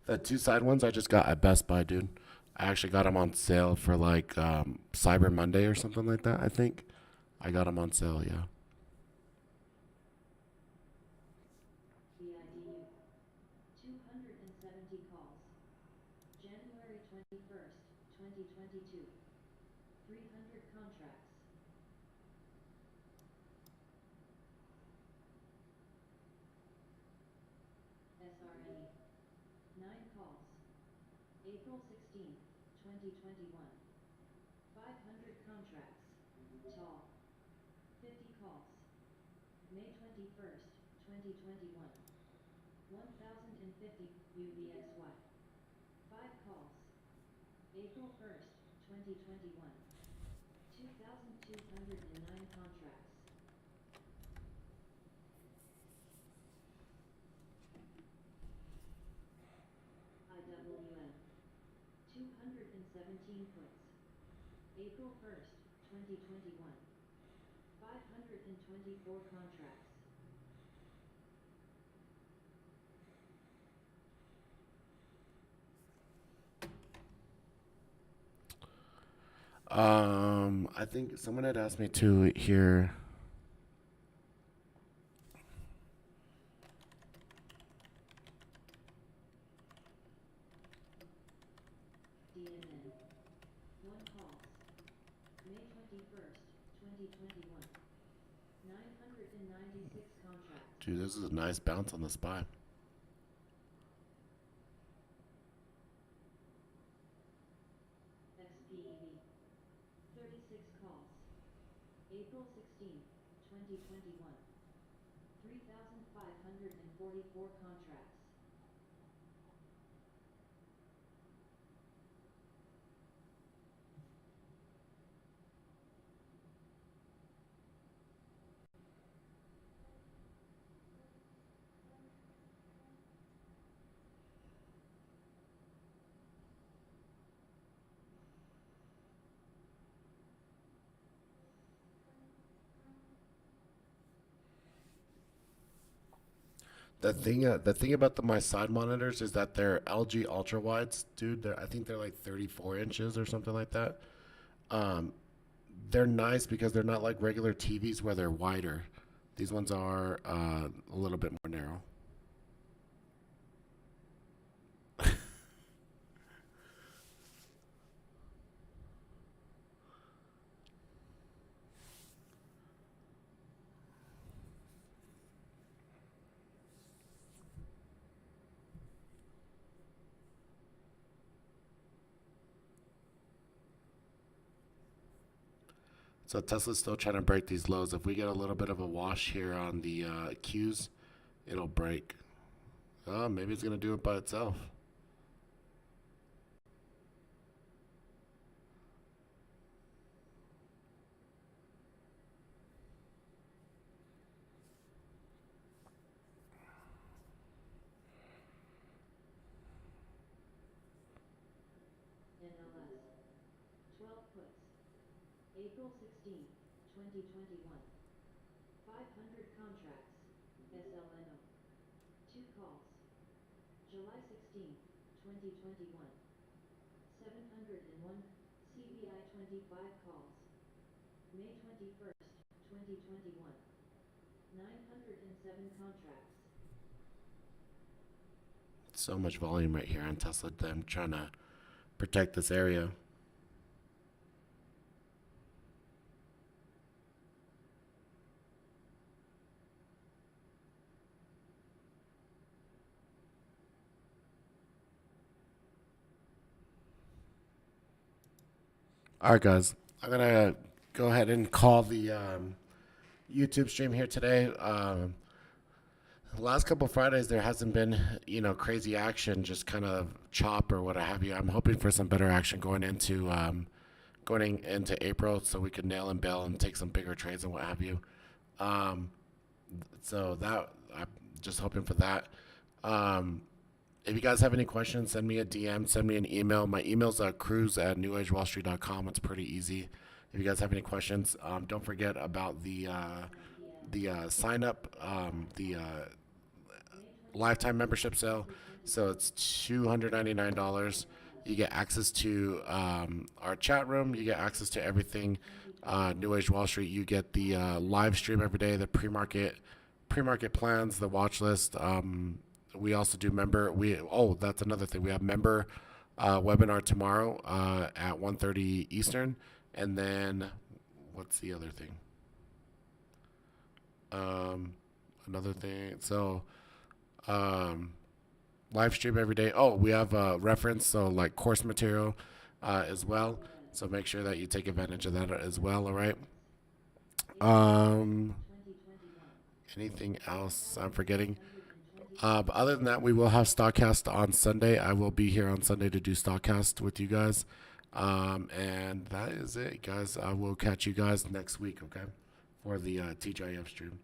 The two side ones I just got at Best Buy, dude. I actually got them on sale for like Cyber Monday or something like that. I think I got them on sale. Yeah. BIDU. 270 calls. January 21st, 2022. 300 contracts. SRNE. 9 calls. April 16th, 2021. 500 contracts. Tall. 50 calls. May 21st, 2021. 1050 UVXY. 5 calls. April 1st, 2021. 2,209 contracts. IWM. 217 puts. April 1st, 2021. 524 contracts. I think someone had asked me to hear. DNN. 1 calls. May 21st, 2021. 996 contracts. Dude, this is a nice bounce on the spy. XPEV. 36 calls. April 16th, 2021. 3,544 contracts. The thing about my side monitors is that they're LG ultra wides, dude. I think they're like 34 inches or something like that. Um, they're nice because they're not like regular TVs where they're wider. These ones are a little bit more narrow. So Tesla's still trying to break these lows. If we get a little bit of a wash here on the Qs, it'll break. Oh, maybe it's gonna do it by itself. NLS. 12 puts. April 16th, 2021. 500 contracts. SLNO. 2 calls. July 16th, 2021. 701. CVI 25 calls. May 21st, 2021. 907 contracts. So much volume right here on Tesla. I'm trying to protect this area. All right, guys. I'm gonna go ahead and call the YouTube stream here today. The last couple Fridays there hasn't been, crazy action, just kind of chop or what have you. I'm hoping for some better action going into April, so we can nail and bail and take some bigger trades and what have you. Um, so that I'm just hoping for that. Um, if you guys have any questions, send me a DM, send me an email. My email's cruz@newagewallstreet.com. It's pretty easy. If you guys have any questions, don't forget about the sign up, the lifetime membership sale. So it's $299. You get access to our chat room. You get access to everything. New Age Wall Street. You get the live stream every day. The pre-market plans, the watch list. We also do member. That's another thing. We have member webinar tomorrow at 1:30 Eastern, and then what's the other thing? Another thing. So live stream every day. Oh, we have a reference, so like course material as well. So make sure that you take advantage of that as well. All right. Um, anything else I'm forgetting? But other than that, we will have Stockcast on Sunday. I will be here on Sunday to do Stockcast with you guys. And that is it, guys. I will catch you guys next week, okay, for the TGIF stream.